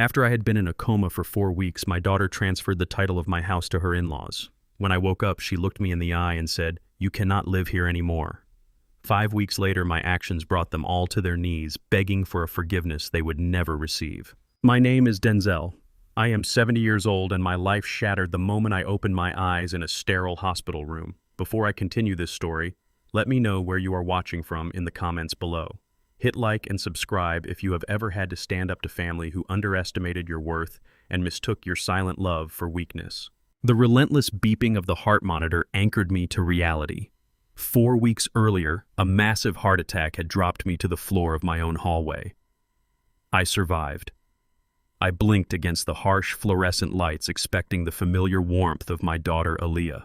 After I had been in a coma for 4 weeks, my daughter transferred the title of my house to her in-laws. When I woke up, she looked me in the eye and said, "You cannot live here anymore." 5 weeks later, my actions brought them all to their knees, begging for a forgiveness they would never receive. My name is Denzel. I am 70 years old, and my life shattered the moment I opened my eyes in a sterile hospital room. Before I continue this story, let me know where you are watching from in the comments below. Hit like and subscribe if you have ever had to stand up to family who underestimated your worth and mistook your silent love for weakness. The relentless beeping of the heart monitor anchored me to reality. 4 weeks earlier, a massive heart attack had dropped me to the floor of my own hallway. I survived. I blinked against the harsh fluorescent lights, expecting the familiar warmth of my daughter Aaliyah.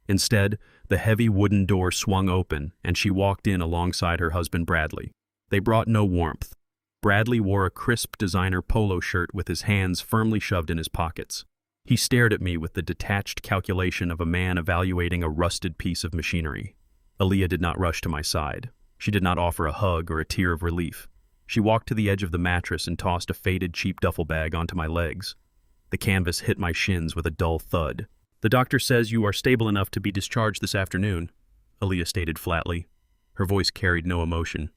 Instead, the heavy wooden door swung open, and she walked in alongside her husband Bradley. They brought no warmth. Bradley wore a crisp designer polo shirt with his hands firmly shoved in his pockets. He stared at me with the detached calculation of a man evaluating a rusted piece of machinery. Aaliyah did not rush to my side. She did not offer a hug or a tear of relief. She walked to the edge of the mattress and tossed a faded cheap duffel bag onto my legs. The canvas hit my shins with a dull thud. "The doctor says you are stable enough to be discharged this afternoon," Aaliyah stated flatly. Her voice carried no emotion.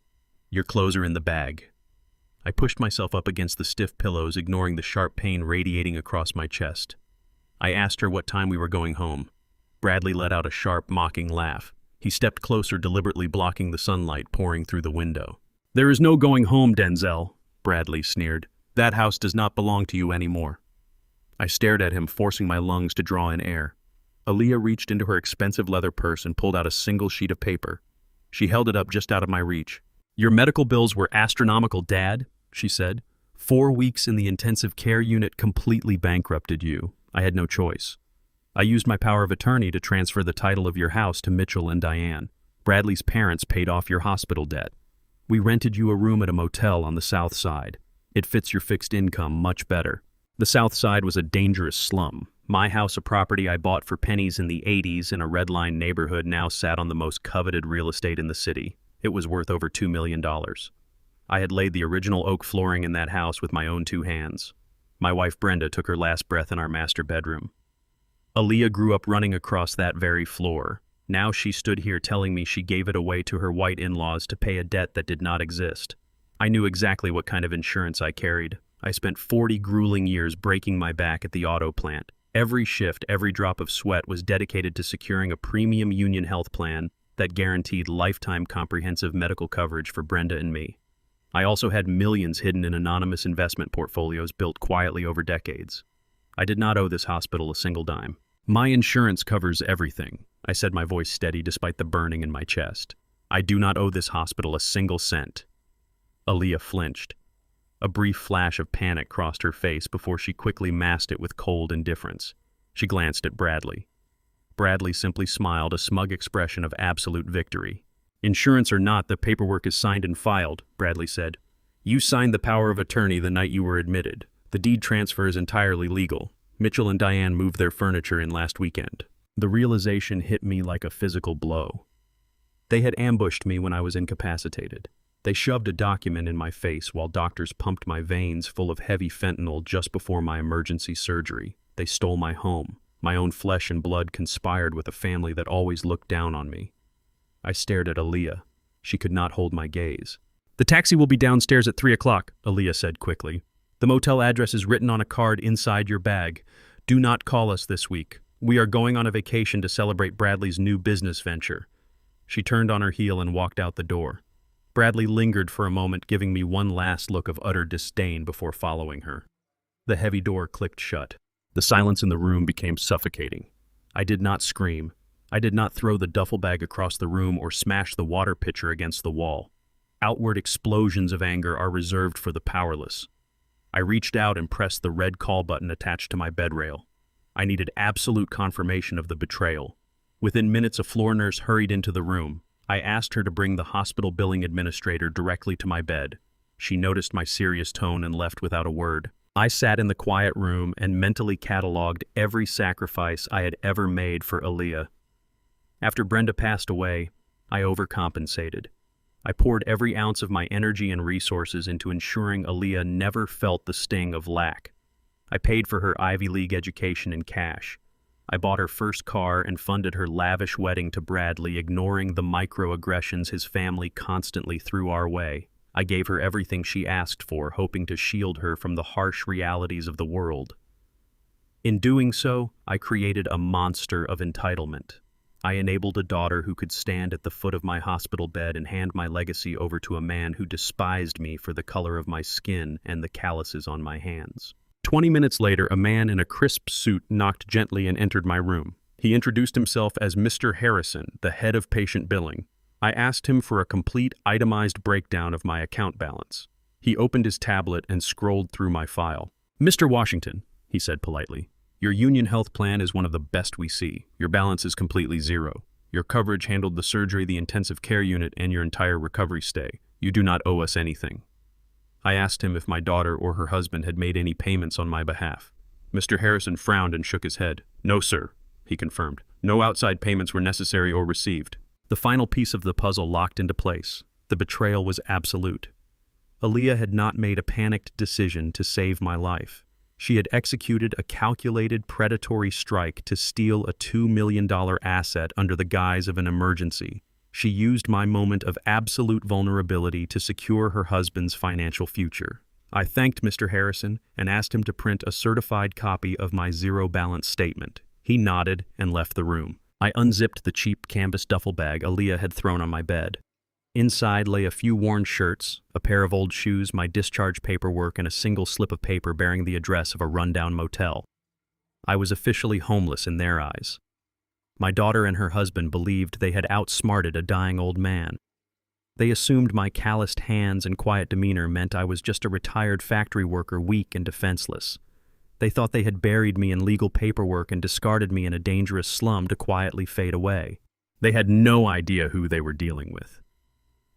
"Your clothes are in the bag." I pushed myself up against the stiff pillows, ignoring the sharp pain radiating across my chest. I asked her what time we were going home. Bradley let out a sharp, mocking laugh. He stepped closer, deliberately blocking the sunlight pouring through the window. "There is no going home, Denzel," Bradley sneered. "That house does not belong to you anymore." I stared at him, forcing my lungs to draw in air. Aaliyah reached into her expensive leather purse and pulled out a single sheet of paper. She held it up just out of my reach. "Your medical bills were astronomical, Dad," she said. 4 weeks in the intensive care unit completely bankrupted you. I had no choice. I used my power of attorney to transfer the title of your house to Mitchell and Diane. Bradley's parents paid off your hospital debt. We rented you a room at a motel on the south side. It fits your fixed income much better. The south side was a dangerous slum. My house, a property I bought for pennies in the 80s in a red line neighborhood, now sat on the most coveted real estate in the city. It was worth over $2 million. I had laid the original oak flooring in that house with my own 2 hands. My wife Brenda took her last breath in our master bedroom. Aaliyah grew up running across that very floor. Now she stood here telling me she gave it away to her white in-laws to pay a debt that did not exist. I knew exactly what kind of insurance I carried. I spent 40 grueling years breaking my back at the auto plant. Every shift, every drop of sweat was dedicated to securing a premium union health plan that guaranteed lifetime comprehensive medical coverage for Brenda and me. I also had millions hidden in anonymous investment portfolios built quietly over decades. I did not owe this hospital a single dime. "My insurance covers everything," I said, my voice steady despite the burning in my chest. "I do not owe this hospital a single cent." Aaliyah flinched. A brief flash of panic crossed her face before she quickly masked it with cold indifference. She glanced at Bradley. Bradley simply smiled, a smug expression of absolute victory. "Insurance or not, the paperwork is signed and filed," Bradley said. "You signed the power of attorney the night you were admitted. The deed transfer is entirely legal. Mitchell and Diane moved their furniture in last weekend." The realization hit me like a physical blow. They had ambushed me when I was incapacitated. They shoved a document in my face while doctors pumped my veins full of heavy fentanyl just before my emergency surgery. They stole my home. My own flesh and blood conspired with a family that always looked down on me. I stared at Aaliyah. She could not hold my gaze. "The taxi will be downstairs at 3 o'clock, Aaliyah said quickly. "The motel address is written on a card inside your bag. Do not call us this week. We are going on a vacation to celebrate Bradley's new business venture." She turned on her heel and walked out the door. Bradley lingered for a moment, giving me one last look of utter disdain before following her. The heavy door clicked shut. The silence in the room became suffocating. I did not scream. I did not throw the duffel bag across the room or smash the water pitcher against the wall. Outward explosions of anger are reserved for the powerless. I reached out and pressed the red call button attached to my bed rail. I needed absolute confirmation of the betrayal. Within minutes, a floor nurse hurried into the room. I asked her to bring the hospital billing administrator directly to my bed. She noticed my serious tone and left without a word. I sat in the quiet room and mentally cataloged every sacrifice I had ever made for Aaliyah. After Brenda passed away, I overcompensated. I poured every ounce of my energy and resources into ensuring Aaliyah never felt the sting of lack. I paid for her Ivy League education in cash. I bought her first car and funded her lavish wedding to Bradley, ignoring the microaggressions his family constantly threw our way. I gave her everything she asked for, hoping to shield her from the harsh realities of the world. In doing so, I created a monster of entitlement. I enabled a daughter who could stand at the foot of my hospital bed and hand my legacy over to a man who despised me for the color of my skin and the calluses on my hands. 20 minutes later, a man in a crisp suit knocked gently and entered my room. He introduced himself as Mr. Harrison, the head of patient billing. I asked him for a complete, itemized breakdown of my account balance. He opened his tablet and scrolled through my file. "Mr. Washington," he said politely, "your union health plan is one of the best we see. Your balance is completely zero. Your coverage handled the surgery, the intensive care unit, and your entire recovery stay. You do not owe us anything." I asked him if my daughter or her husband had made any payments on my behalf. Mr. Harrison frowned and shook his head. "No, sir," he confirmed. "No outside payments were necessary or received." The final piece of the puzzle locked into place. The betrayal was absolute. Aaliyah had not made a panicked decision to save my life. She had executed a calculated predatory strike to steal a $2 million asset under the guise of an emergency. She used my moment of absolute vulnerability to secure her husband's financial future. I thanked Mr. Harrison and asked him to print a certified copy of my zero-balance statement. He nodded and left the room. I unzipped the cheap canvas duffel bag Aaliyah had thrown on my bed. Inside lay a few worn shirts, a pair of old shoes, my discharge paperwork, and a single slip of paper bearing the address of a rundown motel. I was officially homeless in their eyes. My daughter and her husband believed they had outsmarted a dying old man. They assumed my calloused hands and quiet demeanor meant I was just a retired factory worker, weak and defenseless. They thought they had buried me in legal paperwork and discarded me in a dangerous slum to quietly fade away. They had no idea who they were dealing with.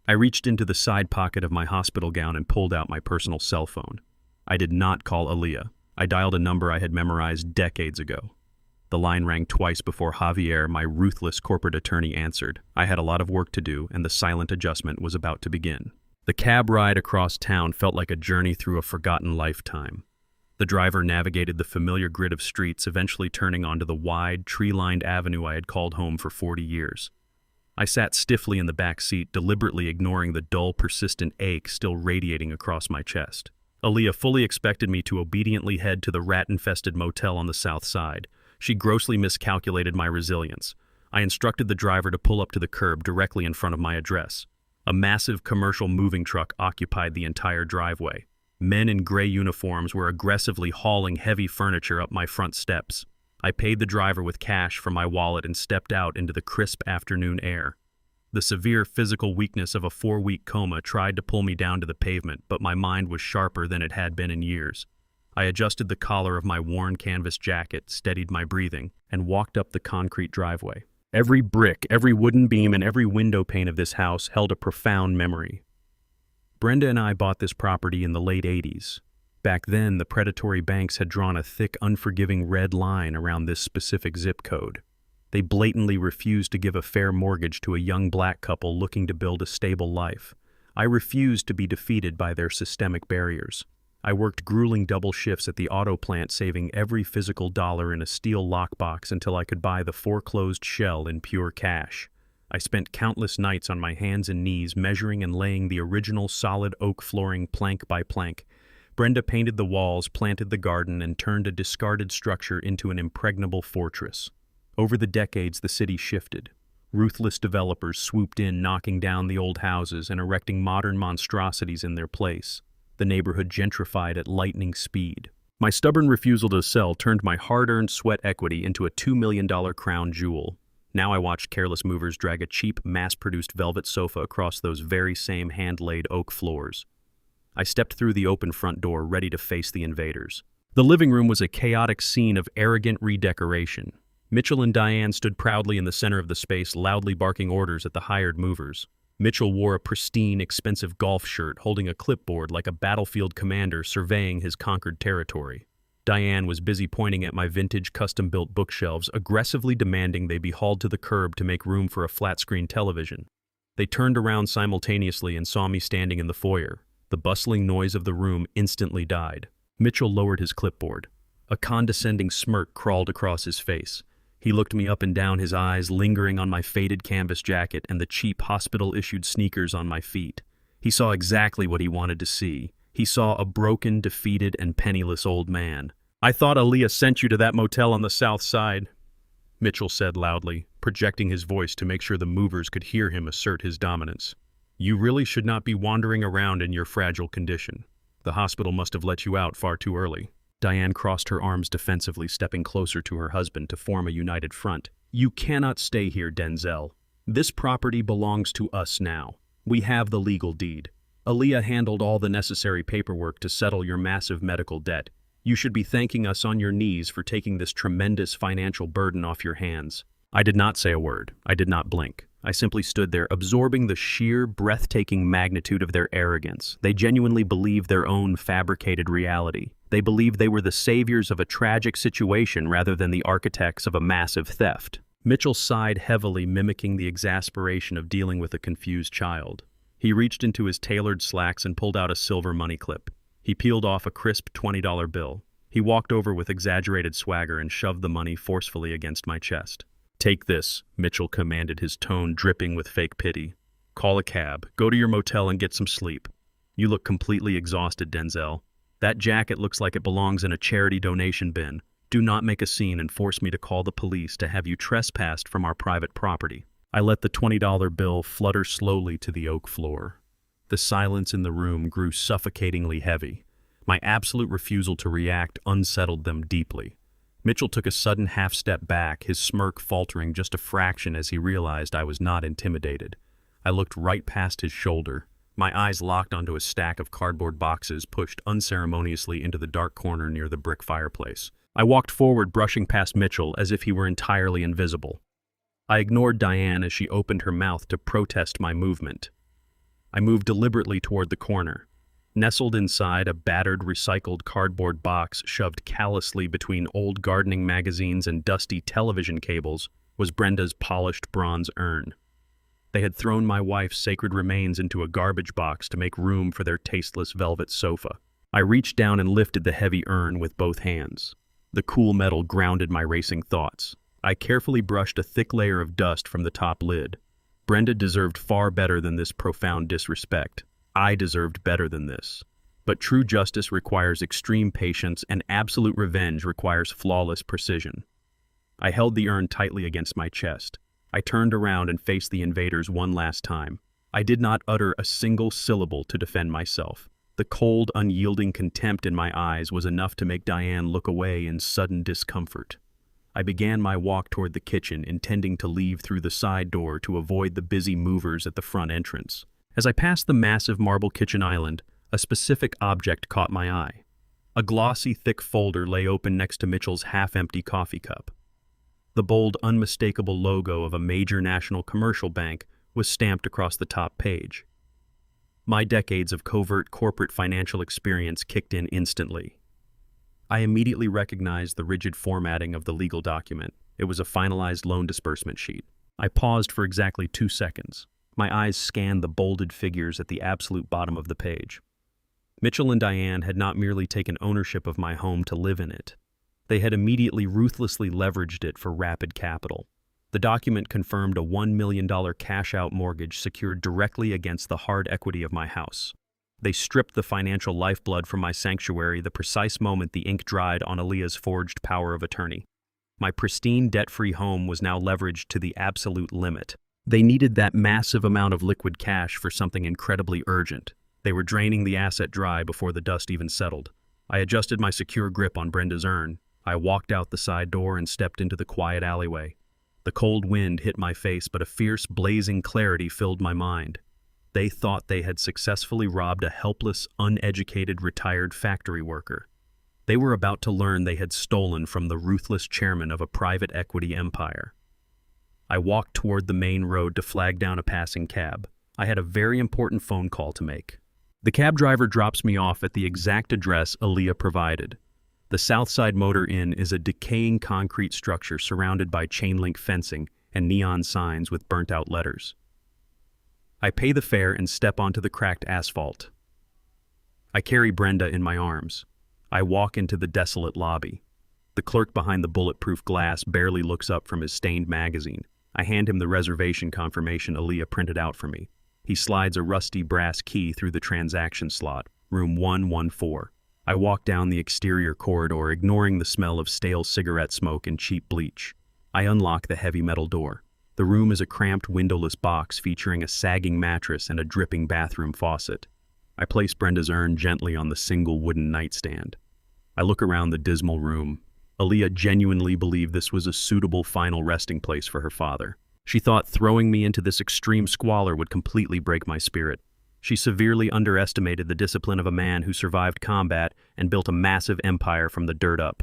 I reached into the side pocket of my hospital gown and pulled out my personal cell phone. I did not call Aaliyah. I dialed a number I had memorized decades ago. The line rang twice before Javier, my ruthless corporate attorney, answered. I had a lot of work to do, and the silent adjustment was about to begin. The cab ride across town felt like a journey through a forgotten lifetime. The driver navigated the familiar grid of streets, eventually turning onto the wide, tree-lined avenue I had called home for 40 years. I sat stiffly in the back seat, deliberately ignoring the dull, persistent ache still radiating across my chest. Aaliyah fully expected me to obediently head to the rat-infested motel on the south side. She grossly miscalculated my resilience. I instructed the driver to pull up to the curb directly in front of my address. A massive commercial moving truck occupied the entire driveway. Men in gray uniforms were aggressively hauling heavy furniture up my front steps. I paid the driver with cash from my wallet and stepped out into the crisp afternoon air. The severe physical weakness of a 4-week coma tried to pull me down to the pavement, but my mind was sharper than it had been in years. I adjusted the collar of my worn canvas jacket, steadied my breathing, and walked up the concrete driveway. Every brick, every wooden beam, and every window pane of this house held a profound memory. Brenda and I bought this property in the late 80s. Back then, the predatory banks had drawn a thick, unforgiving red line around this specific zip code. They blatantly refused to give a fair mortgage to a young black couple looking to build a stable life. I refused to be defeated by their systemic barriers. I worked grueling double shifts at the auto plant, saving every physical dollar in a steel lockbox until I could buy the foreclosed shell in pure cash. I spent countless nights on my hands and knees measuring and laying the original solid oak flooring plank by plank. Brenda painted the walls, planted the garden, and turned a discarded structure into an impregnable fortress. Over the decades, the city shifted. Ruthless developers swooped in, knocking down the old houses and erecting modern monstrosities in their place. The neighborhood gentrified at lightning speed. My stubborn refusal to sell turned my hard-earned sweat equity into a $2 million crown jewel. Now I watched careless movers drag a cheap, mass-produced velvet sofa across those very same hand-laid oak floors. I stepped through the open front door, ready to face the invaders. The living room was a chaotic scene of arrogant redecoration. Mitchell and Diane stood proudly in the center of the space, loudly barking orders at the hired movers. Mitchell wore a pristine, expensive golf shirt, holding a clipboard like a battlefield commander surveying his conquered territory. Diane was busy pointing at my vintage custom-built bookshelves, aggressively demanding they be hauled to the curb to make room for a flat-screen television. They turned around simultaneously and saw me standing in the foyer. The bustling noise of the room instantly died. Mitchell lowered his clipboard. A condescending smirk crawled across his face. He looked me up and down, his eyes lingering on my faded canvas jacket and the cheap hospital-issued sneakers on my feet. He saw exactly what he wanted to see. He saw a broken, defeated, and penniless old man. "I thought Aaliyah sent you to that motel on the south side," Mitchell said loudly, projecting his voice to make sure the movers could hear him assert his dominance. "You really should not be wandering around in your fragile condition. The hospital must have let you out far too early." Diane crossed her arms defensively, stepping closer to her husband to form a united front. "You cannot stay here, Denzel. This property belongs to us now. We have the legal deed. Aaliyah handled all the necessary paperwork to settle your massive medical debt. You should be thanking us on your knees for taking this tremendous financial burden off your hands." I did not say a word. I did not blink. I simply stood there, absorbing the sheer, breathtaking magnitude of their arrogance. They genuinely believed their own fabricated reality. They believed they were the saviors of a tragic situation rather than the architects of a massive theft. Mitchell sighed heavily, mimicking the exasperation of dealing with a confused child. He reached into his tailored slacks and pulled out a silver money clip. He peeled off a crisp $20 bill. He walked over with exaggerated swagger and shoved the money forcefully against my chest. "Take this," Mitchell commanded, his tone dripping with fake pity. "Call a cab. Go to your motel and get some sleep. You look completely exhausted, Denzel. That jacket looks like it belongs in a charity donation bin. Do not make a scene and force me to call the police to have you trespassed from our private property." I let the $20 bill flutter slowly to the oak floor. The silence in the room grew suffocatingly heavy. My absolute refusal to react unsettled them deeply. Mitchell took a sudden half-step back, his smirk faltering just a fraction as he realized I was not intimidated. I looked right past his shoulder. My eyes locked onto a stack of cardboard boxes pushed unceremoniously into the dark corner near the brick fireplace. I walked forward, brushing past Mitchell as if he were entirely invisible. I ignored Diane as she opened her mouth to protest my movement. I moved deliberately toward the corner. Nestled inside a battered, recycled cardboard box shoved callously between old gardening magazines and dusty television cables was Brenda's polished bronze urn. They had thrown my wife's sacred remains into a garbage box to make room for their tasteless velvet sofa. I reached down and lifted the heavy urn with both hands. The cool metal grounded my racing thoughts. I carefully brushed a thick layer of dust from the top lid. Brenda deserved far better than this profound disrespect. I deserved better than this. But true justice requires extreme patience, and absolute revenge requires flawless precision. I held the urn tightly against my chest. I turned around and faced the invaders one last time. I did not utter a single syllable to defend myself. The cold, unyielding contempt in my eyes was enough to make Diane look away in sudden discomfort. I began my walk toward the kitchen, intending to leave through the side door to avoid the busy movers at the front entrance. As I passed the massive marble kitchen island, a specific object caught my eye. A glossy, thick folder lay open next to Mitchell's half-empty coffee cup. The bold, unmistakable logo of a major national commercial bank was stamped across the top page. My decades of covert corporate financial experience kicked in instantly. I immediately recognized the rigid formatting of the legal document. It was a finalized loan disbursement sheet. I paused for exactly 2 seconds. My eyes scanned the bolded figures at the absolute bottom of the page. Mitchell and Diane had not merely taken ownership of my home to live in it. They had immediately ruthlessly leveraged it for rapid capital. The document confirmed a $1 million cash-out mortgage secured directly against the hard equity of my house. They stripped the financial lifeblood from my sanctuary the precise moment the ink dried on Aaliyah's forged power of attorney. My pristine, debt-free home was now leveraged to the absolute limit. They needed that massive amount of liquid cash for something incredibly urgent. They were draining the asset dry before the dust even settled. I adjusted my secure grip on Brenda's urn. I walked out the side door and stepped into the quiet alleyway. The cold wind hit my face, but a fierce, blazing clarity filled my mind. They thought they had successfully robbed a helpless, uneducated, retired factory worker. They were about to learn they had stolen from the ruthless chairman of a private equity empire. I walked toward the main road to flag down a passing cab. I had a very important phone call to make. The cab driver drops me off at the exact address Aaliyah provided. The Southside Motor Inn is a decaying concrete structure surrounded by chain-link fencing and neon signs with burnt-out letters. I pay the fare and step onto the cracked asphalt. I carry Brenda in my arms. I walk into the desolate lobby. The clerk behind the bulletproof glass barely looks up from his stained magazine. I hand him the reservation confirmation Aaliyah printed out for me. He slides a rusty brass key through the transaction slot, room 114. I walk down the exterior corridor, ignoring the smell of stale cigarette smoke and cheap bleach. I unlock the heavy metal door. The room is a cramped, windowless box featuring a sagging mattress and a dripping bathroom faucet. I place Brenda's urn gently on the single wooden nightstand. I look around the dismal room. Aaliyah genuinely believed this was a suitable final resting place for her father. She thought throwing me into this extreme squalor would completely break my spirit. She severely underestimated the discipline of a man who survived combat and built a massive empire from the dirt up.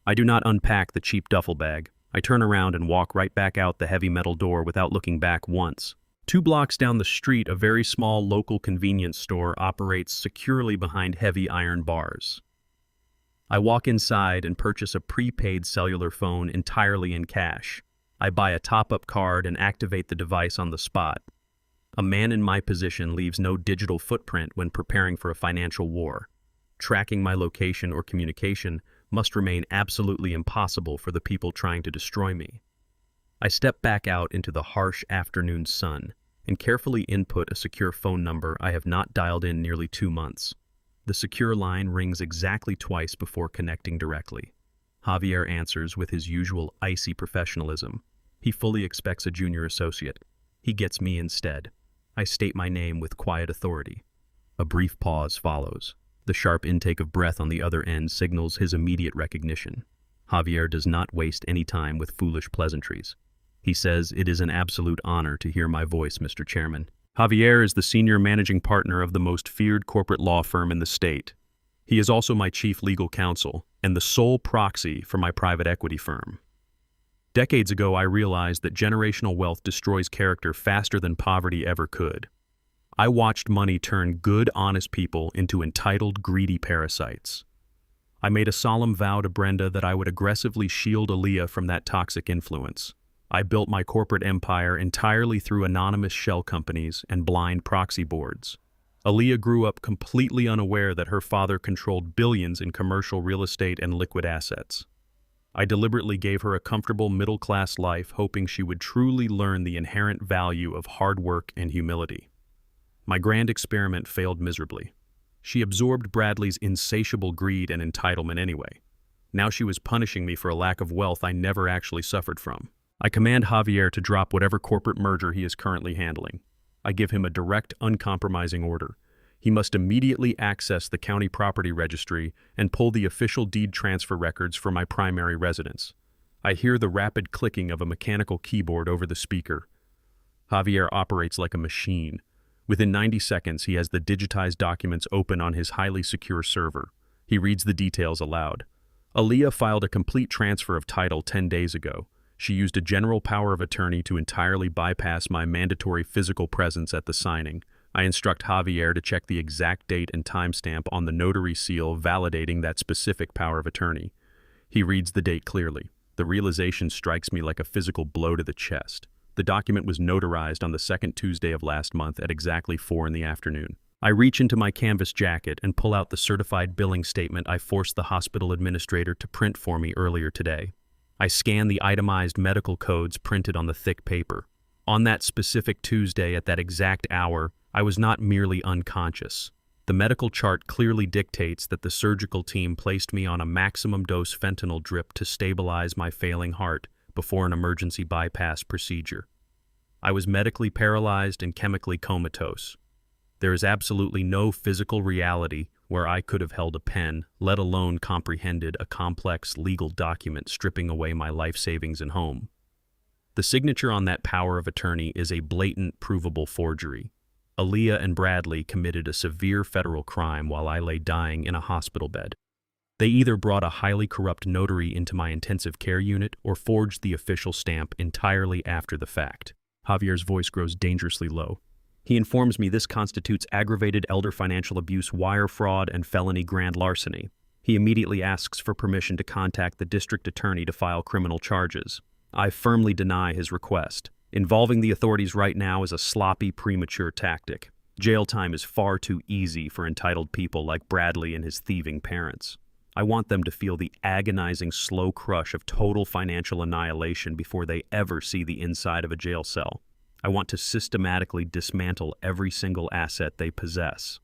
I do not unpack the cheap duffel bag. I turn around and walk right back out the heavy metal door without looking back once. 2 blocks down the street, a very small local convenience store operates securely behind heavy iron bars. I walk inside and purchase a prepaid cellular phone entirely in cash. I buy a top-up card and activate the device on the spot. A man in my position leaves no digital footprint when preparing for a financial war. Tracking my location or communication must remain absolutely impossible for the people trying to destroy me. I step back out into the harsh afternoon sun and carefully input a secure phone number I have not dialed in nearly 2 months. The secure line rings exactly twice before connecting directly. Javier answers with his usual icy professionalism. He fully expects a junior associate. He gets me instead. I state my name with quiet authority. A brief pause follows. The sharp intake of breath on the other end signals his immediate recognition. Javier does not waste any time with foolish pleasantries. He says, "It is an absolute honor to hear my voice, Mr. Chairman." Javier is the senior managing partner of the most feared corporate law firm in the state. He is also my chief legal counsel and the sole proxy for my private equity firm. Decades ago, I realized that generational wealth destroys character faster than poverty ever could. I watched money turn good, honest people into entitled, greedy parasites. I made a solemn vow to Brenda that I would aggressively shield Aaliyah from that toxic influence. I built my corporate empire entirely through anonymous shell companies and blind proxy boards. Aaliyah grew up completely unaware that her father controlled billions in commercial real estate and liquid assets. I deliberately gave her a comfortable middle-class life, hoping she would truly learn the inherent value of hard work and humility. My grand experiment failed miserably. She absorbed Bradley's insatiable greed and entitlement anyway. Now she was punishing me for a lack of wealth I never actually suffered from. I command Javier to drop whatever corporate merger he is currently handling. I give him a direct, uncompromising order. He must immediately access the county property registry and pull the official deed transfer records for my primary residence. I hear the rapid clicking of a mechanical keyboard over the speaker. Javier operates like a machine. Within 90 seconds, he has the digitized documents open on his highly secure server. He reads the details aloud. Aaliyah filed a complete transfer of title 10 days ago. She used a general power of attorney to entirely bypass my mandatory physical presence at the signing. I instruct Javier to check the exact date and timestamp on the notary seal validating that specific power of attorney. He reads the date clearly. The realization strikes me like a physical blow to the chest. The document was notarized on the second Tuesday of last month at exactly 4 in the afternoon. I reach into my canvas jacket and pull out the certified billing statement I forced the hospital administrator to print for me earlier today. I scan the itemized medical codes printed on the thick paper. On that specific Tuesday at that exact hour, I was not merely unconscious. The medical chart clearly dictates that the surgical team placed me on a maximum dose fentanyl drip to stabilize my failing heart before an emergency bypass procedure. I was medically paralyzed and chemically comatose. There is absolutely no physical reality where I could have held a pen, let alone comprehended a complex legal document stripping away my life savings and home. The signature on that power of attorney is a blatant, provable forgery. Aaliyah and Bradley committed a severe federal crime while I lay dying in a hospital bed. They either brought a highly corrupt notary into my intensive care unit or forged the official stamp entirely after the fact. Javier's voice grows dangerously low. He informs me this constitutes aggravated elder financial abuse, wire fraud, and felony grand larceny. He immediately asks for permission to contact the district attorney to file criminal charges. I firmly deny his request. Involving the authorities right now is a sloppy, premature tactic. Jail time is far too easy for entitled people like Bradley and his thieving parents. I want them to feel the agonizing, slow crush of total financial annihilation before they ever see the inside of a jail cell. I want to systematically dismantle every single asset they possess.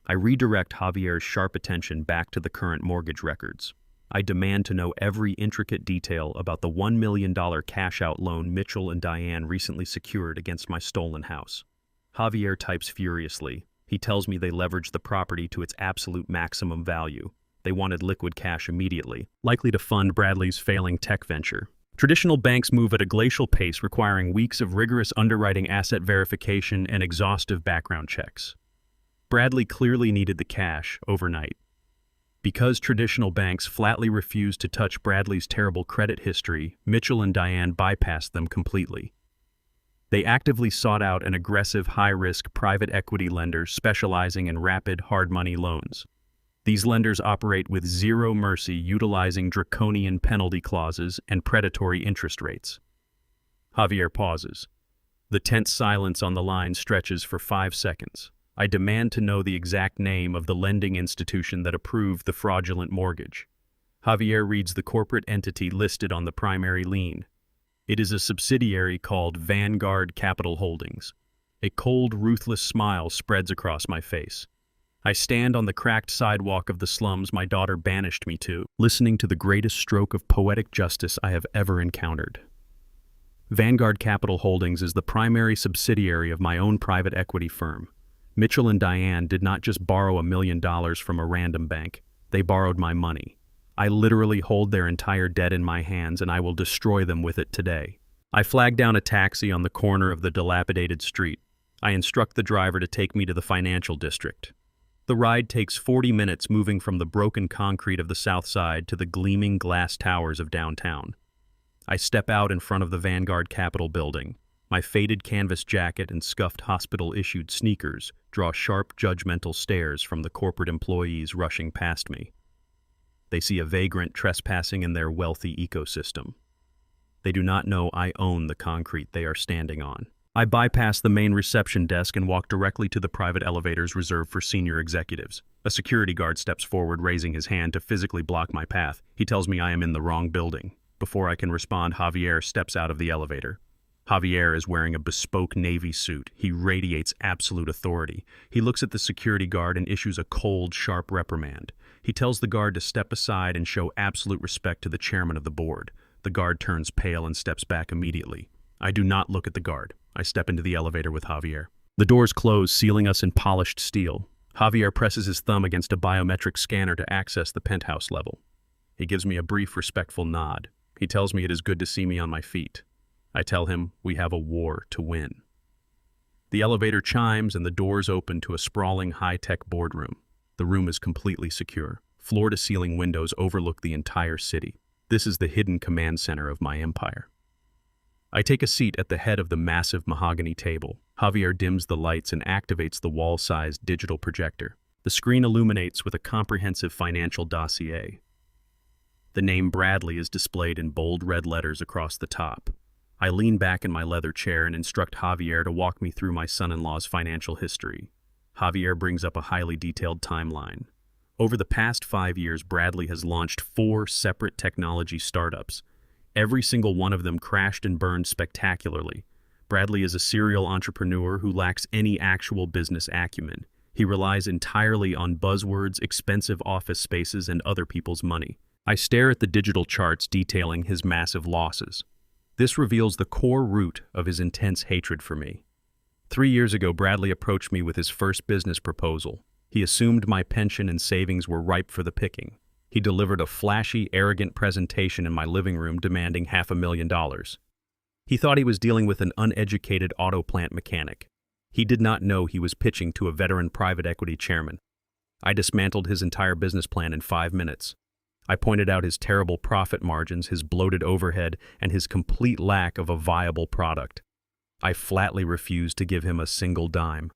I redirect Javier's sharp attention back to the current mortgage records. I demand to know every intricate detail about the $1 million cash-out loan Mitchell and Diane recently secured against my stolen house. Javier types furiously. He tells me they leveraged the property to its absolute maximum value. They wanted liquid cash immediately, likely to fund Bradley's failing tech venture. Traditional banks move at a glacial pace, requiring weeks of rigorous underwriting, asset verification, and exhaustive background checks. Bradley clearly needed the cash overnight. Because traditional banks flatly refused to touch Bradley's terrible credit history, Mitchell and Diane bypassed them completely. They actively sought out an aggressive, high-risk private equity lender specializing in rapid, hard money loans. These lenders operate with zero mercy, utilizing draconian penalty clauses and predatory interest rates. Javier pauses. The tense silence on the line stretches for 5 seconds. I demand to know the exact name of the lending institution that approved the fraudulent mortgage. Javier reads the corporate entity listed on the primary lien. It is a subsidiary called Vanguard Capital Holdings. A cold, ruthless smile spreads across my face. I stand on the cracked sidewalk of the slums my daughter banished me to, listening to the greatest stroke of poetic justice I have ever encountered. Vanguard Capital Holdings is the primary subsidiary of my own private equity firm. Mitchell and Diane did not just borrow $1 million from a random bank. They borrowed my money. I literally hold their entire debt in my hands, and I will destroy them with it today. I flag down a taxi on the corner of the dilapidated street. I instruct the driver to take me to the financial district. The ride takes 40 minutes, moving from the broken concrete of the south side to the gleaming glass towers of downtown. I step out in front of the Vanguard Capitol building. My faded canvas jacket and scuffed hospital-issued sneakers draw sharp, judgmental stares from the corporate employees rushing past me. They see a vagrant trespassing in their wealthy ecosystem. They do not know I own the concrete they are standing on. I bypass the main reception desk and walk directly to the private elevators reserved for senior executives. A security guard steps forward, raising his hand to physically block my path. He tells me I am in the wrong building. Before I can respond, Javier steps out of the elevator. Javier is wearing a bespoke Navy suit. He radiates absolute authority. He looks at the security guard and issues a cold, sharp reprimand. He tells the guard to step aside and show absolute respect to the chairman of the board. The guard turns pale and steps back immediately. I do not look at the guard. I step into the elevator with Javier. The doors close, sealing us in polished steel. Javier presses his thumb against a biometric scanner to access the penthouse level. He gives me a brief, respectful nod. He tells me it is good to see me on my feet. I tell him we have a war to win. The elevator chimes and the doors open to a sprawling high-tech boardroom. The room is completely secure. Floor-to-ceiling windows overlook the entire city. This is the hidden command center of my empire. I take a seat at the head of the massive mahogany table. Javier dims the lights and activates the wall-sized digital projector. The screen illuminates with a comprehensive financial dossier. The name Bradley is displayed in bold red letters across the top. I lean back in my leather chair and instruct Javier to walk me through my son-in-law's financial history. Javier brings up a highly detailed timeline. Over the past 5 years, Bradley has launched 4 separate technology startups. Every single one of them crashed and burned spectacularly. Bradley is a serial entrepreneur who lacks any actual business acumen. He relies entirely on buzzwords, expensive office spaces, and other people's money. I stare at the digital charts detailing his massive losses. This reveals the core root of his intense hatred for me. 3 years ago, Bradley approached me with his first business proposal. He assumed my pension and savings were ripe for the picking. He delivered a flashy, arrogant presentation in my living room demanding $500,000. He thought he was dealing with an uneducated auto plant mechanic. He did not know he was pitching to a veteran private equity chairman. I dismantled his entire business plan in 5 minutes. I pointed out his terrible profit margins, his bloated overhead, and his complete lack of a viable product. I flatly refused to give him a single dime.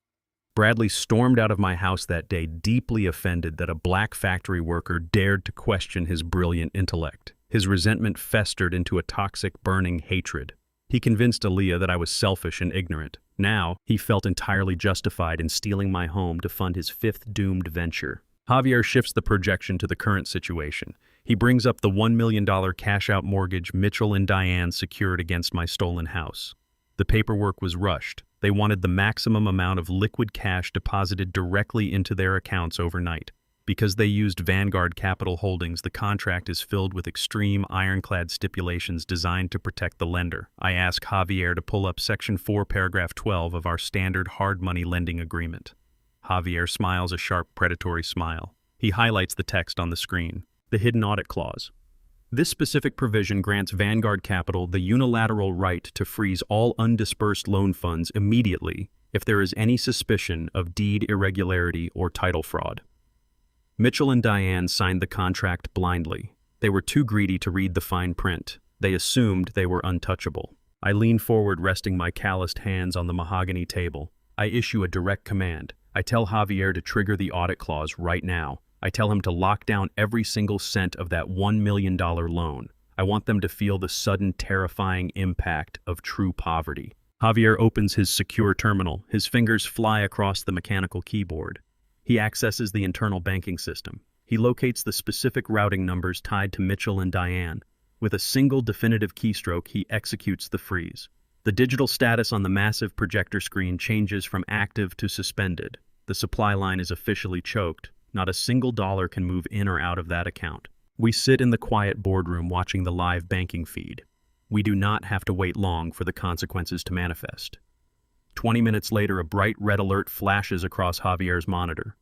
Bradley stormed out of my house that day, deeply offended that a black factory worker dared to question his brilliant intellect. His resentment festered into a toxic, burning hatred. He convinced Aaliyah that I was selfish and ignorant. Now, he felt entirely justified in stealing my home to fund his fifth doomed venture. Javier shifts the projection to the current situation. He brings up the $1 million cash-out mortgage Mitchell and Diane secured against my stolen house. The paperwork was rushed. They wanted the maximum amount of liquid cash deposited directly into their accounts overnight. Because they used Vanguard Capital Holdings, the contract is filled with extreme ironclad stipulations designed to protect the lender. I ask Javier to pull up Section 4, Paragraph 12 of our standard hard money lending agreement. Javier smiles a sharp, predatory smile. He highlights the text on the screen. The hidden audit clause. This specific provision grants Vanguard Capital the unilateral right to freeze all undisbursed loan funds immediately if there is any suspicion of deed irregularity or title fraud. Mitchell and Diane signed the contract blindly. They were too greedy to read the fine print. They assumed they were untouchable. I lean forward, resting my calloused hands on the mahogany table. I issue a direct command. I tell Javier to trigger the audit clause right now. I tell him to lock down every single cent of that $1 million loan. I want them to feel the sudden, terrifying impact of true poverty. Javier opens his secure terminal. His fingers fly across the mechanical keyboard. He accesses the internal banking system. He locates the specific routing numbers tied to Mitchell and Diane. With a single definitive keystroke, he executes the freeze. The digital status on the massive projector screen changes from active to suspended. The supply line is officially choked. Not a single dollar can move in or out of that account. We sit in the quiet boardroom watching the live banking feed. We do not have to wait long for the consequences to manifest. 20 minutes later, a bright red alert flashes across Javier's monitor.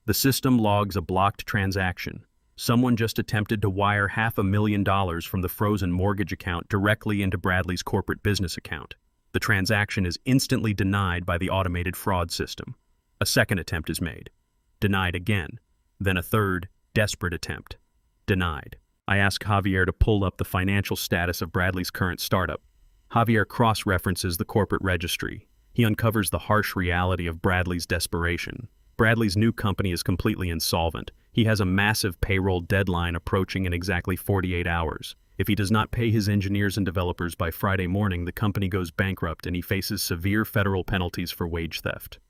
The system logs a blocked transaction. Someone just attempted to wire $500,000 from the frozen mortgage account directly into Bradley's corporate business account. The transaction is instantly denied by the automated fraud system. A second attempt is made. Denied again. Then a third, desperate attempt. Denied. I ask Javier to pull up the financial status of Bradley's current startup. Javier cross-references the corporate registry. He uncovers the harsh reality of Bradley's desperation. Bradley's new company is completely insolvent. He has a massive payroll deadline approaching in exactly 48 hours. If he does not pay his engineers and developers by Friday morning, the company goes bankrupt and he faces severe federal penalties for wage theft.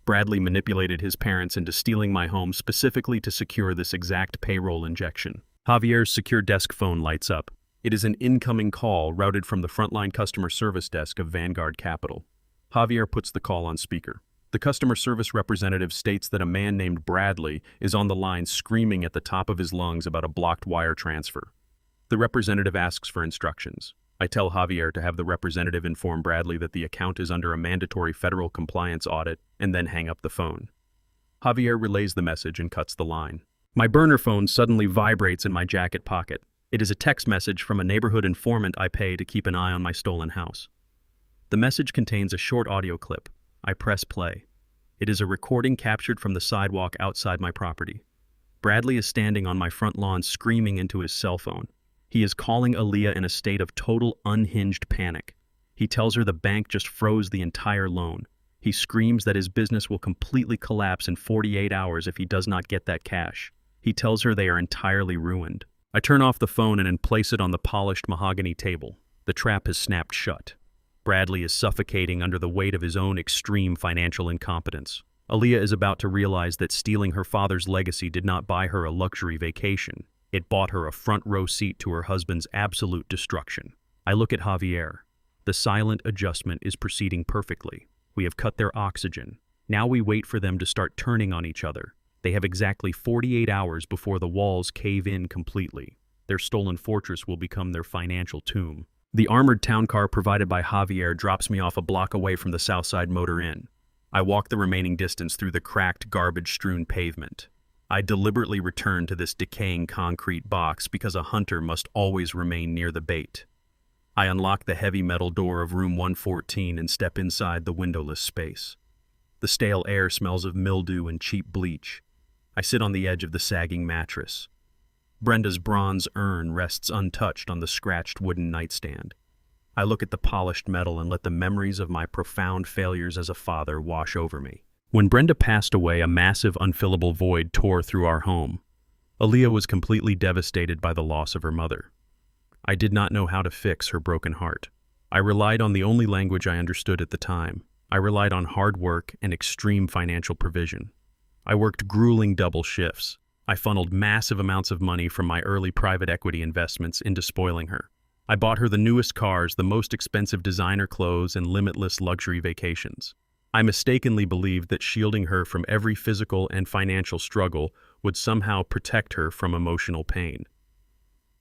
Bradley manipulated his parents into stealing my home specifically to secure this exact payroll injection. Javier's secure desk phone lights up. It is an incoming call routed from the frontline customer service desk of Vanguard Capital. Javier puts the call on speaker. The customer service representative states that a man named Bradley is on the line screaming at the top of his lungs about a blocked wire transfer. The representative asks for instructions. I tell Javier to have the representative inform Bradley that the account is under a mandatory federal compliance audit and then hang up the phone. Javier relays the message and cuts the line. My burner phone suddenly vibrates in my jacket pocket. It is a text message from a neighborhood informant I pay to keep an eye on my stolen house. The message contains a short audio clip. I press play. It is a recording captured from the sidewalk outside my property. Bradley is standing on my front lawn screaming into his cell phone. He is calling Aaliyah in a state of total unhinged panic. He tells her the bank just froze the entire loan. He screams that his business will completely collapse in 48 hours if he does not get that cash. He tells her they are entirely ruined. I turn off the phone and place it on the polished mahogany table. The trap has snapped shut. Bradley is suffocating under the weight of his own extreme financial incompetence. Aaliyah is about to realize that stealing her father's legacy did not buy her a luxury vacation. It bought her a front-row seat to her husband's absolute destruction. I look at Javier. The silent adjustment is proceeding perfectly. We have cut their oxygen. Now we wait for them to start turning on each other. They have exactly 48 hours before the walls cave in completely. Their stolen fortress will become their financial tomb. The armored town car provided by Javier drops me off a block away from the Southside Motor Inn. I walk the remaining distance through the cracked, garbage-strewn pavement. I deliberately return to this decaying concrete box because a hunter must always remain near the bait. I unlock the heavy metal door of room 114 and step inside the windowless space. The stale air smells of mildew and cheap bleach. I sit on the edge of the sagging mattress. Brenda's bronze urn rests untouched on the scratched wooden nightstand. I look at the polished metal and let the memories of my profound failures as a father wash over me. When Brenda passed away, a massive, unfillable void tore through our home. Aaliyah was completely devastated by the loss of her mother. I did not know how to fix her broken heart. I relied on the only language I understood at the time. I relied on hard work and extreme financial provision. I worked grueling double shifts. I funneled massive amounts of money from my early private equity investments into spoiling her. I bought her the newest cars, the most expensive designer clothes, and limitless luxury vacations. I mistakenly believed that shielding her from every physical and financial struggle would somehow protect her from emotional pain.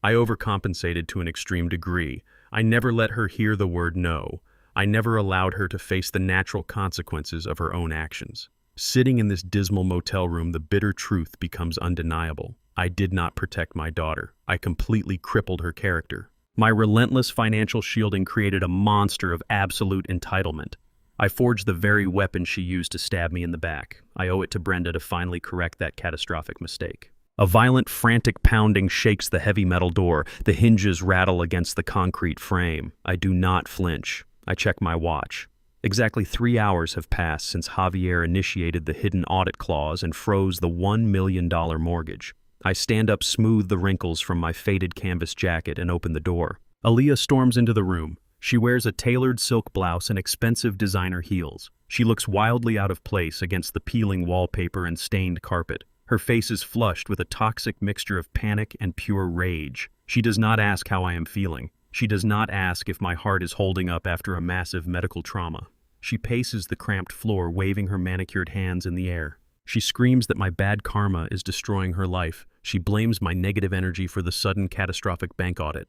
I overcompensated to an extreme degree. I never let her hear the word no. I never allowed her to face the natural consequences of her own actions. Sitting in this dismal motel room, the bitter truth becomes undeniable. I did not protect my daughter. I completely crippled her character. My relentless financial shielding created a monster of absolute entitlement. I forged the very weapon she used to stab me in the back. I owe it to Brenda to finally correct that catastrophic mistake. A violent, frantic pounding shakes the heavy metal door. The hinges rattle against the concrete frame. I do not flinch. I check my watch. Exactly 3 hours have passed since Javier initiated the hidden audit clause and froze the $1 million mortgage. I stand up, smooth the wrinkles from my faded canvas jacket, and open the door. Aaliyah storms into the room. She wears a tailored silk blouse and expensive designer heels. She looks wildly out of place against the peeling wallpaper and stained carpet. Her face is flushed with a toxic mixture of panic and pure rage. She does not ask how I am feeling. She does not ask if my heart is holding up after a massive medical trauma. She paces the cramped floor, waving her manicured hands in the air. She screams that my bad karma is destroying her life. She blames my negative energy for the sudden catastrophic bank audit.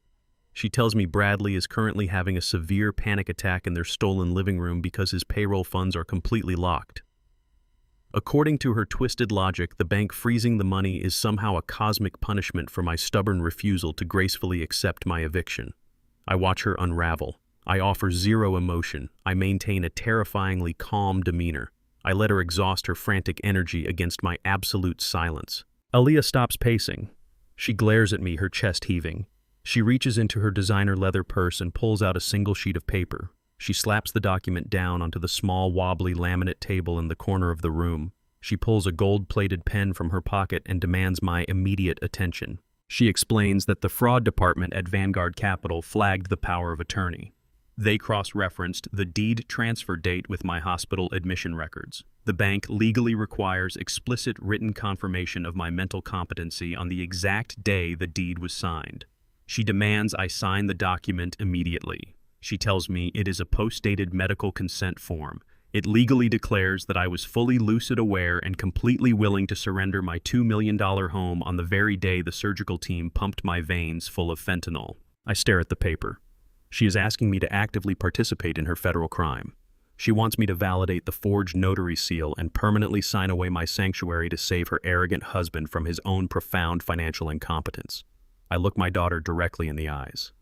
She tells me Bradley is currently having a severe panic attack in their stolen living room because his payroll funds are completely locked. According to her twisted logic, the bank freezing the money is somehow a cosmic punishment for my stubborn refusal to gracefully accept my eviction. I watch her unravel. I offer zero emotion. I maintain a terrifyingly calm demeanor. I let her exhaust her frantic energy against my absolute silence. Aaliyah stops pacing. She glares at me, her chest heaving. She reaches into her designer leather purse and pulls out a single sheet of paper. She slaps the document down onto the small, wobbly laminate table in the corner of the room. She pulls a gold-plated pen from her pocket and demands my immediate attention. She explains that the fraud department at Vanguard Capital flagged the power of attorney. They cross-referenced the deed transfer date with my hospital admission records. The bank legally requires explicit written confirmation of my mental competency on the exact day the deed was signed. She demands I sign the document immediately. She tells me it is a post-dated medical consent form. It legally declares that I was fully lucid aware and completely willing to surrender my $2 million home on the very day the surgical team pumped my veins full of fentanyl. I stare at the paper. She is asking me to actively participate in her federal crime. She wants me to validate the forged notary seal and permanently sign away my sanctuary to save her arrogant husband from his own profound financial incompetence. I look my daughter directly in the eyes.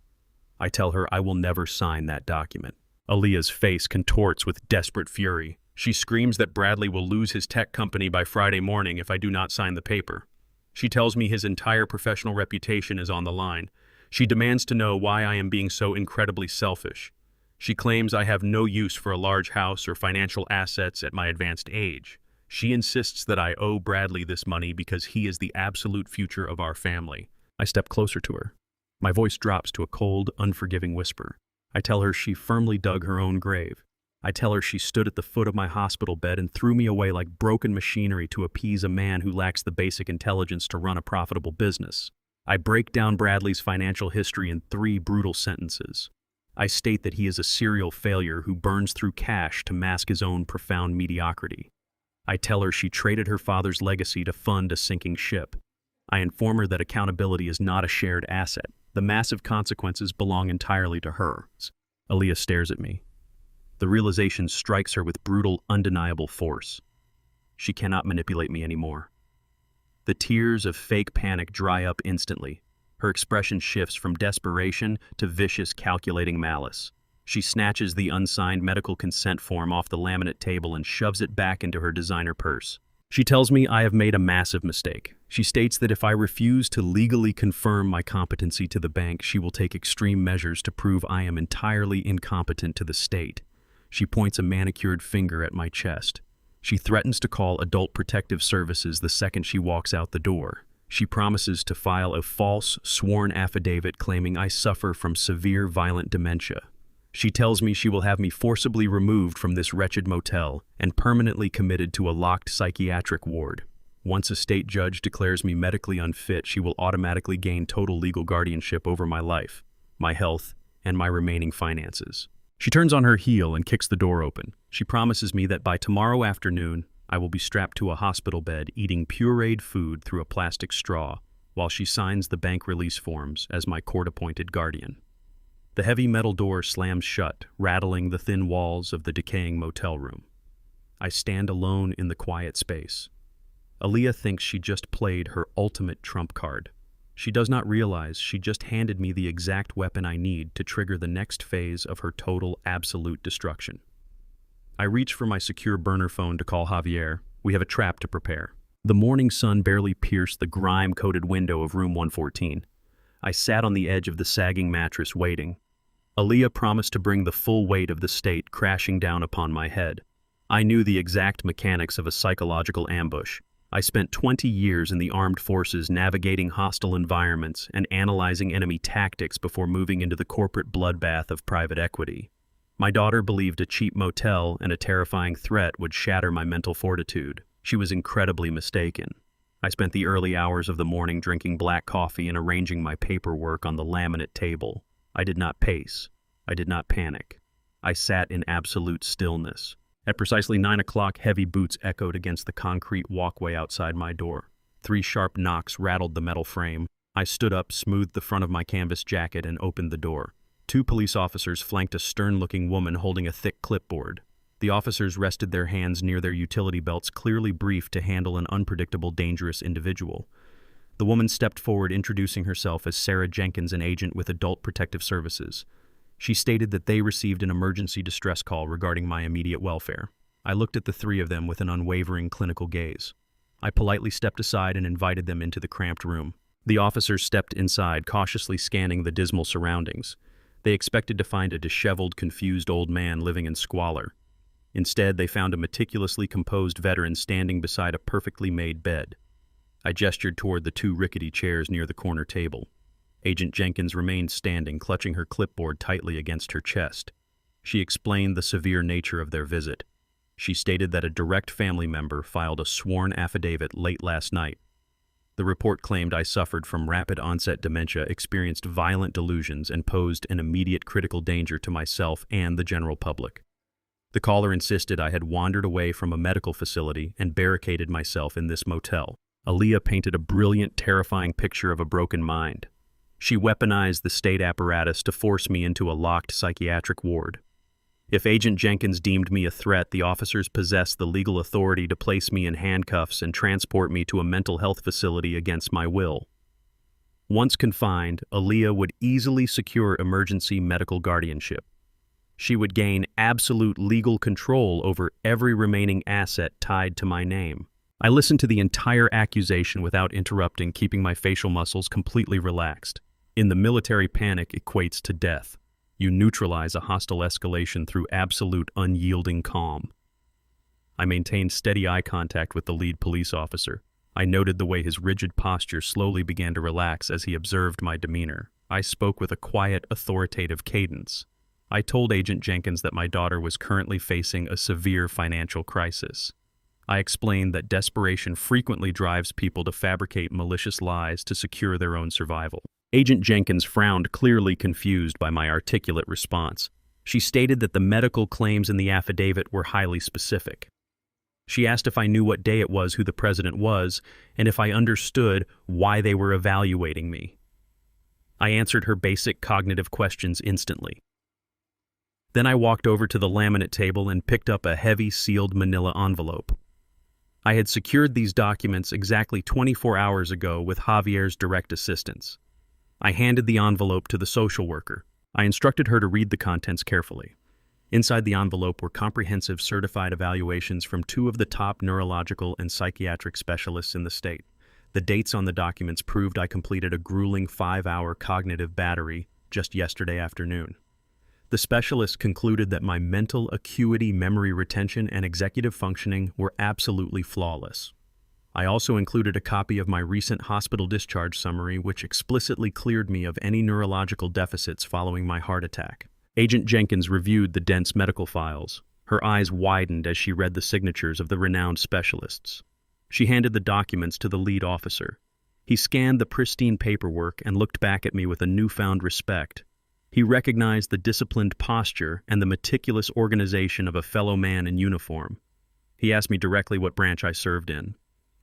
I tell her I will never sign that document. Aaliyah's face contorts with desperate fury. She screams that Bradley will lose his tech company by Friday morning if I do not sign the paper. She tells me his entire professional reputation is on the line. She demands to know why I am being so incredibly selfish. She claims I have no use for a large house or financial assets at my advanced age. She insists that I owe Bradley this money because he is the absolute future of our family. I step closer to her. My voice drops to a cold, unforgiving whisper. I tell her she firmly dug her own grave. I tell her she stood at the foot of my hospital bed and threw me away like broken machinery to appease a man who lacks the basic intelligence to run a profitable business. I break down Bradley's financial history in 3 brutal sentences. I state that he is a serial failure who burns through cash to mask his own profound mediocrity. I tell her she traded her father's legacy to fund a sinking ship. I inform her that accountability is not a shared asset. The massive consequences belong entirely to her. Aaliyah stares at me. The realization strikes her with brutal, undeniable force. She cannot manipulate me anymore. The tears of fake panic dry up instantly. Her expression shifts from desperation to vicious, calculating malice. She snatches the unsigned medical consent form off the laminate table and shoves it back into her designer purse. She tells me I have made a massive mistake. She states that if I refuse to legally confirm my competency to the bank, she will take extreme measures to prove I am entirely incompetent to the state. She points a manicured finger at my chest. She threatens to call Adult Protective Services the second she walks out the door. She promises to file a false, sworn affidavit claiming I suffer from severe violent dementia. She tells me she will have me forcibly removed from this wretched motel and permanently committed to a locked psychiatric ward. Once a state judge declares me medically unfit, she will automatically gain total legal guardianship over my life, my health, and my remaining finances. She turns on her heel and kicks the door open. She promises me that by tomorrow afternoon, I will be strapped to a hospital bed eating pureed food through a plastic straw while she signs the bank release forms as my court-appointed guardian. The heavy metal door slams shut, rattling the thin walls of the decaying motel room. I stand alone in the quiet space. Aaliyah thinks she just played her ultimate trump card. She does not realize she just handed me the exact weapon I need to trigger the next phase of her total, absolute destruction. I reach for my secure burner phone to call Javier. We have a trap to prepare. The morning sun barely pierced the grime-coated window of room 114. I sat on the edge of the sagging mattress waiting. Aaliyah promised to bring the full weight of the state crashing down upon my head. I knew the exact mechanics of a psychological ambush. I spent 20 years in the armed forces navigating hostile environments and analyzing enemy tactics before moving into the corporate bloodbath of private equity. My daughter believed a cheap motel and a terrifying threat would shatter my mental fortitude. She was incredibly mistaken. I spent the early hours of the morning drinking black coffee and arranging my paperwork on the laminate table. I did not pace. I did not panic. I sat in absolute stillness. At precisely 9 o'clock, heavy boots echoed against the concrete walkway outside my door. 3 sharp knocks rattled the metal frame. I stood up, smoothed the front of my canvas jacket, and opened the door. 2 police officers flanked a stern-looking woman holding a thick clipboard. The officers rested their hands near their utility belts, clearly briefed to handle an unpredictable, dangerous individual. The woman stepped forward, introducing herself as Sarah Jenkins, an agent with Adult Protective Services. She stated that they received an emergency distress call regarding my immediate welfare. I looked at the 3 of them with an unwavering clinical gaze. I politely stepped aside and invited them into the cramped room. The officers stepped inside, cautiously scanning the dismal surroundings. They expected to find a disheveled, confused old man living in squalor. Instead, they found a meticulously composed veteran standing beside a perfectly made bed. I gestured toward the 2 rickety chairs near the corner table. Agent Jenkins remained standing, clutching her clipboard tightly against her chest. She explained the severe nature of their visit. She stated that a direct family member filed a sworn affidavit late last night. The report claimed I suffered from rapid-onset dementia, experienced violent delusions, and posed an immediate critical danger to myself and the general public. The caller insisted I had wandered away from a medical facility and barricaded myself in this motel. Aaliyah painted a brilliant, terrifying picture of a broken mind. She weaponized the state apparatus to force me into a locked psychiatric ward. If Agent Jenkins deemed me a threat, the officers possessed the legal authority to place me in handcuffs and transport me to a mental health facility against my will. Once confined, Aaliyah would easily secure emergency medical guardianship. She would gain absolute legal control over every remaining asset tied to my name. I listened to the entire accusation without interrupting, keeping my facial muscles completely relaxed. In the military, panic equates to death. You neutralize a hostile escalation through absolute unyielding calm. I maintained steady eye contact with the lead police officer. I noted the way his rigid posture slowly began to relax as he observed my demeanor. I spoke with a quiet, authoritative cadence. I told Agent Jenkins that my daughter was currently facing a severe financial crisis. I explained that desperation frequently drives people to fabricate malicious lies to secure their own survival. Agent Jenkins frowned, clearly confused by my articulate response. She stated that the medical claims in the affidavit were highly specific. She asked if I knew what day it was, who the president was, and if I understood why they were evaluating me. I answered her basic cognitive questions instantly. Then I walked over to the laminate table and picked up a heavy sealed manila envelope. I had secured these documents exactly 24 hours ago with Javier's direct assistance. I handed the envelope to the social worker. I instructed her to read the contents carefully. Inside the envelope were comprehensive certified evaluations from 2 of the top neurological and psychiatric specialists in the state. The dates on the documents proved I completed a grueling 5-hour cognitive battery just yesterday afternoon. The specialists concluded that my mental acuity, memory retention, and executive functioning were absolutely flawless. I also included a copy of my recent hospital discharge summary, which explicitly cleared me of any neurological deficits following my heart attack. Agent Jenkins reviewed the dense medical files. Her eyes widened as she read the signatures of the renowned specialists. She handed the documents to the lead officer. He scanned the pristine paperwork and looked back at me with a newfound respect. He recognized the disciplined posture and the meticulous organization of a fellow man in uniform. He asked me directly what branch I served in.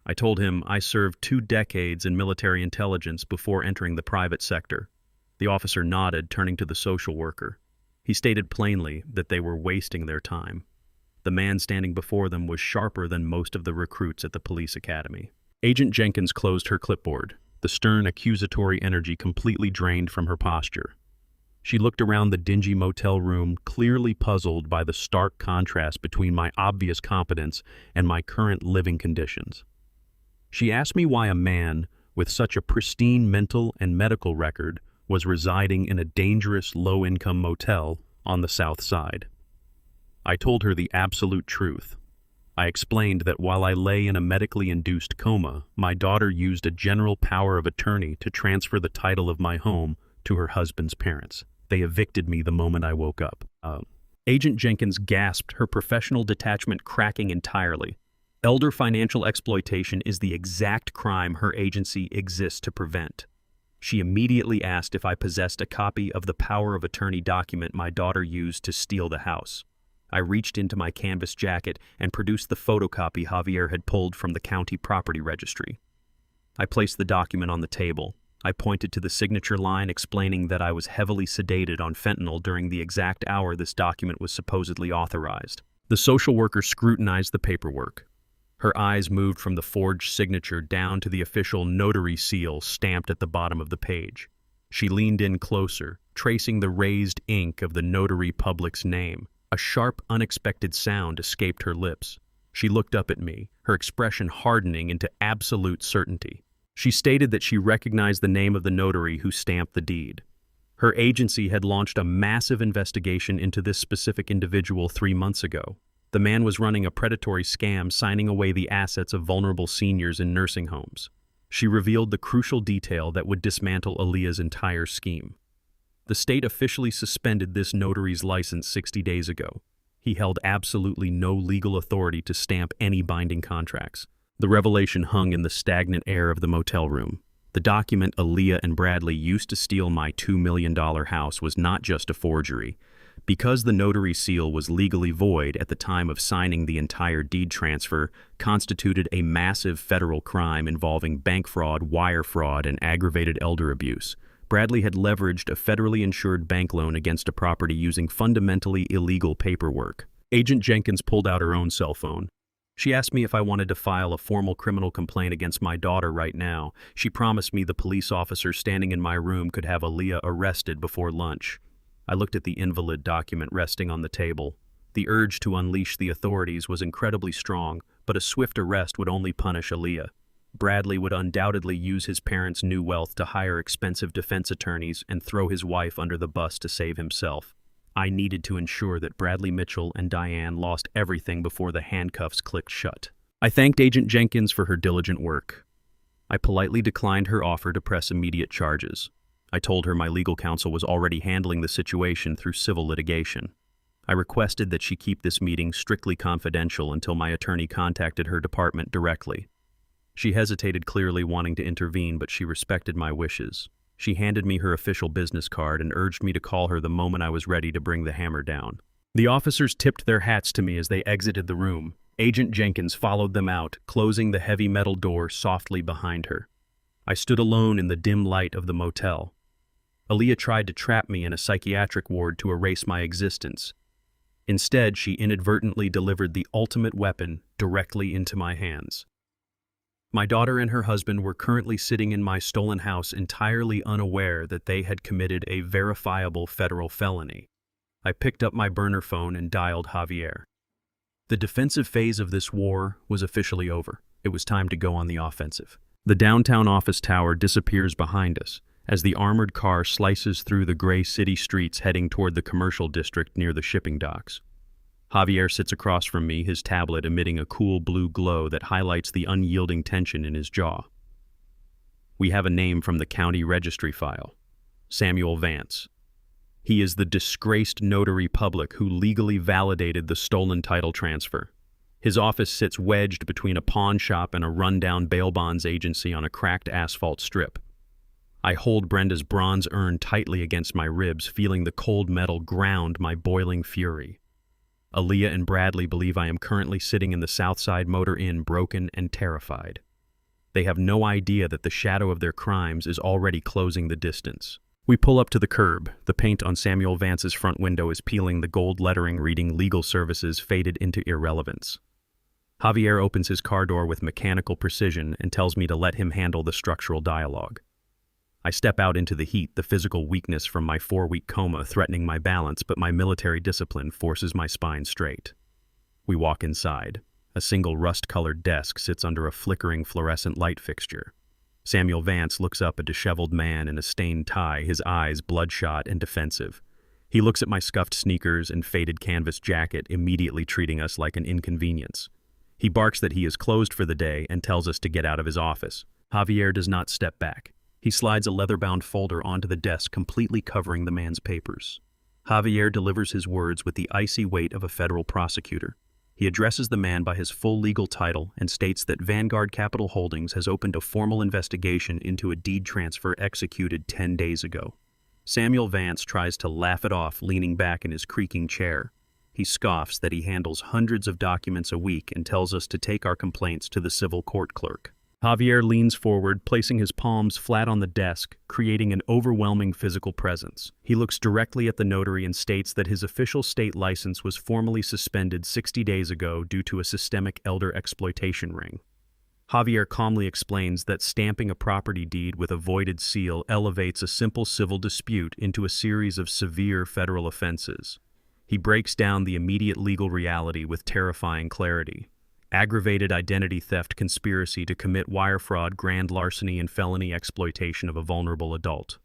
I told him I served 2 decades in military intelligence before entering the private sector. The officer nodded, turning to the social worker. He stated plainly that they were wasting their time. The man standing before them was sharper than most of the recruits at the police academy. Agent Jenkins closed her clipboard, the stern, accusatory energy completely drained from her posture. She looked around the dingy motel room, clearly puzzled by the stark contrast between my obvious competence and my current living conditions. She asked me why a man with such a pristine mental and medical record was residing in a dangerous, low-income motel on the South Side. I told her the absolute truth. I explained that while I lay in a medically induced coma, my daughter used a general power of attorney to transfer the title of my home to her husband's parents. They evicted me the moment I woke up. Agent Jenkins gasped, her professional detachment cracking entirely. Elder financial exploitation is the exact crime her agency exists to prevent. She immediately asked if I possessed a copy of the power of attorney document my daughter used to steal the house. I reached into my canvas jacket and produced the photocopy Javier had pulled from the county property registry. I placed the document on the table. I pointed to the signature line explaining that I was heavily sedated on fentanyl during the exact hour this document was supposedly authorized. The social worker scrutinized the paperwork. Her eyes moved from the forged signature down to the official notary seal stamped at the bottom of the page. She leaned in closer, tracing the raised ink of the notary public's name. A sharp, unexpected sound escaped her lips. She looked up at me, her expression hardening into absolute certainty. She stated that she recognized the name of the notary who stamped the deed. Her agency had launched a massive investigation into this specific individual 3 months ago. The man was running a predatory scam, signing away the assets of vulnerable seniors in nursing homes. She revealed the crucial detail that would dismantle Aaliyah's entire scheme. The state officially suspended this notary's license 60 days ago. He held absolutely no legal authority to stamp any binding contracts. The revelation hung in the stagnant air of the motel room. The document Aaliyah and Bradley used to steal my $2 million house was not just a forgery. Because the notary seal was legally void at the time of signing, the entire deed transfer constituted a massive federal crime involving bank fraud, wire fraud, and aggravated elder abuse. Bradley had leveraged a federally insured bank loan against a property using fundamentally illegal paperwork. Agent Jenkins pulled out her own cell phone. She asked me if I wanted to file a formal criminal complaint against my daughter right now. She promised me the police officer standing in my room could have Aaliyah arrested before lunch. I looked at the invalid document resting on the table. The urge to unleash the authorities was incredibly strong, but a swift arrest would only punish Aaliyah. Bradley would undoubtedly use his parents' new wealth to hire expensive defense attorneys and throw his wife under the bus to save himself. I needed to ensure that Bradley Mitchell and Diane lost everything before the handcuffs clicked shut. I thanked Agent Jenkins for her diligent work. I politely declined her offer to press immediate charges. I told her my legal counsel was already handling the situation through civil litigation. I requested that she keep this meeting strictly confidential until my attorney contacted her department directly. She hesitated, clearly wanting to intervene, but she respected my wishes. She handed me her official business card and urged me to call her the moment I was ready to bring the hammer down. The officers tipped their hats to me as they exited the room. Agent Jenkins followed them out, closing the heavy metal door softly behind her. I stood alone in the dim light of the motel. Aaliyah tried to trap me in a psychiatric ward to erase my existence. Instead, she inadvertently delivered the ultimate weapon directly into my hands. My daughter and her husband were currently sitting in my stolen house, entirely unaware that they had committed a verifiable federal felony. I picked up my burner phone and dialed Javier. The defensive phase of this war was officially over. It was time to go on the offensive. The downtown office tower disappears behind us as the armored car slices through the gray city streets heading toward the commercial district near the shipping docks. Javier sits across from me, his tablet emitting a cool blue glow that highlights the unyielding tension in his jaw. We have a name from the county registry file: Samuel Vance. He is the disgraced notary public who legally validated the stolen title transfer. His office sits wedged between a pawn shop and a rundown bail bonds agency on a cracked asphalt strip. I hold Brenda's bronze urn tightly against my ribs, feeling the cold metal ground my boiling fury. Aaliyah and Bradley believe I am currently sitting in the Southside Motor Inn, broken and terrified. They have no idea that the shadow of their crimes is already closing the distance. We pull up to the curb. The paint on Samuel Vance's front window is peeling, the gold lettering reading Legal Services faded into irrelevance. Javier opens his car door with mechanical precision and tells me to let him handle the structural dialogue. I step out into the heat, the physical weakness from my 4-week coma threatening my balance, but my military discipline forces my spine straight. We walk inside. A single rust-colored desk sits under a flickering fluorescent light fixture. Samuel Vance looks up, a disheveled man in a stained tie, his eyes bloodshot and defensive. He looks at my scuffed sneakers and faded canvas jacket, immediately treating us like an inconvenience. He barks that he is closed for the day and tells us to get out of his office. Javier does not step back. He slides a leather-bound folder onto the desk, completely covering the man's papers. Javier delivers his words with the icy weight of a federal prosecutor. He addresses the man by his full legal title and states that Vanguard Capital Holdings has opened a formal investigation into a deed transfer executed 10 days ago. Samuel Vance tries to laugh it off, leaning back in his creaking chair. He scoffs that he handles hundreds of documents a week and tells us to take our complaints to the civil court clerk. Javier leans forward, placing his palms flat on the desk, creating an overwhelming physical presence. He looks directly at the notary and states that his official state license was formally suspended 60 days ago due to a systemic elder exploitation ring. Javier calmly explains that stamping a property deed with a voided seal elevates a simple civil dispute into a series of severe federal offenses. He breaks down the immediate legal reality with terrifying clarity. Aggravated identity theft, conspiracy to commit wire fraud, grand larceny, and felony exploitation of a vulnerable adult.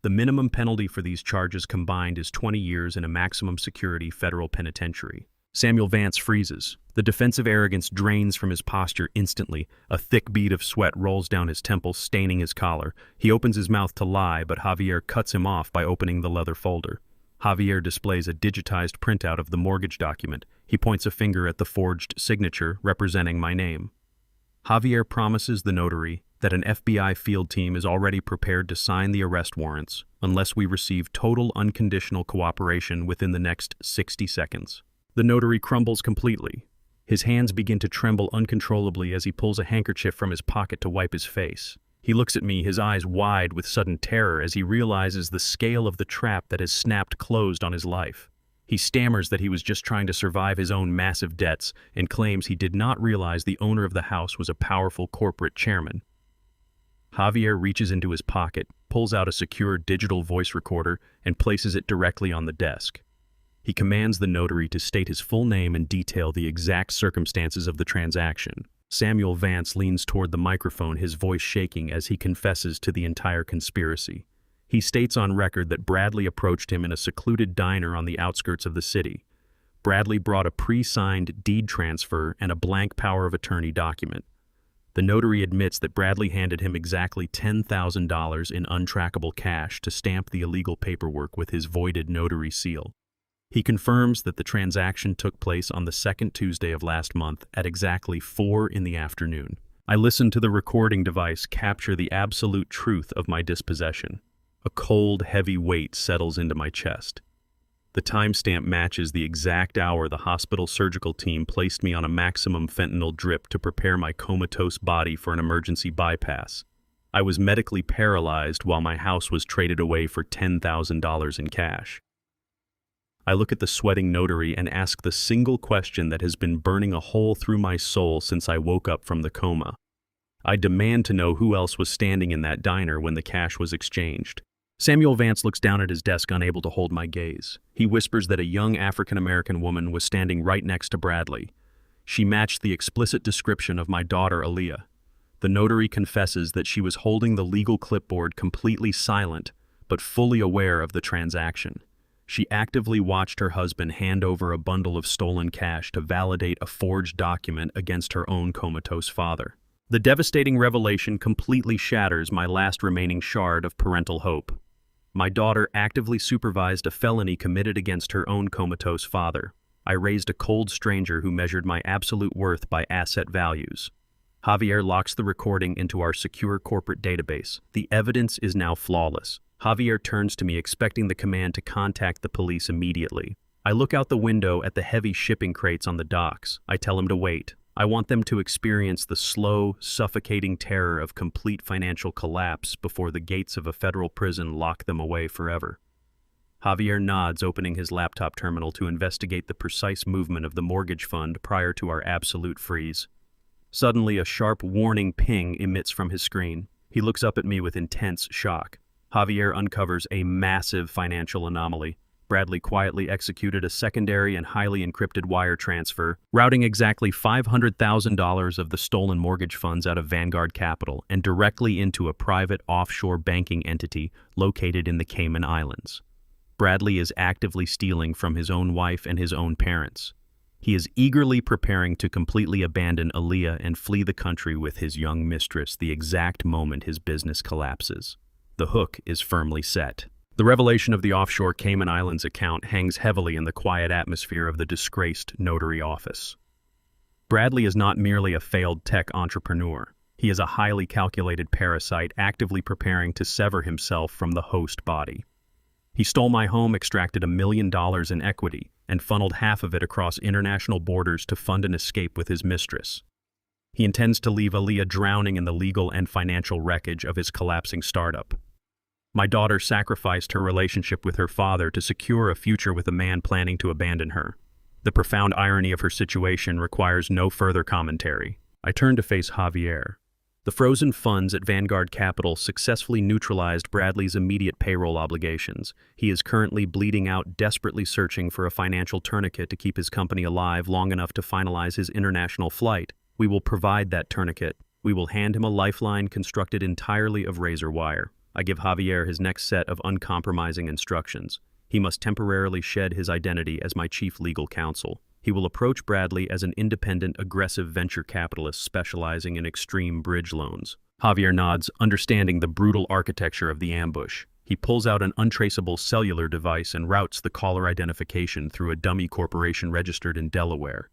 The minimum penalty for these charges combined is 20 years in a maximum security federal penitentiary. Samuel Vance freezes. The defensive arrogance drains from his posture instantly. A thick bead of sweat rolls down his temples, staining his collar. He opens his mouth to lie, but Javier cuts him off by opening the leather folder. Javier displays a digitized printout of the mortgage document. He points a finger at the forged signature representing my name. Javier promises the notary that an FBI field team is already prepared to sign the arrest warrants unless we receive total unconditional cooperation within the next 60 seconds. The notary crumbles completely. His hands begin to tremble uncontrollably as he pulls a handkerchief from his pocket to wipe his face. He looks at me, his eyes wide with sudden terror as he realizes the scale of the trap that has snapped closed on his life. He stammers that he was just trying to survive his own massive debts and claims he did not realize the owner of the house was a powerful corporate chairman. Javier reaches into his pocket, pulls out a secure digital voice recorder, and places it directly on the desk. He commands the notary to state his full name and detail the exact circumstances of the transaction. Samuel Vance leans toward the microphone, his voice shaking as he confesses to the entire conspiracy. He states on record that Bradley approached him in a secluded diner on the outskirts of the city. Bradley brought a pre-signed deed transfer and a blank power of attorney document. The notary admits that Bradley handed him exactly $10,000 in untrackable cash to stamp the illegal paperwork with his voided notary seal. He confirms that the transaction took place on the second Tuesday of last month at exactly 4 p.m. I listen to the recording device capture the absolute truth of my dispossession. A cold, heavy weight settles into my chest. The timestamp matches the exact hour the hospital surgical team placed me on a maximum fentanyl drip to prepare my comatose body for an emergency bypass. I was medically paralyzed while my house was traded away for $10,000 in cash. I look at the sweating notary and ask the single question that has been burning a hole through my soul since I woke up from the coma. I demand to know who else was standing in that diner when the cash was exchanged. Samuel Vance looks down at his desk, unable to hold my gaze. He whispers that a young African-American woman was standing right next to Bradley. She matched the explicit description of my daughter, Aaliyah. The notary confesses that she was holding the legal clipboard completely silent, but fully aware of the transaction. She actively watched her husband hand over a bundle of stolen cash to validate a forged document against her own comatose father. The devastating revelation completely shatters my last remaining shard of parental hope. My daughter actively supervised a felony committed against her own comatose father. I raised a cold stranger who measured my absolute worth by asset values. Javier locks the recording into our secure corporate database. The evidence is now flawless. Javier turns to me expecting the command to contact the police immediately. I look out the window at the heavy shipping crates on the docks. I tell him to wait. I want them to experience the slow, suffocating terror of complete financial collapse before the gates of a federal prison lock them away forever. Javier nods, opening his laptop terminal to investigate the precise movement of the mortgage fund prior to our absolute freeze. Suddenly, a sharp warning ping emits from his screen. He looks up at me with intense shock. Javier uncovers a massive financial anomaly. Bradley quietly executed a secondary and highly encrypted wire transfer, routing exactly $500,000 of the stolen mortgage funds out of Vanguard Capital and directly into a private offshore banking entity located in the Cayman Islands. Bradley is actively stealing from his own wife and his own parents. He is eagerly preparing to completely abandon Aaliyah and flee the country with his young mistress the exact moment his business collapses. The hook is firmly set. The revelation of the offshore Cayman Islands account hangs heavily in the quiet atmosphere of the disgraced notary office. Bradley is not merely a failed tech entrepreneur. He is a highly calculated parasite actively preparing to sever himself from the host body. He stole my home, extracted $1 million in equity, and funneled half of it across international borders to fund an escape with his mistress. He intends to leave Aaliyah drowning in the legal and financial wreckage of his collapsing startup. My daughter sacrificed her relationship with her father to secure a future with a man planning to abandon her. The profound irony of her situation requires no further commentary. I turn to face Javier. The frozen funds at Vanguard Capital successfully neutralized Bradley's immediate payroll obligations. He is currently bleeding out, desperately searching for a financial tourniquet to keep his company alive long enough to finalize his international flight. We will provide that tourniquet. We will hand him a lifeline constructed entirely of razor wire. I give Javier his next set of uncompromising instructions. He must temporarily shed his identity as my chief legal counsel. He will approach Bradley as an independent, aggressive venture capitalist specializing in extreme bridge loans. Javier nods, understanding the brutal architecture of the ambush. He pulls out an untraceable cellular device and routes the caller identification through a dummy corporation registered in Delaware.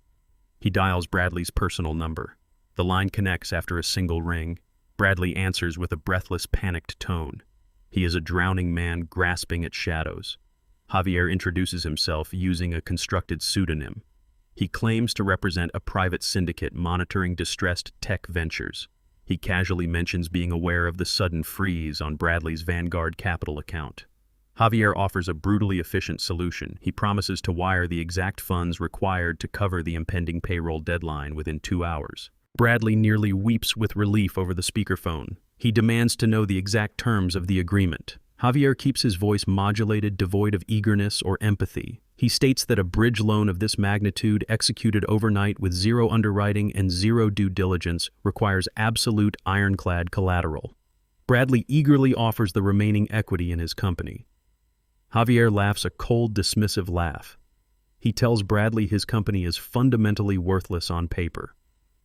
He dials Bradley's personal number. The line connects after a single ring. Bradley answers with a breathless, panicked tone. He is a drowning man grasping at shadows. Javier introduces himself using a constructed pseudonym. He claims to represent a private syndicate monitoring distressed tech ventures. He casually mentions being aware of the sudden freeze on Bradley's Vanguard Capital account. Javier offers a brutally efficient solution. He promises to wire the exact funds required to cover the impending payroll deadline within 2 hours. Bradley nearly weeps with relief over the speakerphone. He demands to know the exact terms of the agreement. Javier keeps his voice modulated, devoid of eagerness or empathy. He states that a bridge loan of this magnitude, executed overnight with zero underwriting and zero due diligence, requires absolute ironclad collateral. Bradley eagerly offers the remaining equity in his company. Javier laughs a cold, dismissive laugh. He tells Bradley his company is fundamentally worthless on paper.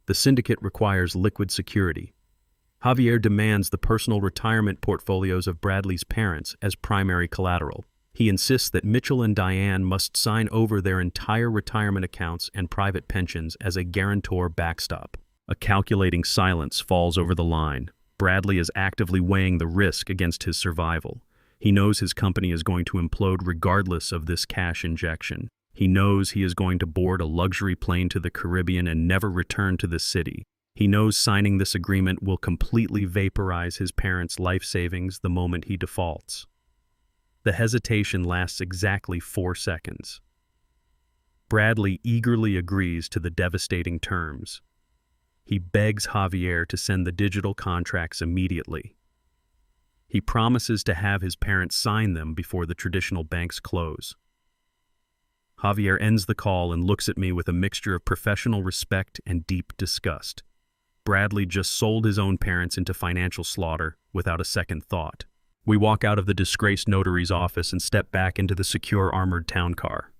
The syndicate requires liquid security. Javier demands the personal retirement portfolios of Bradley's parents as primary collateral. He insists that Mitchell and Diane must sign over their entire retirement accounts and private pensions as a guarantor backstop. A calculating silence falls over the line. Bradley is actively weighing the risk against his survival. He knows his company is going to implode regardless of this cash injection. He knows he is going to board a luxury plane to the Caribbean and never return to the city. He knows signing this agreement will completely vaporize his parents' life savings the moment he defaults. The hesitation lasts exactly 4 seconds. Bradley eagerly agrees to the devastating terms. He begs Javier to send the digital contracts immediately. He promises to have his parents sign them before the traditional banks close. Javier ends the call and looks at me with a mixture of professional respect and deep disgust. Bradley just sold his own parents into financial slaughter without a second thought. We walk out of the disgraced notary's office and step back into the secure armored town car.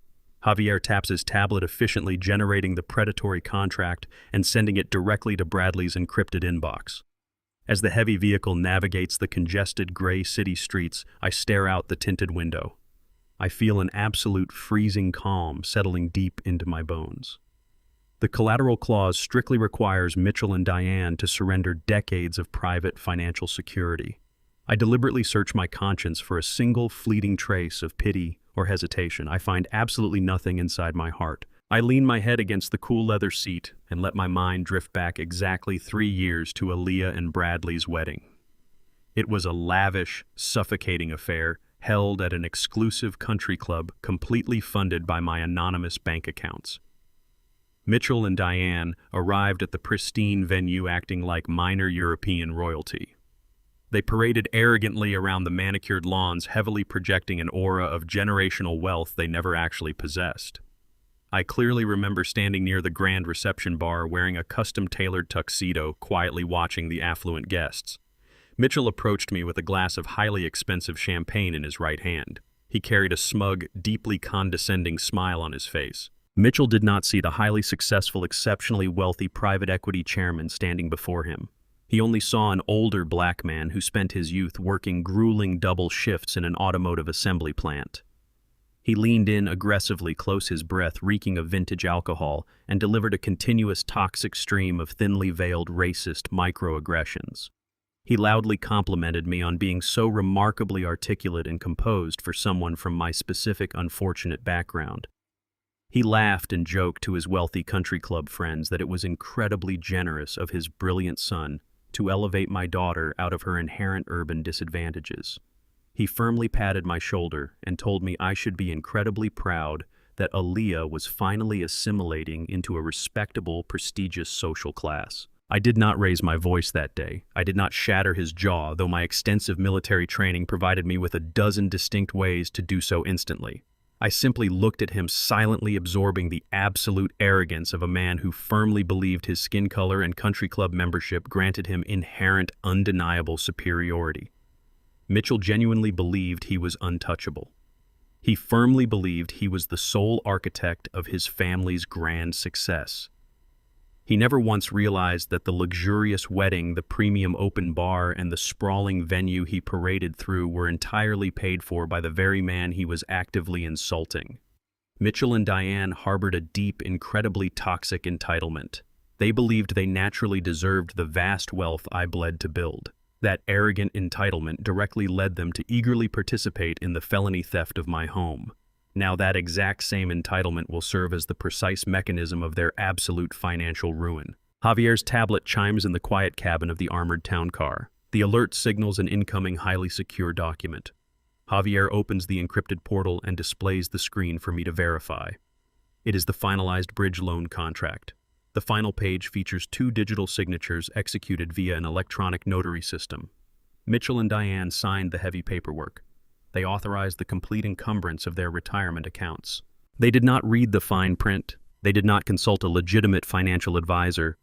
Javier taps his tablet, efficiently generating the predatory contract and sending it directly to Bradley's encrypted inbox. As the heavy vehicle navigates the congested gray city streets, I stare out the tinted window. I feel an absolute freezing calm settling deep into my bones. The collateral clause strictly requires Mitchell and Diane to surrender decades of private financial security. I deliberately search my conscience for a single fleeting trace of pity or hesitation. I find absolutely nothing inside my heart. I lean my head against the cool leather seat and let my mind drift back exactly 3 years to Aaliyah and Bradley's wedding. It was a lavish, suffocating affair held at an exclusive country club completely funded by my anonymous bank accounts. Mitchell and Diane arrived at the pristine venue acting like minor European royalty. They paraded arrogantly around the manicured lawns, heavily projecting an aura of generational wealth they never actually possessed. I clearly remember standing near the grand reception bar wearing a custom-tailored tuxedo, quietly watching the affluent guests. Mitchell approached me with a glass of highly expensive champagne in his right hand. He carried a smug, deeply condescending smile on his face. Mitchell did not see the highly successful, exceptionally wealthy private equity chairman standing before him. He only saw an older black man who spent his youth working grueling double shifts in an automotive assembly plant. He leaned in aggressively, close his breath, reeking of vintage alcohol, and delivered a continuous toxic stream of thinly veiled racist microaggressions. He loudly complimented me on being so remarkably articulate and composed for someone from my specific unfortunate background. He laughed and joked to his wealthy country club friends that it was incredibly generous of his brilliant son to elevate my daughter out of her inherent urban disadvantages. He firmly patted my shoulder and told me I should be incredibly proud that Aaliyah was finally assimilating into a respectable, prestigious social class. I did not raise my voice that day. I did not shatter his jaw, though my extensive military training provided me with a dozen distinct ways to do so instantly. I simply looked at him, silently absorbing the absolute arrogance of a man who firmly believed his skin color and country club membership granted him inherent, undeniable superiority. Mitchell genuinely believed he was untouchable. He firmly believed he was the sole architect of his family's grand success. He never once realized that the luxurious wedding, the premium open bar, and the sprawling venue he paraded through were entirely paid for by the very man he was actively insulting. Mitchell and Diane harbored a deep, incredibly toxic entitlement. They believed they naturally deserved the vast wealth I bled to build. That arrogant entitlement directly led them to eagerly participate in the felony theft of my home. Now that exact same entitlement will serve as the precise mechanism of their absolute financial ruin. Javier's tablet chimes in the quiet cabin of the armored town car. The alert signals an incoming, highly secure document. Javier opens the encrypted portal and displays the screen for me to verify. It is the finalized bridge loan contract. The final page features 2 digital signatures executed via an electronic notary system. Mitchell and Diane signed the heavy paperwork. They authorized the complete encumbrance of their retirement accounts. They did not read the fine print. They did not consult a legitimate financial advisor.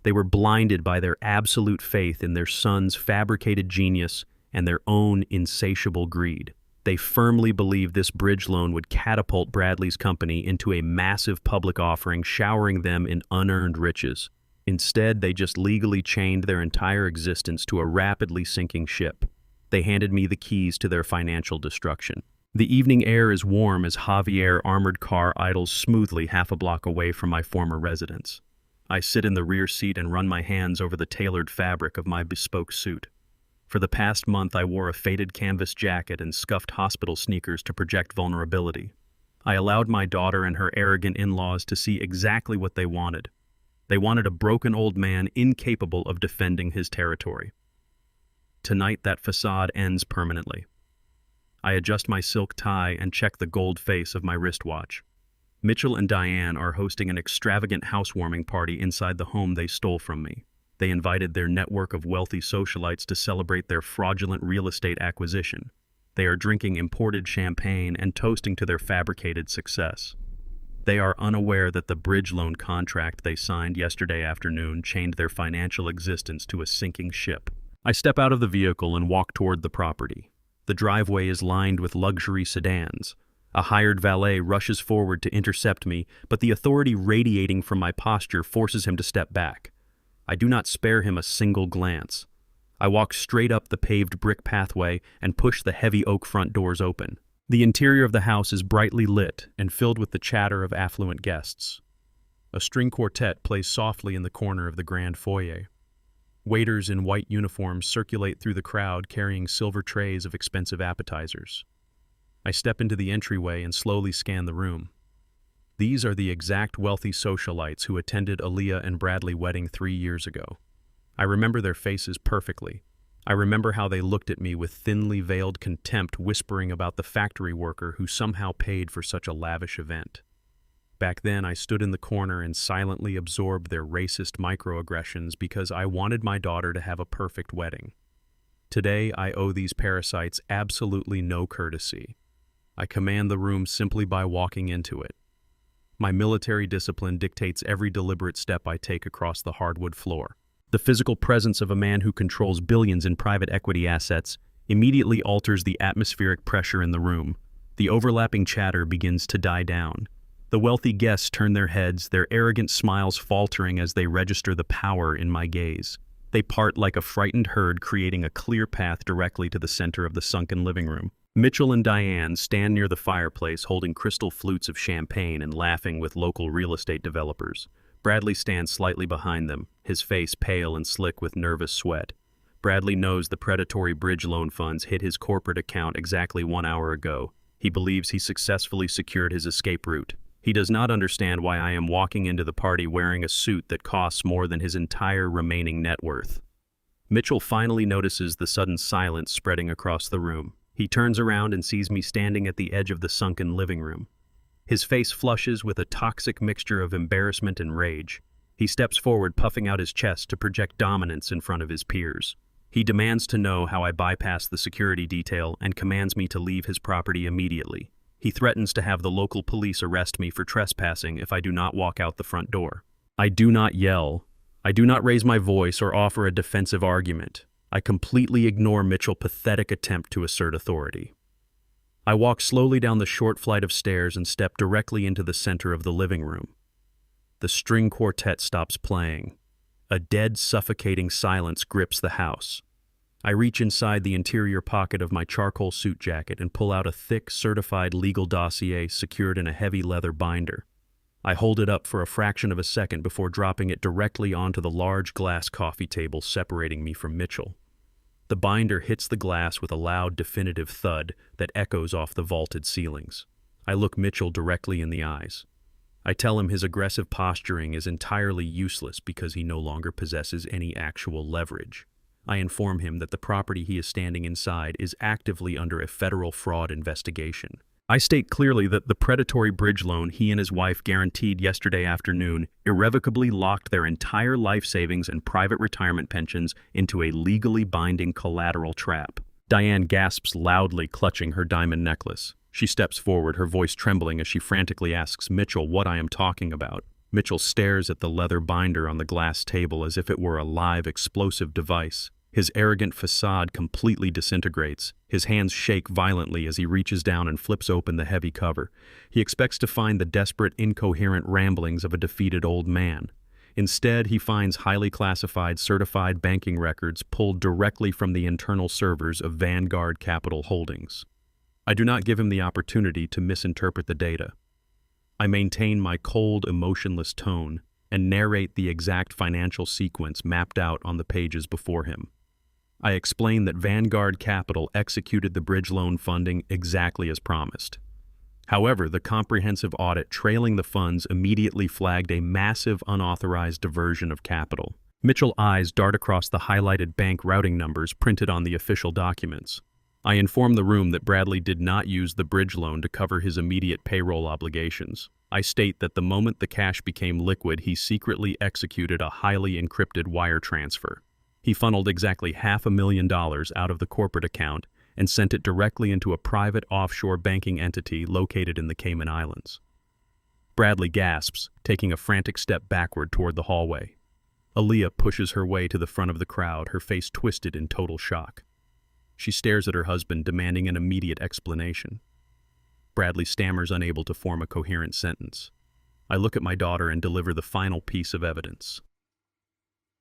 They were blinded by their absolute faith in their son's fabricated genius and their own insatiable greed. They firmly believed this bridge loan would catapult Bradley's company into a massive public offering, showering them in unearned riches. Instead, they just legally chained their entire existence to a rapidly sinking ship. They handed me the keys to their financial destruction. The evening air is warm as Javier's armored car idles smoothly half a block away from my former residence. I sit in the rear seat and run my hands over the tailored fabric of my bespoke suit. For the past month, I wore a faded canvas jacket and scuffed hospital sneakers to project vulnerability. I allowed my daughter and her arrogant in-laws to see exactly what they wanted. They wanted a broken old man incapable of defending his territory. Tonight, that facade ends permanently. I adjust my silk tie and check the gold face of my wristwatch. Mitchell and Diane are hosting an extravagant housewarming party inside the home they stole from me. They invited their network of wealthy socialites to celebrate their fraudulent real estate acquisition. They are drinking imported champagne and toasting to their fabricated success. They are unaware that the bridge loan contract they signed yesterday afternoon chained their financial existence to a sinking ship. I step out of the vehicle and walk toward the property. The driveway is lined with luxury sedans. A hired valet rushes forward to intercept me, but the authority radiating from my posture forces him to step back. I do not spare him a single glance. I walk straight up the paved brick pathway and push the heavy oak front doors open. The interior of the house is brightly lit and filled with the chatter of affluent guests. A string quartet plays softly in the corner of the grand foyer. Waiters in white uniforms circulate through the crowd carrying silver trays of expensive appetizers. I step into the entryway and slowly scan the room. These are the exact wealthy socialites who attended Aaliyah and Bradley wedding 3 years ago. I remember their faces perfectly. I remember how they looked at me with thinly veiled contempt, whispering about the factory worker who somehow paid for such a lavish event. Back then, I stood in the corner and silently absorbed their racist microaggressions because I wanted my daughter to have a perfect wedding. Today, I owe these parasites absolutely no courtesy. I command the room simply by walking into it. My military discipline dictates every deliberate step I take across the hardwood floor. The physical presence of a man who controls billions in private equity assets immediately alters the atmospheric pressure in the room. The overlapping chatter begins to die down. The wealthy guests turn their heads, their arrogant smiles faltering as they register the power in my gaze. They part like a frightened herd, creating a clear path directly to the center of the sunken living room. Mitchell and Diane stand near the fireplace holding crystal flutes of champagne and laughing with local real estate developers. Bradley stands slightly behind them, his face pale and slick with nervous sweat. Bradley knows the predatory bridge loan funds hit his corporate account exactly 1 hour ago. He believes he successfully secured his escape route. He does not understand why I am walking into the party wearing a suit that costs more than his entire remaining net worth. Mitchell finally notices the sudden silence spreading across the room. He turns around and sees me standing at the edge of the sunken living room. His face flushes with a toxic mixture of embarrassment and rage. He steps forward, puffing out his chest to project dominance in front of his peers. He demands to know how I bypassed the security detail and commands me to leave his property immediately. He threatens to have the local police arrest me for trespassing if I do not walk out the front door. I do not yell. I do not raise my voice or offer a defensive argument. I completely ignore Mitchell's pathetic attempt to assert authority. I walk slowly down the short flight of stairs and step directly into the center of the living room. The string quartet stops playing. A dead, suffocating silence grips the house. I reach inside the interior pocket of my charcoal suit jacket and pull out a thick, certified legal dossier secured in a heavy leather binder. I hold it up for a fraction of a second before dropping it directly onto the large glass coffee table separating me from Mitchell. The binder hits the glass with a loud, definitive thud that echoes off the vaulted ceilings. I look Mitchell directly in the eyes. I tell him his aggressive posturing is entirely useless because he no longer possesses any actual leverage. I inform him that the property he is standing inside is actively under a federal fraud investigation. I state clearly that the predatory bridge loan he and his wife guaranteed yesterday afternoon irrevocably locked their entire life savings and private retirement pensions into a legally binding collateral trap. Diane gasps loudly, clutching her diamond necklace. She steps forward, her voice trembling as she frantically asks Mitchell what I am talking about. Mitchell stares at the leather binder on the glass table as if it were a live, explosive device. His arrogant facade completely disintegrates. His hands shake violently as he reaches down and flips open the heavy cover. He expects to find the desperate, incoherent ramblings of a defeated old man. Instead, he finds highly classified, certified banking records pulled directly from the internal servers of Vanguard Capital Holdings. I do not give him the opportunity to misinterpret the data. I maintain my cold, emotionless tone and narrate the exact financial sequence mapped out on the pages before him. I explain that Vanguard Capital executed the bridge loan funding exactly as promised. However, the comprehensive audit trailing the funds immediately flagged a massive unauthorized diversion of capital. Mitchell's eyes dart across the highlighted bank routing numbers printed on the official documents. I inform the room that Bradley did not use the bridge loan to cover his immediate payroll obligations. I state that the moment the cash became liquid, he secretly executed a highly encrypted wire transfer. He funneled exactly $500,000 out of the corporate account and sent it directly into a private offshore banking entity located in the Cayman Islands. Bradley gasps, taking a frantic step backward toward the hallway. Aaliyah pushes her way to the front of the crowd, her face twisted in total shock. She stares at her husband, demanding an immediate explanation. Bradley stammers, unable to form a coherent sentence. I look at my daughter and deliver the final piece of evidence.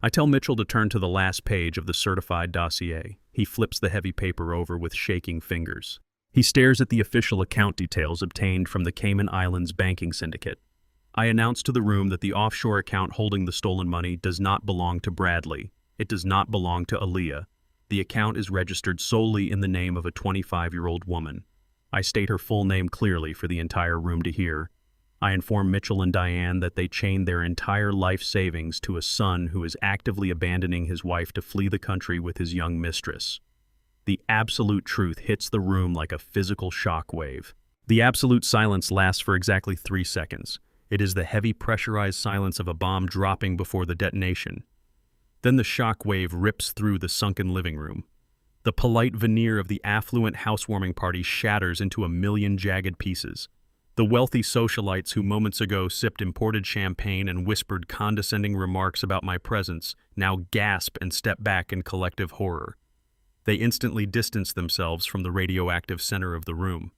I tell Mitchell to turn to the last page of the certified dossier. He flips the heavy paper over with shaking fingers. He stares at the official account details obtained from the Cayman Islands banking syndicate. I announce to the room that the offshore account holding the stolen money does not belong to Bradley. It does not belong to Aaliyah. The account is registered solely in the name of a 25-year-old woman. I state her full name clearly for the entire room to hear. I inform Mitchell and Diane that they chained their entire life savings to a son who is actively abandoning his wife to flee the country with his young mistress. The absolute truth hits the room like a physical shock wave. The absolute silence lasts for exactly 3 seconds. It is the heavy pressurized silence of a bomb dropping before the detonation. Then the shock wave rips through the sunken living room. The polite veneer of the affluent housewarming party shatters into a million jagged pieces. The wealthy socialites who moments ago sipped imported champagne and whispered condescending remarks about my presence now gasp and step back in collective horror. They instantly distance themselves from the radioactive center of the room.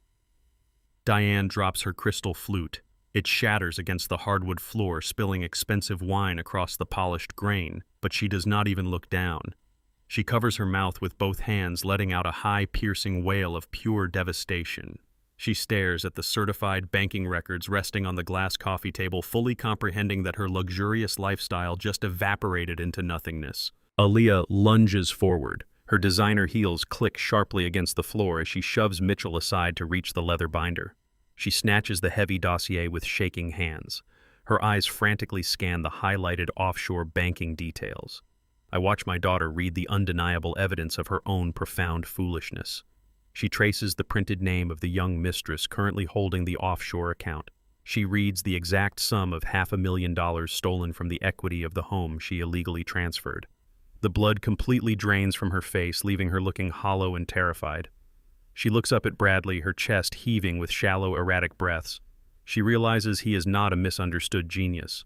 Diane drops her crystal flute. It shatters against the hardwood floor, spilling expensive wine across the polished grain, but she does not even look down. She covers her mouth with both hands, letting out a high, piercing wail of pure devastation. She stares at the certified banking records resting on the glass coffee table, fully comprehending that her luxurious lifestyle just evaporated into nothingness. Aaliyah lunges forward. Her designer heels click sharply against the floor as she shoves Mitchell aside to reach the leather binder. She snatches the heavy dossier with shaking hands. Her eyes frantically scan the highlighted offshore banking details. I watch my daughter read the undeniable evidence of her own profound foolishness. She traces the printed name of the young mistress currently holding the offshore account. She reads the exact sum of $500,000 stolen from the equity of the home she illegally transferred. The blood completely drains from her face, leaving her looking hollow and terrified. She looks up at Bradley, her chest heaving with shallow, erratic breaths. She realizes he is not a misunderstood genius.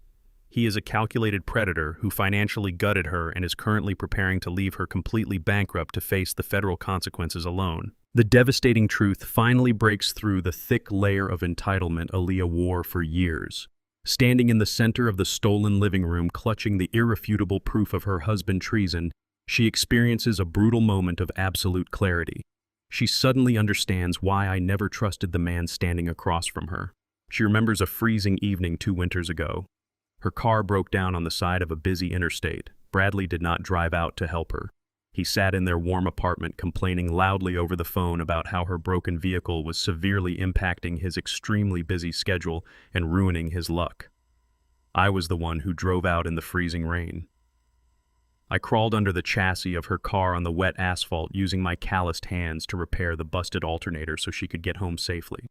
He is a calculated predator who financially gutted her and is currently preparing to leave her completely bankrupt to face the federal consequences alone. The devastating truth finally breaks through the thick layer of entitlement Aaliyah wore for years. Standing in the center of the stolen living room, clutching the irrefutable proof of her husband's treason, she experiences a brutal moment of absolute clarity. She suddenly understands why I never trusted the man standing across from her. She remembers a freezing evening 2 winters ago. Her car broke down on the side of a busy interstate. Bradley did not drive out to help her. He sat in their warm apartment complaining loudly over the phone about how her broken vehicle was severely impacting his extremely busy schedule and ruining his luck. I was the one who drove out in the freezing rain. I crawled under the chassis of her car on the wet asphalt, using my calloused hands to repair the busted alternator so she could get home safely.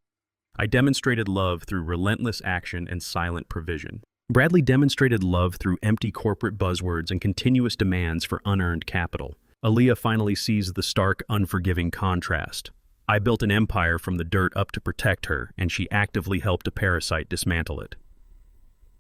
I demonstrated love through relentless action and silent provision. Bradley demonstrated love through empty corporate buzzwords and continuous demands for unearned capital. Aaliyah finally sees the stark, unforgiving contrast. I built an empire from the dirt up to protect her, and she actively helped a parasite dismantle it.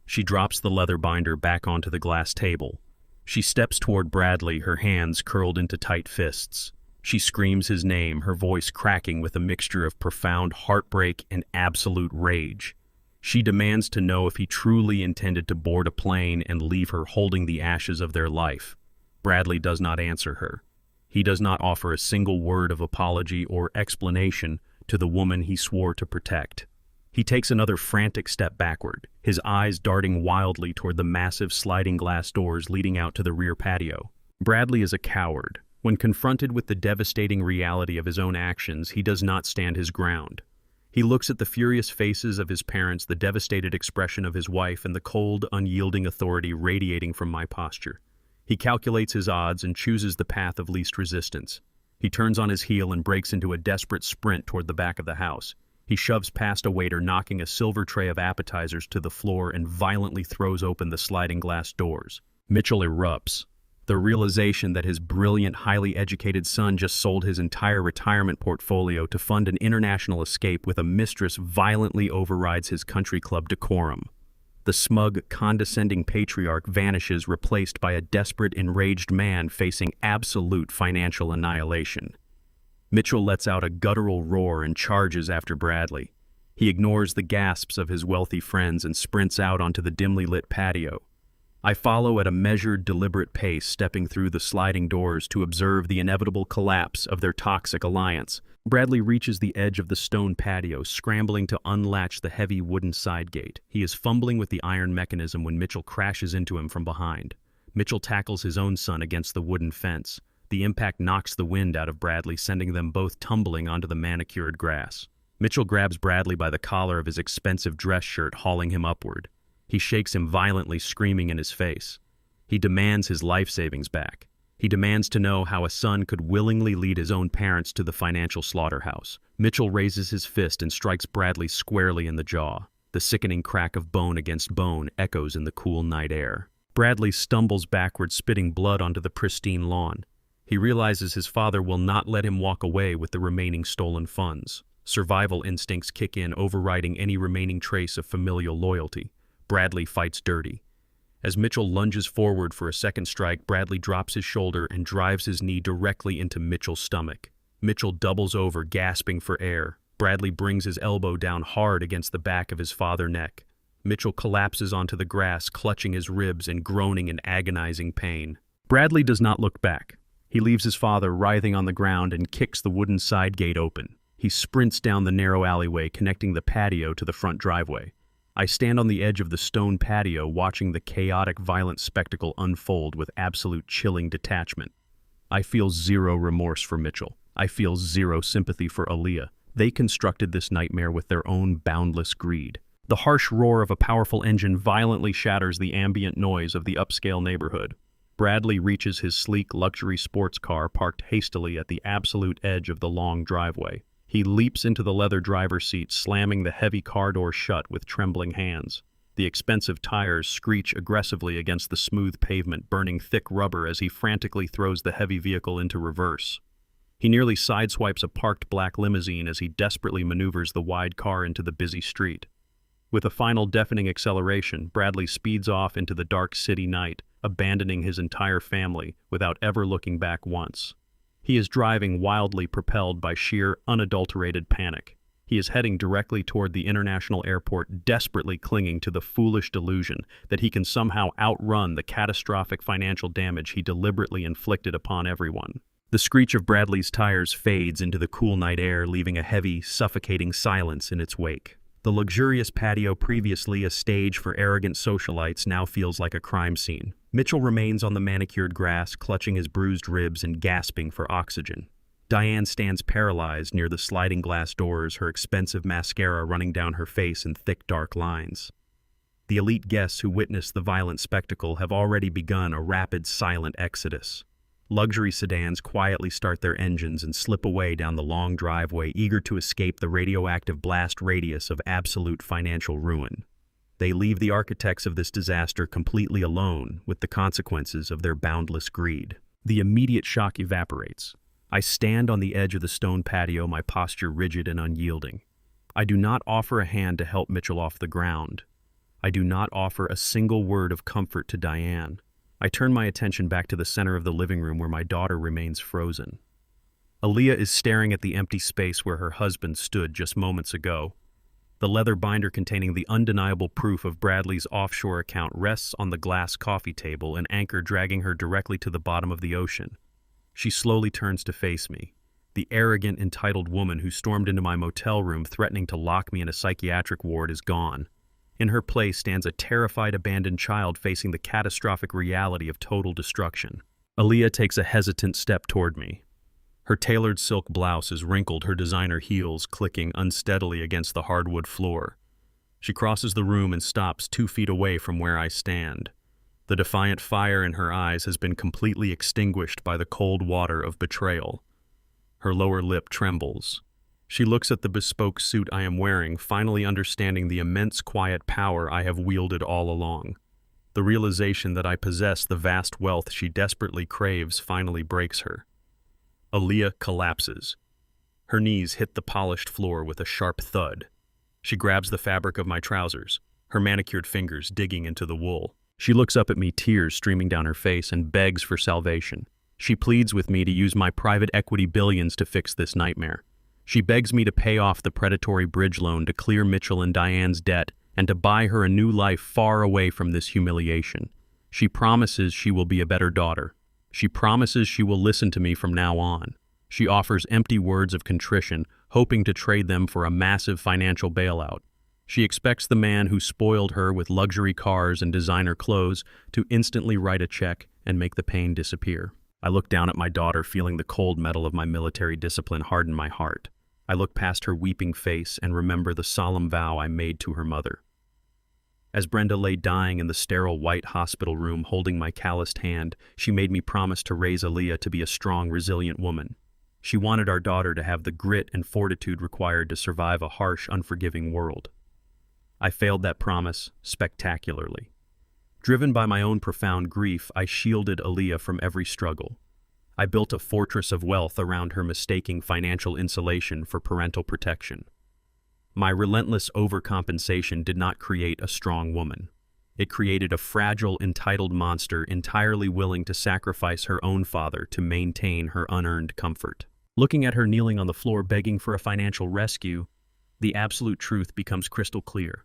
She drops the leather binder back onto the glass table. She steps toward Bradley, her hands curled into tight fists. She screams his name, her voice cracking with a mixture of profound heartbreak and absolute rage. She demands to know if he truly intended to board a plane and leave her holding the ashes of their life. Bradley does not answer her. He does not offer a single word of apology or explanation to the woman he swore to protect. He takes another frantic step backward, his eyes darting wildly toward the massive sliding glass doors leading out to the rear patio. Bradley is a coward. When confronted with the devastating reality of his own actions, he does not stand his ground. He looks at the furious faces of his parents, the devastated expression of his wife, and the cold, unyielding authority radiating from my posture. He calculates his odds and chooses the path of least resistance. He turns on his heel and breaks into a desperate sprint toward the back of the house. He shoves past a waiter, knocking a silver tray of appetizers to the floor, and violently throws open the sliding glass doors. Mitchell erupts. The realization that his brilliant, highly educated son just sold his entire retirement portfolio to fund an international escape with a mistress violently overrides his country club decorum. The smug, condescending patriarch vanishes, replaced by a desperate, enraged man facing absolute financial annihilation. Mitchell lets out a guttural roar and charges after Bradley. He ignores the gasps of his wealthy friends and sprints out onto the dimly lit patio. I follow at a measured, deliberate pace, stepping through the sliding doors to observe the inevitable collapse of their toxic alliance. Bradley reaches the edge of the stone patio, scrambling to unlatch the heavy wooden side gate. He is fumbling with the iron mechanism when Mitchell crashes into him from behind. Mitchell tackles his own son against the wooden fence. The impact knocks the wind out of Bradley, sending them both tumbling onto the manicured grass. Mitchell grabs Bradley by the collar of his expensive dress shirt, hauling him upward. He shakes him violently, screaming in his face. He demands his life savings back. He demands to know how a son could willingly lead his own parents to the financial slaughterhouse. Mitchell raises his fist and strikes Bradley squarely in the jaw. The sickening crack of bone against bone echoes in the cool night air. Bradley stumbles backward, spitting blood onto the pristine lawn. He realizes his father will not let him walk away with the remaining stolen funds. Survival instincts kick in, overriding any remaining trace of familial loyalty. Bradley fights dirty. As Mitchell lunges forward for a second strike, Bradley drops his shoulder and drives his knee directly into Mitchell's stomach. Mitchell doubles over, gasping for air. Bradley brings his elbow down hard against the back of his father's neck. Mitchell collapses onto the grass, clutching his ribs and groaning in agonizing pain. Bradley does not look back. He leaves his father writhing on the ground and kicks the wooden side gate open. He sprints down the narrow alleyway connecting the patio to the front driveway. I stand on the edge of the stone patio, watching the chaotic, violent spectacle unfold with absolute chilling detachment. I feel zero remorse for Mitchell. I feel zero sympathy for Aaliyah. They constructed this nightmare with their own boundless greed. The harsh roar of a powerful engine violently shatters the ambient noise of the upscale neighborhood. Bradley reaches his sleek luxury sports car parked hastily at the absolute edge of the long driveway. He leaps into the leather driver's seat, slamming the heavy car door shut with trembling hands. The expensive tires screech aggressively against the smooth pavement, burning thick rubber as he frantically throws the heavy vehicle into reverse. He nearly sideswipes a parked black limousine as he desperately maneuvers the wide car into the busy street. With a final deafening acceleration, Bradley speeds off into the dark city night, abandoning his entire family without ever looking back once. He is driving wildly, propelled by sheer, unadulterated panic. He is heading directly toward the international airport, desperately clinging to the foolish delusion that he can somehow outrun the catastrophic financial damage he deliberately inflicted upon everyone. The screech of Bradley's tires fades into the cool night air, leaving a heavy, suffocating silence in its wake. The luxurious patio, previously a stage for arrogant socialites, now feels like a crime scene. Mitchell remains on the manicured grass, clutching his bruised ribs and gasping for oxygen. Diane stands paralyzed near the sliding glass doors, her expensive mascara running down her face in thick, dark lines. The elite guests who witnessed the violent spectacle have already begun a rapid, silent exodus. Luxury sedans quietly start their engines and slip away down the long driveway, eager to escape the radioactive blast radius of absolute financial ruin. They leave the architects of this disaster completely alone with the consequences of their boundless greed. The immediate shock evaporates. I stand on the edge of the stone patio, my posture rigid and unyielding. I do not offer a hand to help Mitchell off the ground. I do not offer a single word of comfort to Diane. I turn my attention back to the center of the living room where my daughter remains frozen. Aaliyah is staring at the empty space where her husband stood just moments ago. The leather binder containing the undeniable proof of Bradley's offshore account rests on the glass coffee table, an anchor dragging her directly to the bottom of the ocean. She slowly turns to face me. The arrogant, entitled woman who stormed into my motel room threatening to lock me in a psychiatric ward is gone. In her place stands a terrified, abandoned child facing the catastrophic reality of total destruction. Aaliyah takes a hesitant step toward me. Her tailored silk blouse is wrinkled, her designer heels clicking unsteadily against the hardwood floor. She crosses the room and stops 2 feet away from where I stand. The defiant fire in her eyes has been completely extinguished by the cold water of betrayal. Her lower lip trembles. She looks at the bespoke suit I am wearing, finally understanding the immense quiet power I have wielded all along. The realization that I possess the vast wealth she desperately craves finally breaks her. Aaliyah collapses. Her knees hit the polished floor with a sharp thud. She grabs the fabric of my trousers, her manicured fingers digging into the wool. She looks up at me, tears streaming down her face, and begs for salvation. She pleads with me to use my private equity billions to fix this nightmare. She begs me to pay off the predatory bridge loan to clear Mitchell and Diane's debt and to buy her a new life far away from this humiliation. She promises she will be a better daughter. She promises she will listen to me from now on. She offers empty words of contrition, hoping to trade them for a massive financial bailout. She expects the man who spoiled her with luxury cars and designer clothes to instantly write a check and make the pain disappear. I look down at my daughter, feeling the cold metal of my military discipline harden my heart. I look past her weeping face and remember the solemn vow I made to her mother. As Brenda lay dying in the sterile white hospital room holding my calloused hand, she made me promise to raise Aaliyah to be a strong, resilient woman. She wanted our daughter to have the grit and fortitude required to survive a harsh, unforgiving world. I failed that promise spectacularly. Driven by my own profound grief, I shielded Aaliyah from every struggle. I built a fortress of wealth around her, mistaking financial insulation for parental protection. My relentless overcompensation did not create a strong woman. It created a fragile, entitled monster entirely willing to sacrifice her own father to maintain her unearned comfort. Looking at her kneeling on the floor begging for a financial rescue, the absolute truth becomes crystal clear.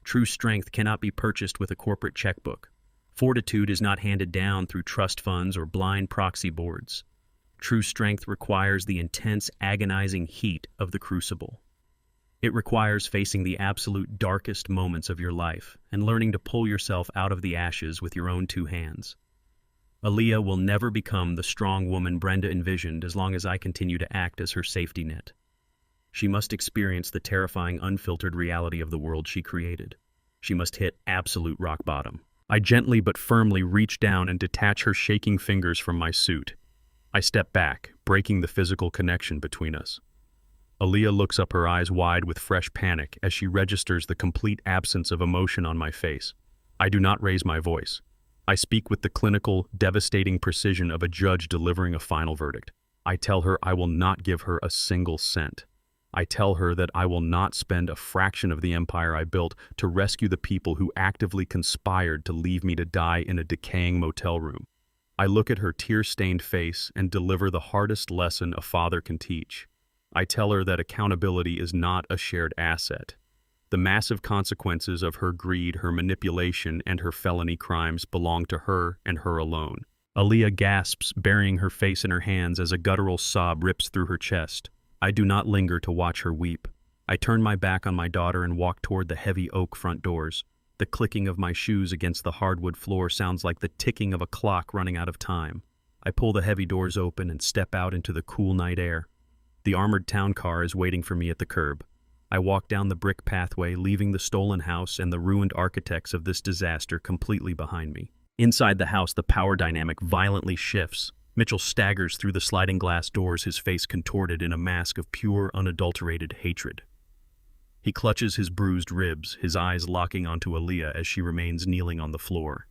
True strength cannot be purchased with a corporate checkbook. Fortitude is not handed down through trust funds or blind proxy boards. True strength requires the intense, agonizing heat of the crucible. It requires facing the absolute darkest moments of your life and learning to pull yourself out of the ashes with your own two hands. Aaliyah will never become the strong woman Brenda envisioned as long as I continue to act as her safety net. She must experience the terrifying, unfiltered reality of the world she created. She must hit absolute rock bottom. I gently but firmly reach down and detach her shaking fingers from my suit. I step back, breaking the physical connection between us. Aaliyah looks up, her eyes wide with fresh panic as she registers the complete absence of emotion on my face. I do not raise my voice. I speak with the clinical, devastating precision of a judge delivering a final verdict. I tell her I will not give her a single cent. I tell her that I will not spend a fraction of the empire I built to rescue the people who actively conspired to leave me to die in a decaying motel room. I look at her tear-stained face and deliver the hardest lesson a father can teach. I tell her that accountability is not a shared asset. The massive consequences of her greed, her manipulation, and her felony crimes belong to her and her alone. Aaliyah gasps, burying her face in her hands as a guttural sob rips through her chest. I do not linger to watch her weep. I turn my back on my daughter and walk toward the heavy oak front doors. The clicking of my shoes against the hardwood floor sounds like the ticking of a clock running out of time. I pull the heavy doors open and step out into the cool night air. The armored town car is waiting for me at the curb. I walk down the brick pathway, leaving the stolen house and the ruined architects of this disaster completely behind me. Inside the house, the power dynamic violently shifts. Mitchell staggers through the sliding glass doors, his face contorted in a mask of pure, unadulterated hatred. He clutches his bruised ribs, his eyes locking onto Aaliyah as she remains kneeling on the floor.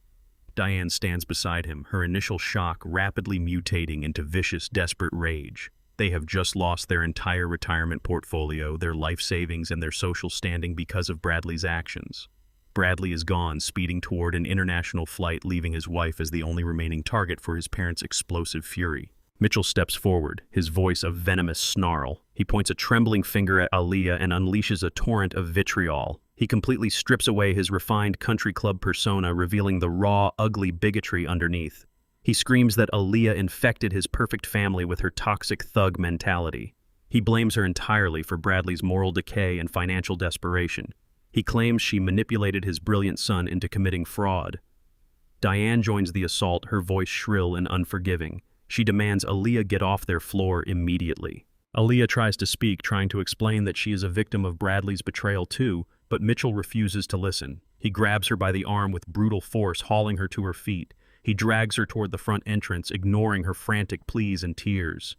Diane stands beside him, her initial shock rapidly mutating into vicious, desperate rage. They have just lost their entire retirement portfolio, their life savings, and their social standing because of Bradley's actions. Bradley is gone, speeding toward an international flight, leaving his wife as the only remaining target for his parents' explosive fury. Mitchell steps forward, his voice a venomous snarl. He points a trembling finger at Aaliyah and unleashes a torrent of vitriol. He completely strips away his refined country club persona, revealing the raw, ugly bigotry underneath. He screams that Aaliyah infected his perfect family with her toxic thug mentality. He blames her entirely for Bradley's moral decay and financial desperation. He claims she manipulated his brilliant son into committing fraud. Diane joins the assault, her voice shrill and unforgiving. She demands Aaliyah get off their floor immediately. Aaliyah tries to speak, trying to explain that she is a victim of Bradley's betrayal too, but Mitchell refuses to listen. He grabs her by the arm with brutal force, hauling her to her feet. He drags her toward the front entrance, ignoring her frantic pleas and tears.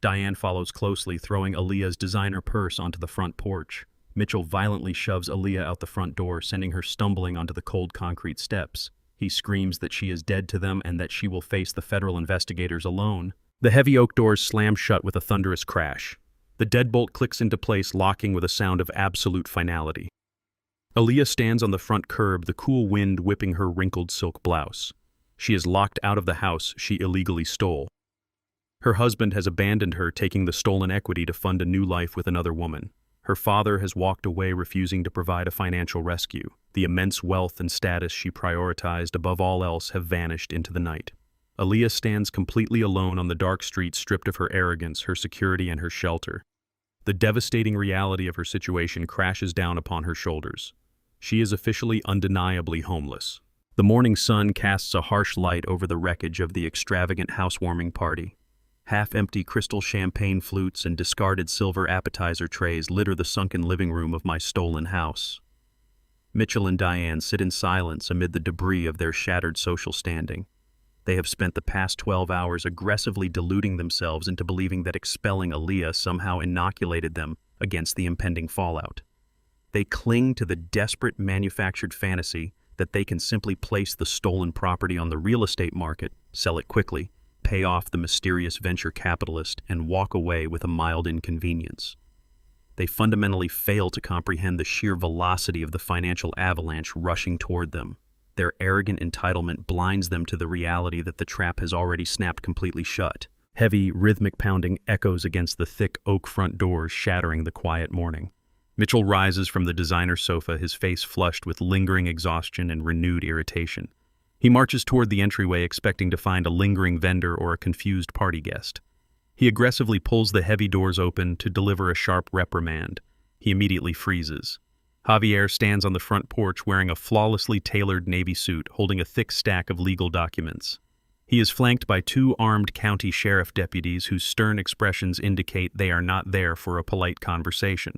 Diane follows closely, throwing Aaliyah's designer purse onto the front porch. Mitchell violently shoves Aaliyah out the front door, sending her stumbling onto the cold concrete steps. He screams that she is dead to them and that she will face the federal investigators alone. The heavy oak doors slam shut with a thunderous crash. The deadbolt clicks into place, locking with a sound of absolute finality. Aaliyah stands on the front curb, the cool wind whipping her wrinkled silk blouse. She is locked out of the house she illegally stole. Her husband has abandoned her, taking the stolen equity to fund a new life with another woman. Her father has walked away, refusing to provide a financial rescue. The immense wealth and status she prioritized above all else have vanished into the night. Aaliyah stands completely alone on the dark street, stripped of her arrogance, her security, and her shelter. The devastating reality of her situation crashes down upon her shoulders. She is officially undeniably homeless. The morning sun casts a harsh light over the wreckage of the extravagant housewarming party. Half-empty crystal champagne flutes and discarded silver appetizer trays litter the sunken living room of my stolen house. Mitchell and Diane sit in silence amid the debris of their shattered social standing. They have spent the past 12 hours aggressively deluding themselves into believing that expelling Aaliyah somehow inoculated them against the impending fallout. They cling to the desperate manufactured fantasy that they can simply place the stolen property on the real estate market, sell it quickly, pay off the mysterious venture capitalist, and walk away with a mild inconvenience. They fundamentally fail to comprehend the sheer velocity of the financial avalanche rushing toward them. Their arrogant entitlement blinds them to the reality that the trap has already snapped completely shut. Heavy, rhythmic pounding echoes against the thick oak front doors, shattering the quiet morning. Mitchell rises from the designer sofa, his face flushed with lingering exhaustion and renewed irritation. He marches toward the entryway, expecting to find a lingering vendor or a confused party guest. He aggressively pulls the heavy doors open to deliver a sharp reprimand. He immediately freezes. Javier stands on the front porch wearing a flawlessly tailored navy suit, holding a thick stack of legal documents. He is flanked by two armed county sheriff deputies whose stern expressions indicate they are not there for a polite conversation.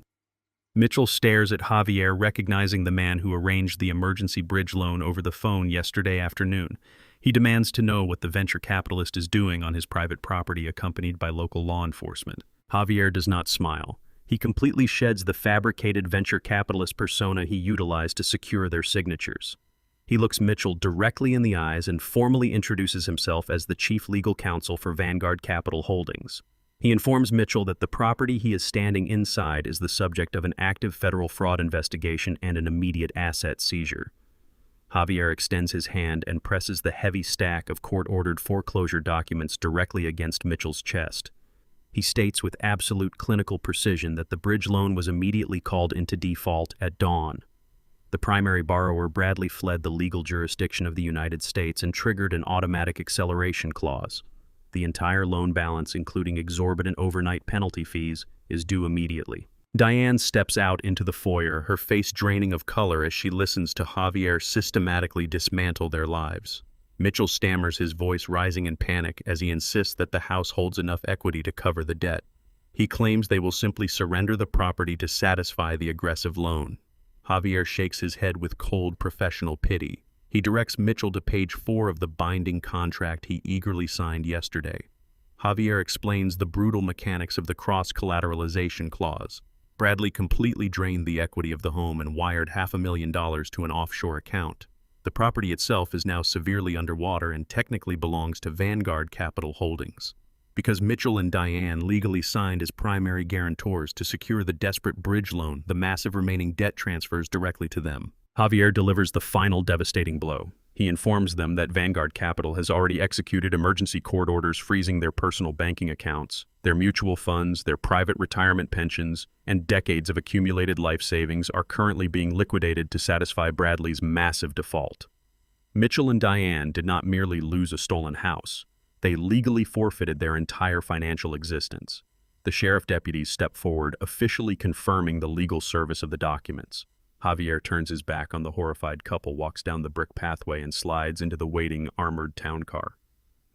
Mitchell stares at Javier, recognizing the man who arranged the emergency bridge loan over the phone yesterday afternoon. He demands to know what the venture capitalist is doing on his private property, accompanied by local law enforcement. Javier does not smile. He completely sheds the fabricated venture capitalist persona he utilized to secure their signatures. He looks Mitchell directly in the eyes and formally introduces himself as the chief legal counsel for Vanguard Capital Holdings. He informs Mitchell that the property he is standing inside is the subject of an active federal fraud investigation and an immediate asset seizure. Javier extends his hand and presses the heavy stack of court-ordered foreclosure documents directly against Mitchell's chest. He states with absolute clinical precision that the bridge loan was immediately called into default at dawn. The primary borrower, Bradley, fled the legal jurisdiction of the United States and triggered an automatic acceleration clause. The entire loan balance, including exorbitant overnight penalty fees, is due immediately. Diane steps out into the foyer, her face draining of color as she listens to Javier systematically dismantle their lives. Mitchell stammers, his voice rising in panic as he insists that the house holds enough equity to cover the debt. He claims they will simply surrender the property to satisfy the aggressive loan. Javier shakes his head with cold professional pity. He directs Mitchell to page 4 of the binding contract he eagerly signed yesterday. Javier explains the brutal mechanics of the cross-collateralization clause. Bradley completely drained the equity of the home and wired $500,000 to an offshore account. The property itself is now severely underwater and technically belongs to Vanguard Capital Holdings, because Mitchell and Diane legally signed as primary guarantors to secure the desperate bridge loan. The massive remaining debt transfers directly to them. Javier delivers the final devastating blow. He informs them that Vanguard Capital has already executed emergency court orders freezing their personal banking accounts, their mutual funds, their private retirement pensions, and decades of accumulated life savings are currently being liquidated to satisfy Bradley's massive default. Mitchell and Diane did not merely lose a stolen house. They legally forfeited their entire financial existence. The sheriff deputies step forward, officially confirming the legal service of the documents. Javier turns his back on the horrified couple, walks down the brick pathway, and slides into the waiting armored town car.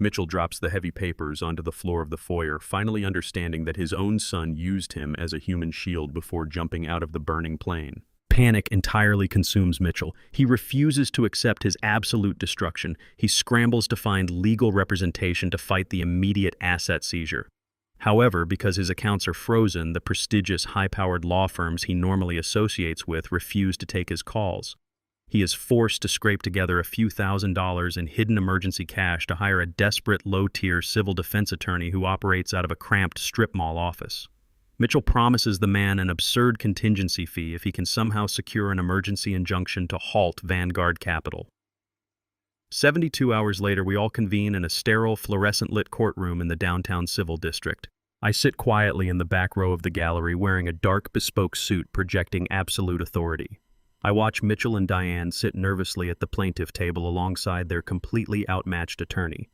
Mitchell drops the heavy papers onto the floor of the foyer, finally understanding that his own son used him as a human shield before jumping out of the burning plane. Panic entirely consumes Mitchell. He refuses to accept his absolute destruction. He scrambles to find legal representation to fight the immediate asset seizure. However, because his accounts are frozen, the prestigious, high-powered law firms he normally associates with refuse to take his calls. He is forced to scrape together a few $1,000s in hidden emergency cash to hire a desperate, low-tier civil defense attorney who operates out of a cramped strip mall office. Mitchell promises the man an absurd contingency fee if he can somehow secure an emergency injunction to halt Vanguard Capital. 72 hours later, we all convene in a sterile, fluorescent-lit courtroom in the downtown civil district. I sit quietly in the back row of the gallery wearing a dark bespoke suit projecting absolute authority. I watch Mitchell and Diane sit nervously at the plaintiff table alongside their completely outmatched attorney.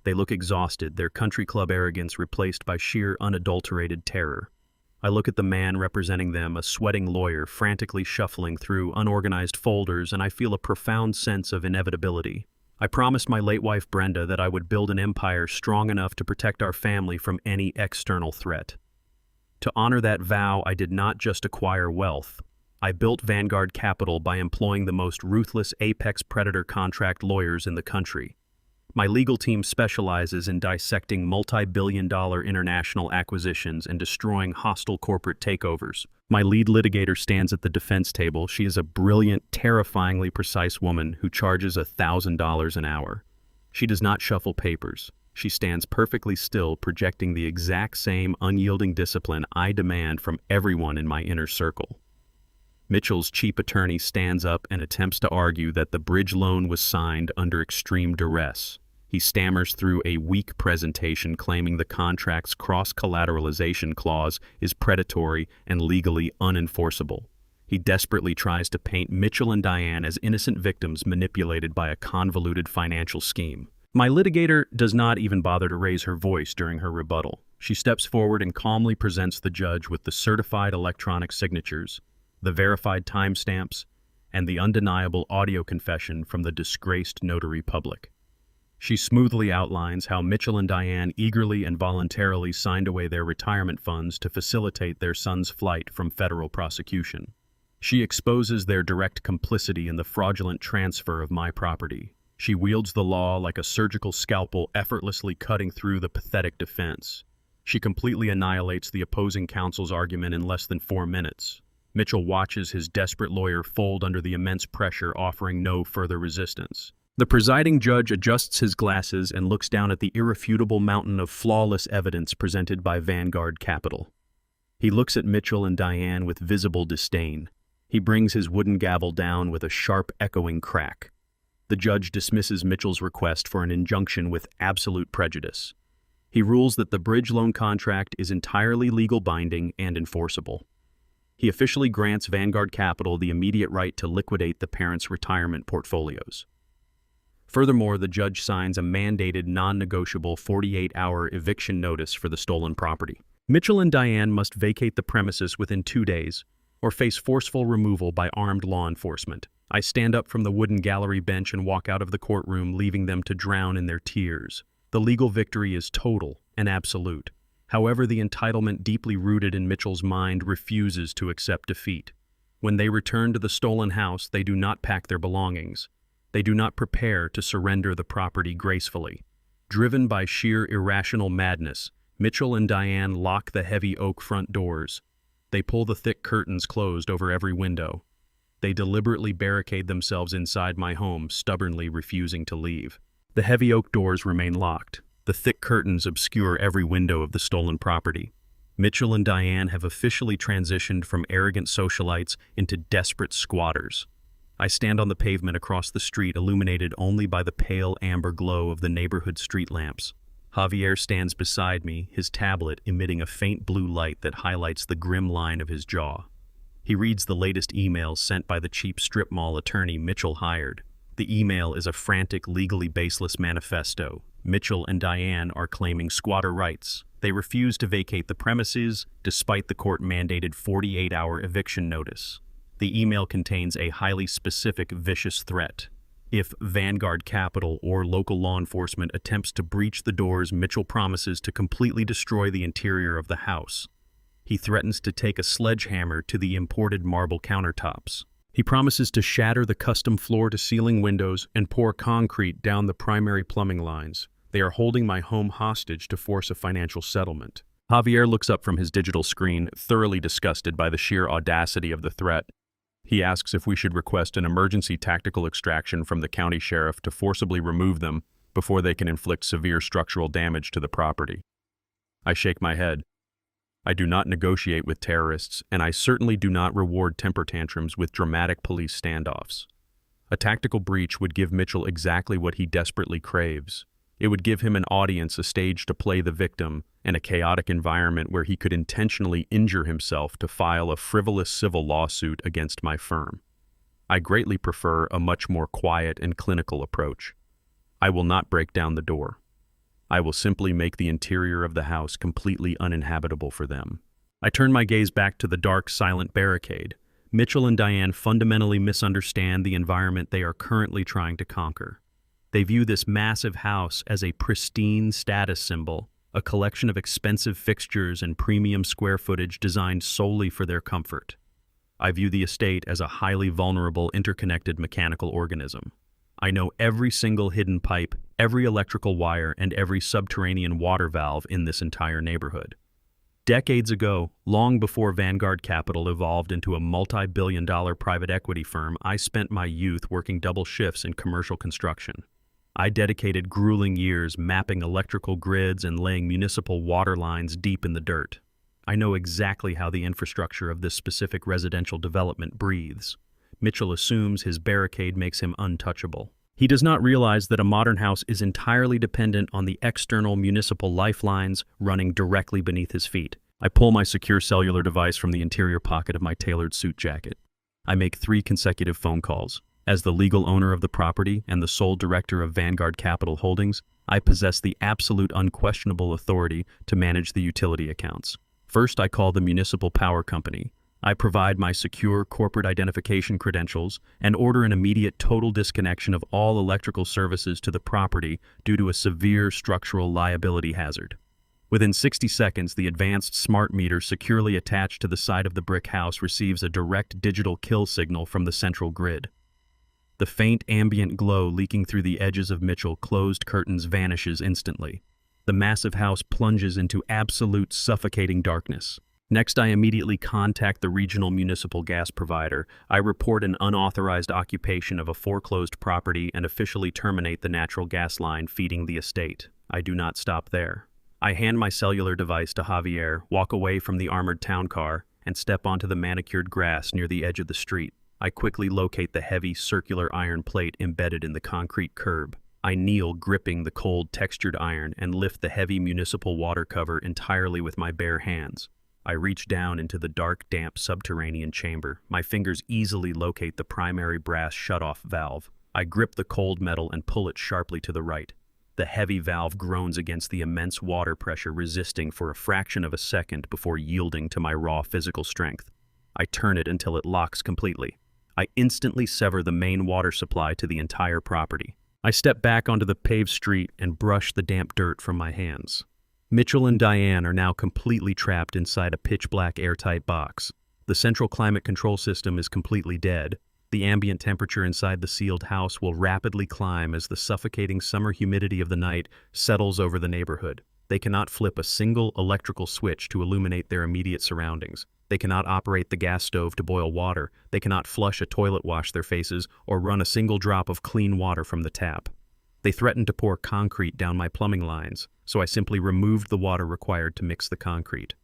They look exhausted, their country club arrogance replaced by sheer unadulterated terror. I look at the man representing them, a sweating lawyer frantically shuffling through unorganized folders, and I feel a profound sense of inevitability. I promised my late wife Brenda that I would build an empire strong enough to protect our family from any external threat. To honor that vow, I did not just acquire wealth. I built Vanguard Capital by employing the most ruthless apex predator contract lawyers in the country. My legal team specializes in dissecting multi-billion-dollar international acquisitions and destroying hostile corporate takeovers. My lead litigator stands at the defense table. She is a brilliant, terrifyingly precise woman who charges $1,000 an hour. She does not shuffle papers. She stands perfectly still, projecting the exact same unyielding discipline I demand from everyone in my inner circle. Mitchell's chief attorney stands up and attempts to argue that the bridge loan was signed under extreme duress. He stammers through a weak presentation claiming the contract's cross-collateralization clause is predatory and legally unenforceable. He desperately tries to paint Mitchell and Diane as innocent victims manipulated by a convoluted financial scheme. My litigator does not even bother to raise her voice during her rebuttal. She steps forward and calmly presents the judge with the certified electronic signatures, the verified timestamps, and the undeniable audio confession from the disgraced notary public. She smoothly outlines how Mitchell and Diane eagerly and voluntarily signed away their retirement funds to facilitate their son's flight from federal prosecution. She exposes their direct complicity in the fraudulent transfer of my property. She wields the law like a surgical scalpel, effortlessly cutting through the pathetic defense. She completely annihilates the opposing counsel's argument in less than 4 minutes. Mitchell watches his desperate lawyer fold under the immense pressure, offering no further resistance. The presiding judge adjusts his glasses and looks down at the irrefutable mountain of flawless evidence presented by Vanguard Capital. He looks at Mitchell and Diane with visible disdain. He brings his wooden gavel down with a sharp, echoing crack. The judge dismisses Mitchell's request for an injunction with absolute prejudice. He rules that the bridge loan contract is entirely legal binding and enforceable. He officially grants Vanguard Capital the immediate right to liquidate the parents' retirement portfolios. Furthermore, the judge signs a mandated, non-negotiable 48-hour eviction notice for the stolen property. Mitchell and Diane must vacate the premises within 2 days or face forceful removal by armed law enforcement. I stand up from the wooden gallery bench and walk out of the courtroom, leaving them to drown in their tears. The legal victory is total and absolute. However, the entitlement deeply rooted in Mitchell's mind refuses to accept defeat. When they return to the stolen house, they do not pack their belongings. They do not prepare to surrender the property gracefully. Driven by sheer irrational madness, Mitchell and Diane lock the heavy oak front doors. They pull the thick curtains closed over every window. They deliberately barricade themselves inside my home, stubbornly refusing to leave. The heavy oak doors remain locked. The thick curtains obscure every window of the stolen property. Mitchell and Diane have officially transitioned from arrogant socialites into desperate squatters. I stand on the pavement across the street, illuminated only by the pale amber glow of the neighborhood street lamps. Javier stands beside me, his tablet emitting a faint blue light that highlights the grim line of his jaw. He reads the latest email sent by the cheap strip mall attorney Mitchell hired. The email is a frantic, legally baseless manifesto. Mitchell and Diane are claiming squatter rights. They refuse to vacate the premises despite the court-mandated 48-hour eviction notice. The email contains a highly specific, vicious threat. If Vanguard Capital or local law enforcement attempts to breach the doors, Mitchell promises to completely destroy the interior of the house. He threatens to take a sledgehammer to the imported marble countertops. He promises to shatter the custom floor-to-ceiling windows and pour concrete down the primary plumbing lines. They are holding my home hostage to force a financial settlement. Javier looks up from his digital screen, thoroughly disgusted by the sheer audacity of the threat. He asks if we should request an emergency tactical extraction from the county sheriff to forcibly remove them before they can inflict severe structural damage to the property. I shake my head. I do not negotiate with terrorists, and I certainly do not reward temper tantrums with dramatic police standoffs. A tactical breach would give Mitchell exactly what he desperately craves: It would give him an audience, a stage to play the victim, and a chaotic environment where he could intentionally injure himself to file a frivolous civil lawsuit against my firm. I greatly prefer a much more quiet and clinical approach. I will not break down the door. I will simply make the interior of the house completely uninhabitable for them. I turn my gaze back to the dark, silent barricade. Mitchell and Diane fundamentally misunderstand the environment they are currently trying to conquer. They view this massive house as a pristine status symbol, a collection of expensive fixtures and premium square footage designed solely for their comfort. I view the estate as a highly vulnerable, interconnected mechanical organism. I know every single hidden pipe, every electrical wire, and every subterranean water valve in this entire neighborhood. Decades ago, long before Vanguard Capital evolved into a multi-billion-dollar private equity firm, I spent my youth working double shifts in commercial construction. I dedicated grueling years mapping electrical grids and laying municipal water lines deep in the dirt. I know exactly how the infrastructure of this specific residential development breathes. Mitchell assumes his barricade makes him untouchable. He does not realize that a modern house is entirely dependent on the external municipal lifelines running directly beneath his feet. I pull my secure cellular device from the interior pocket of my tailored suit jacket. I make 3 consecutive phone calls. As the legal owner of the property and the sole director of Vanguard Capital Holdings, I possess the absolute unquestionable authority to manage the utility accounts. First, I call the municipal power company. I provide my secure corporate identification credentials and order an immediate total disconnection of all electrical services to the property due to a severe structural liability hazard. Within 60 seconds, the advanced smart meter securely attached to the side of the brick house receives a direct digital kill signal from the central grid. The faint ambient glow leaking through the edges of Mitchell's closed curtains vanishes instantly. The massive house plunges into absolute suffocating darkness. Next, I immediately contact the regional municipal gas provider. I report an unauthorized occupation of a foreclosed property and officially terminate the natural gas line feeding the estate. I do not stop there. I hand my cellular device to Javier, walk away from the armored town car, and step onto the manicured grass near the edge of the street. I quickly locate the heavy circular iron plate embedded in the concrete curb. I kneel, gripping the cold, textured iron, and lift the heavy municipal water cover entirely with my bare hands. I reach down into the dark, damp subterranean chamber. My fingers easily locate the primary brass shutoff valve. I grip the cold metal and pull it sharply to the right. The heavy valve groans against the immense water pressure, resisting for a fraction of a second before yielding to my raw physical strength. I turn it until it locks completely. I instantly sever the main water supply to the entire property. I step back onto the paved street and brush the damp dirt from my hands. Mitchell and Diane are now completely trapped inside a pitch-black airtight box. The central climate control system is completely dead. The ambient temperature inside the sealed house will rapidly climb as the suffocating summer humidity of the night settles over the neighborhood. They cannot flip a single electrical switch to illuminate their immediate surroundings. They cannot operate the gas stove to boil water. They cannot flush a toilet, wash their faces, or run a single drop of clean water from the tap. They threatened to pour concrete down my plumbing lines, so I simply removed the water required to mix the concrete.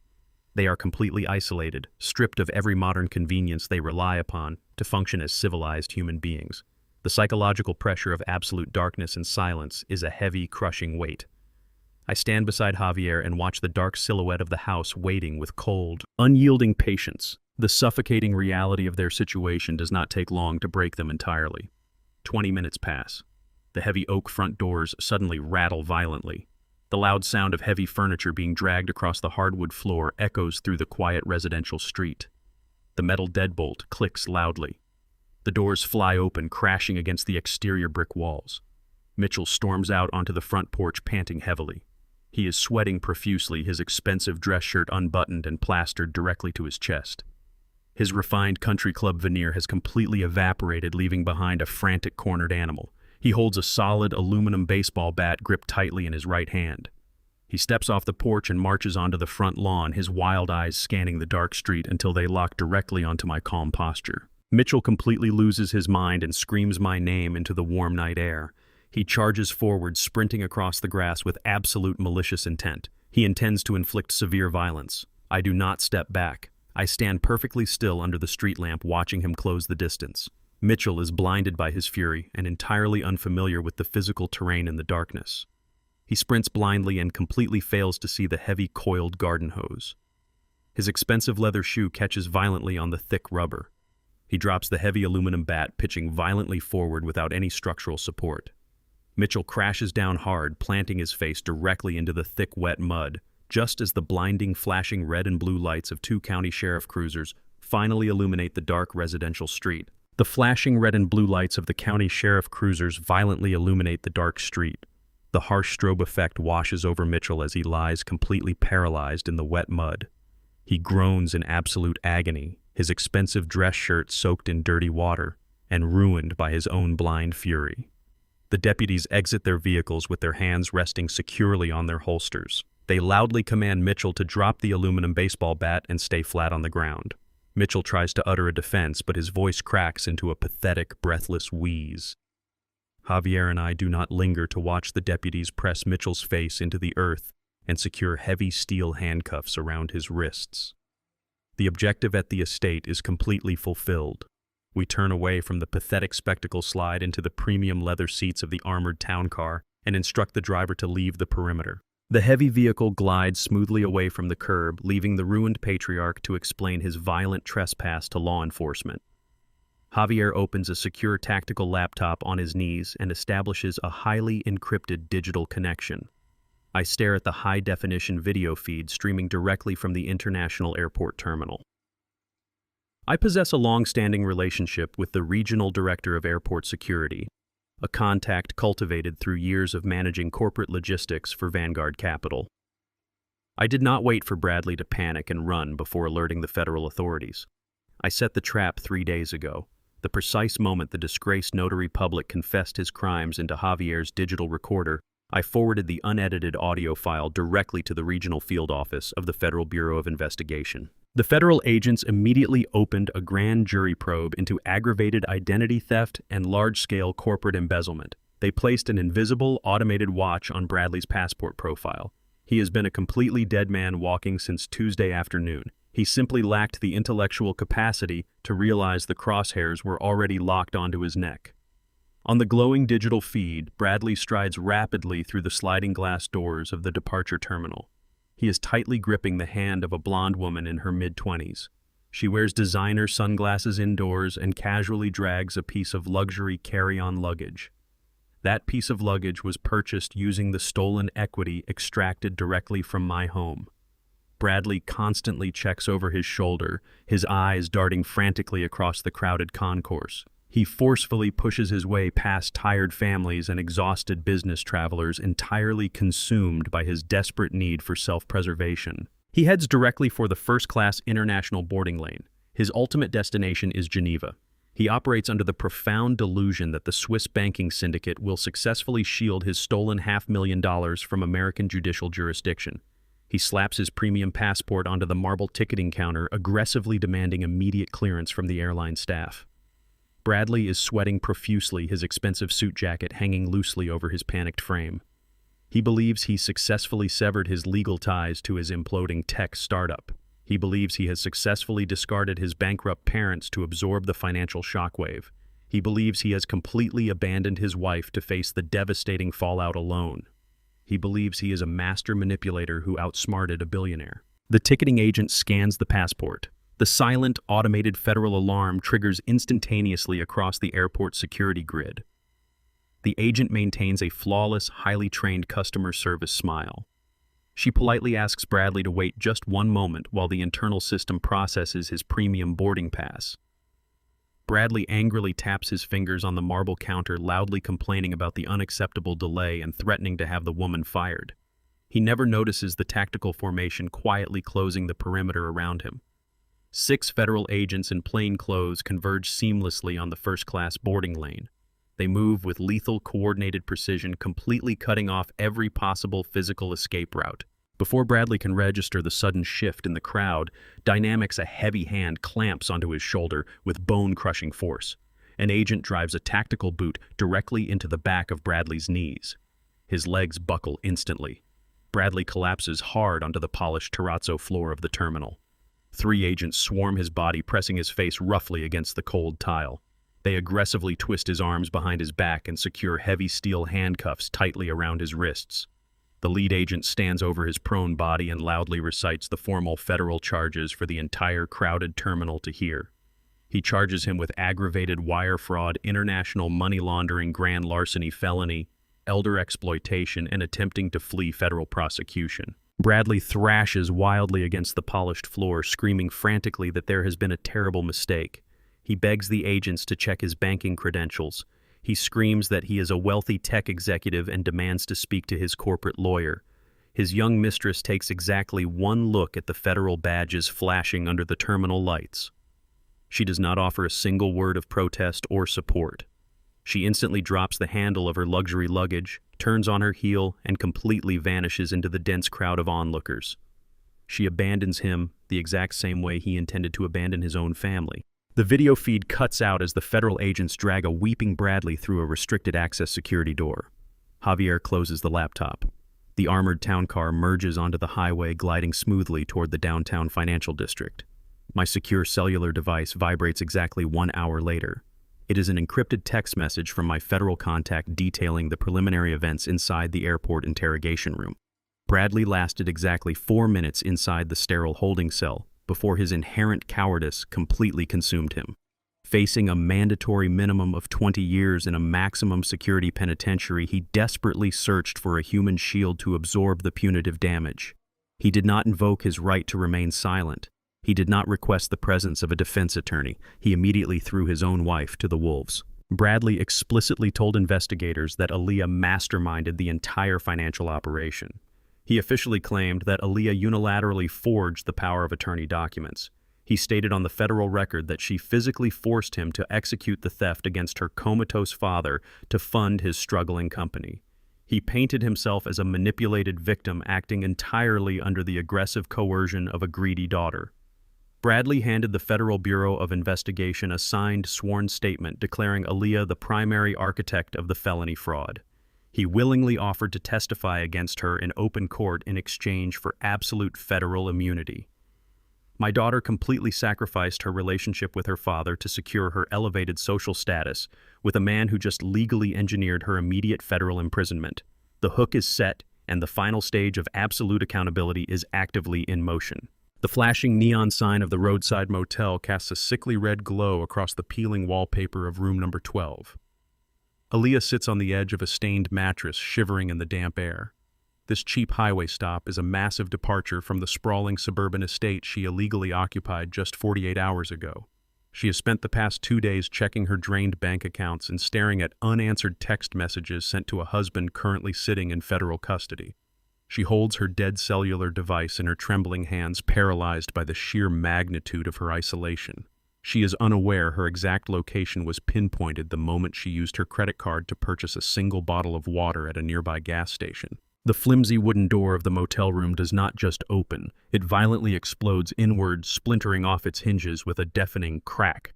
They are completely isolated, stripped of every modern convenience they rely upon to function as civilized human beings. The psychological pressure of absolute darkness and silence is a heavy, crushing weight. I stand beside Javier and watch the dark silhouette of the house waiting with cold, unyielding patience. The suffocating reality of their situation does not take long to break them entirely. 20 minutes pass. The heavy oak front doors suddenly rattle violently. The loud sound of heavy furniture being dragged across the hardwood floor echoes through the quiet residential street. The metal deadbolt clicks loudly. The doors fly open, crashing against the exterior brick walls. Mitchell storms out onto the front porch, panting heavily. He is sweating profusely, his expensive dress shirt unbuttoned and plastered directly to his chest. His refined country club veneer has completely evaporated, leaving behind a frantic cornered animal. He holds a solid aluminum baseball bat gripped tightly in his right hand. He steps off the porch and marches onto the front lawn, his wild eyes scanning the dark street until they lock directly onto my calm posture. Mitchell completely loses his mind and screams my name into the warm night air. He charges forward, sprinting across the grass with absolute malicious intent. He intends to inflict severe violence. I do not step back. I stand perfectly still under the street lamp, watching him close the distance. Mitchell is blinded by his fury and entirely unfamiliar with the physical terrain in the darkness. He sprints blindly and completely fails to see the heavy coiled garden hose. His expensive leather shoe catches violently on the thick rubber. He drops the heavy aluminum bat, pitching violently forward without any structural support. Mitchell crashes down hard, planting his face directly into the thick, wet mud, just as the blinding, flashing red and blue lights of 2 county sheriff cruisers finally illuminate the dark residential street. The flashing red and blue lights of the county sheriff cruisers violently illuminate the dark street. The harsh strobe effect washes over Mitchell as he lies completely paralyzed in the wet mud. He groans in absolute agony, his expensive dress shirt soaked in dirty water and ruined by his own blind fury. The deputies exit their vehicles with their hands resting securely on their holsters. They loudly command Mitchell to drop the aluminum baseball bat and stay flat on the ground. Mitchell tries to utter a defense, but his voice cracks into a pathetic, breathless wheeze. Javier and I do not linger to watch the deputies press Mitchell's face into the earth and secure heavy steel handcuffs around his wrists. The objective at the estate is completely fulfilled. We turn away from the pathetic spectacle slide into the premium leather seats of the armored town car and instruct the driver to leave the perimeter. The heavy vehicle glides smoothly away from the curb, leaving the ruined patriarch to explain his violent trespass to law enforcement. Javier opens a secure tactical laptop on his knees and establishes a highly encrypted digital connection. I stare at the high-definition video feed streaming directly from the International Airport Terminal. I possess a long-standing relationship with the Regional Director of Airport Security, a contact cultivated through years of managing corporate logistics for Vanguard Capital. I did not wait for Bradley to panic and run before alerting the federal authorities. I set the trap 3 days ago, the precise moment the disgraced notary public confessed his crimes into Javier's digital recorder. I forwarded the unedited audio file directly to the regional field office of the Federal Bureau of Investigation. The federal agents immediately opened a grand jury probe into aggravated identity theft and large-scale corporate embezzlement. They placed an invisible, automated watch on Bradley's passport profile. He has been a completely dead man walking since Tuesday afternoon. He simply lacked the intellectual capacity to realize the crosshairs were already locked onto his neck. On the glowing digital feed, Bradley strides rapidly through the sliding glass doors of the departure terminal. He is tightly gripping the hand of a blonde woman in her mid-20s. She wears designer sunglasses indoors and casually drags a piece of luxury carry-on luggage. That piece of luggage was purchased using the stolen equity extracted directly from my home. Bradley constantly checks over his shoulder, his eyes darting frantically across the crowded concourse. He forcefully pushes his way past tired families and exhausted business travelers entirely consumed by his desperate need for self-preservation. He heads directly for the first-class international boarding lane. His ultimate destination is Geneva. He operates under the profound delusion that the Swiss banking syndicate will successfully shield his stolen $500,000 from American judicial jurisdiction. He slaps his premium passport onto the marble ticketing counter, aggressively demanding immediate clearance from the airline staff. Bradley is sweating profusely, his expensive suit jacket hanging loosely over his panicked frame. He believes he successfully severed his legal ties to his imploding tech startup. He believes he has successfully discarded his bankrupt parents to absorb the financial shockwave. He believes he has completely abandoned his wife to face the devastating fallout alone. He believes he is a master manipulator who outsmarted a billionaire. The ticketing agent scans the passport. The silent, automated federal alarm triggers instantaneously across the airport security grid. The agent maintains a flawless, highly trained customer service smile. She politely asks Bradley to wait just one moment while the internal system processes his premium boarding pass. Bradley angrily taps his fingers on the marble counter, loudly complaining about the unacceptable delay and threatening to have the woman fired. He never notices the tactical formation quietly closing the perimeter around him. 6 federal agents in plain clothes converge seamlessly on the first-class boarding lane. They move with lethal, coordinated precision, completely cutting off every possible physical escape route. Before Bradley can register the sudden shift in the crowd, Dynamics, a heavy hand, clamps onto his shoulder with bone-crushing force. An agent drives a tactical boot directly into the back of Bradley's knees. His legs buckle instantly. Bradley collapses hard onto the polished terrazzo floor of the terminal. 3 agents swarm his body, pressing his face roughly against the cold tile. They aggressively twist his arms behind his back and secure heavy steel handcuffs tightly around his wrists. The lead agent stands over his prone body and loudly recites the formal federal charges for the entire crowded terminal to hear. He charges him with aggravated wire fraud, international money laundering, grand larceny felony, elder exploitation, and attempting to flee federal prosecution. Bradley thrashes wildly against the polished floor, screaming frantically that there has been a terrible mistake. He begs the agents to check his banking credentials. He screams that he is a wealthy tech executive and demands to speak to his corporate lawyer. His young mistress takes exactly one look at the federal badges flashing under the terminal lights. She does not offer a single word of protest or support. She instantly drops the handle of her luxury luggage, turns on her heel, and completely vanishes into the dense crowd of onlookers. She abandons him the exact same way he intended to abandon his own family. The video feed cuts out as the federal agents drag a weeping Bradley through a restricted access security door. Javier closes the laptop. The armored town car merges onto the highway, gliding smoothly toward the downtown financial district. My secure cellular device vibrates exactly 1 hour later. It is an encrypted text message from my federal contact detailing the preliminary events inside the airport interrogation room. Bradley lasted exactly 4 minutes inside the sterile holding cell before his inherent cowardice completely consumed him. Facing a mandatory minimum of 20 years in a maximum security penitentiary, he desperately searched for a human shield to absorb the punitive damage. He did not invoke his right to remain silent. He did not request the presence of a defense attorney. He immediately threw his own wife to the wolves. Bradley explicitly told investigators that Aaliyah masterminded the entire financial operation. He officially claimed that Aaliyah unilaterally forged the power of attorney documents. He stated on the federal record that she physically forced him to execute the theft against her comatose father to fund his struggling company. He painted himself as a manipulated victim acting entirely under the aggressive coercion of a greedy daughter. Bradley handed the Federal Bureau of Investigation a signed sworn statement declaring Aaliyah the primary architect of the felony fraud. He willingly offered to testify against her in open court in exchange for absolute federal immunity. My daughter completely sacrificed her relationship with her father to secure her elevated social status with a man who just legally engineered her immediate federal imprisonment. The hook is set, and the final stage of absolute accountability is actively in motion. The flashing neon sign of the roadside motel casts a sickly red glow across the peeling wallpaper of room number 12. Aaliyah sits on the edge of a stained mattress, shivering in the damp air. This cheap highway stop is a massive departure from the sprawling suburban estate she illegally occupied just 48 hours ago. She has spent the past 2 days checking her drained bank accounts and staring at unanswered text messages sent to a husband currently sitting in federal custody. She holds her dead cellular device in her trembling hands, paralyzed by the sheer magnitude of her isolation. She is unaware her exact location was pinpointed the moment she used her credit card to purchase a single bottle of water at a nearby gas station. The flimsy wooden door of the motel room does not just open, it violently explodes inward, splintering off its hinges with a deafening crack.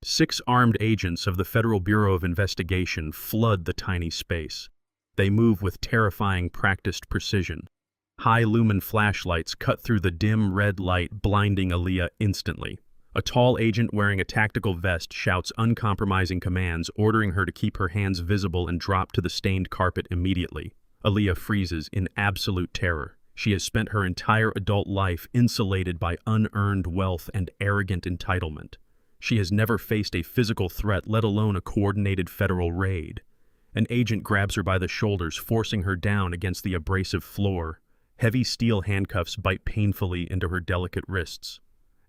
6 armed agents of the Federal Bureau of Investigation flood the tiny space. They move with terrifying, practiced precision. High-lumen flashlights cut through the dim red light, blinding Aaliyah instantly. A tall agent wearing a tactical vest shouts uncompromising commands, ordering her to keep her hands visible and drop to the stained carpet immediately. Aaliyah freezes in absolute terror. She has spent her entire adult life insulated by unearned wealth and arrogant entitlement. She has never faced a physical threat, let alone a coordinated federal raid. An agent grabs her by the shoulders, forcing her down against the abrasive floor. Heavy steel handcuffs bite painfully into her delicate wrists.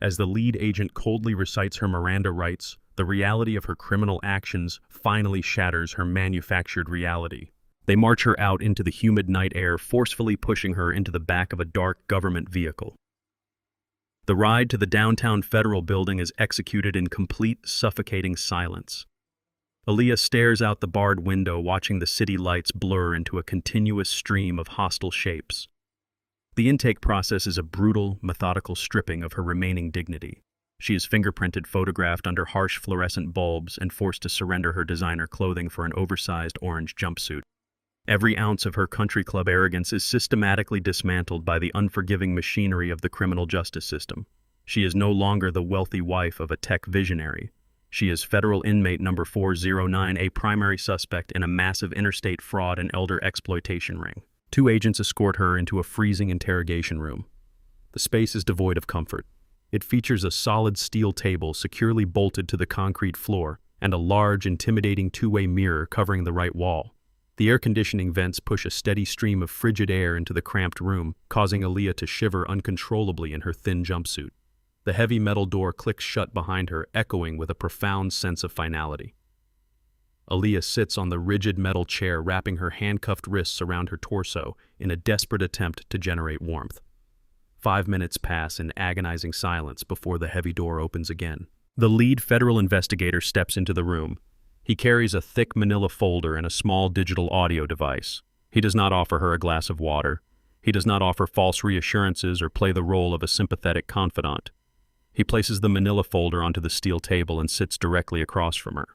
As the lead agent coldly recites her Miranda rights, the reality of her criminal actions finally shatters her manufactured reality. They march her out into the humid night air, forcefully pushing her into the back of a dark government vehicle. The ride to the downtown federal building is executed in complete, suffocating silence. Aaliyah stares out the barred window, watching the city lights blur into a continuous stream of hostile shapes. The intake process is a brutal, methodical stripping of her remaining dignity. She is fingerprinted, photographed under harsh fluorescent bulbs, and forced to surrender her designer clothing for an oversized orange jumpsuit. Every ounce of her country club arrogance is systematically dismantled by the unforgiving machinery of the criminal justice system. She is no longer the wealthy wife of a tech visionary. She is federal inmate number 409, a primary suspect in a massive interstate fraud and elder exploitation ring. Two agents escort her into a freezing interrogation room. The space is devoid of comfort. It features a solid steel table securely bolted to the concrete floor and a large, intimidating two-way mirror covering the right wall. The air conditioning vents push a steady stream of frigid air into the cramped room, causing Aaliyah to shiver uncontrollably in her thin jumpsuit. The heavy metal door clicks shut behind her, echoing with a profound sense of finality. Aaliyah sits on the rigid metal chair, wrapping her handcuffed wrists around her torso in a desperate attempt to generate warmth. 5 minutes pass in agonizing silence before the heavy door opens again. The lead federal investigator steps into the room. He carries a thick manila folder and a small digital audio device. He does not offer her a glass of water. He does not offer false reassurances or play the role of a sympathetic confidant. He places the manila folder onto the steel table and sits directly across from her.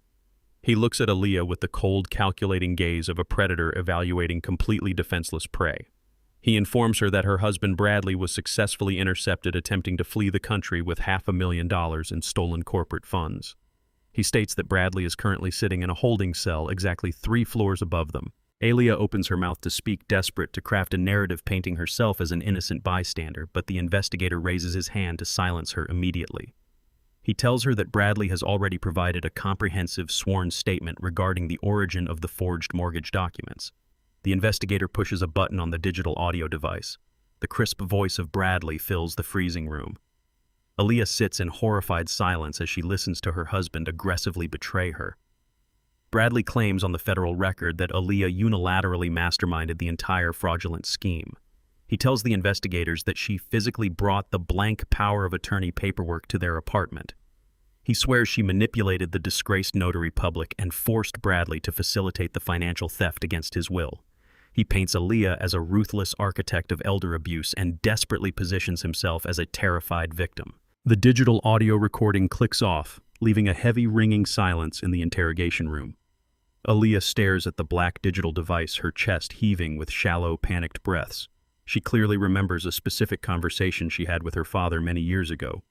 He looks at Aaliyah with the cold, calculating gaze of a predator evaluating completely defenseless prey. He informs her that her husband Bradley was successfully intercepted attempting to flee the country with $500,000 in stolen corporate funds. He states that Bradley is currently sitting in a holding cell exactly 3 floors above them. Aaliyah opens her mouth to speak, desperate to craft a narrative painting herself as an innocent bystander, but the investigator raises his hand to silence her immediately. He tells her that Bradley has already provided a comprehensive sworn statement regarding the origin of the forged mortgage documents. The investigator pushes a button on the digital audio device. The crisp voice of Bradley fills the freezing room. Aaliyah sits in horrified silence as she listens to her husband aggressively betray her. Bradley claims on the federal record that Aaliyah unilaterally masterminded the entire fraudulent scheme. He tells the investigators that she physically brought the blank power of attorney paperwork to their apartment. He swears she manipulated the disgraced notary public and forced Bradley to facilitate the financial theft against his will. He paints Aaliyah as a ruthless architect of elder abuse and desperately positions himself as a terrified victim. The digital audio recording clicks off, leaving a heavy ringing silence in the interrogation room. Aaliyah stares at the black digital device, her chest heaving with shallow, panicked breaths. She clearly remembers a specific conversation she had with her father many years ago.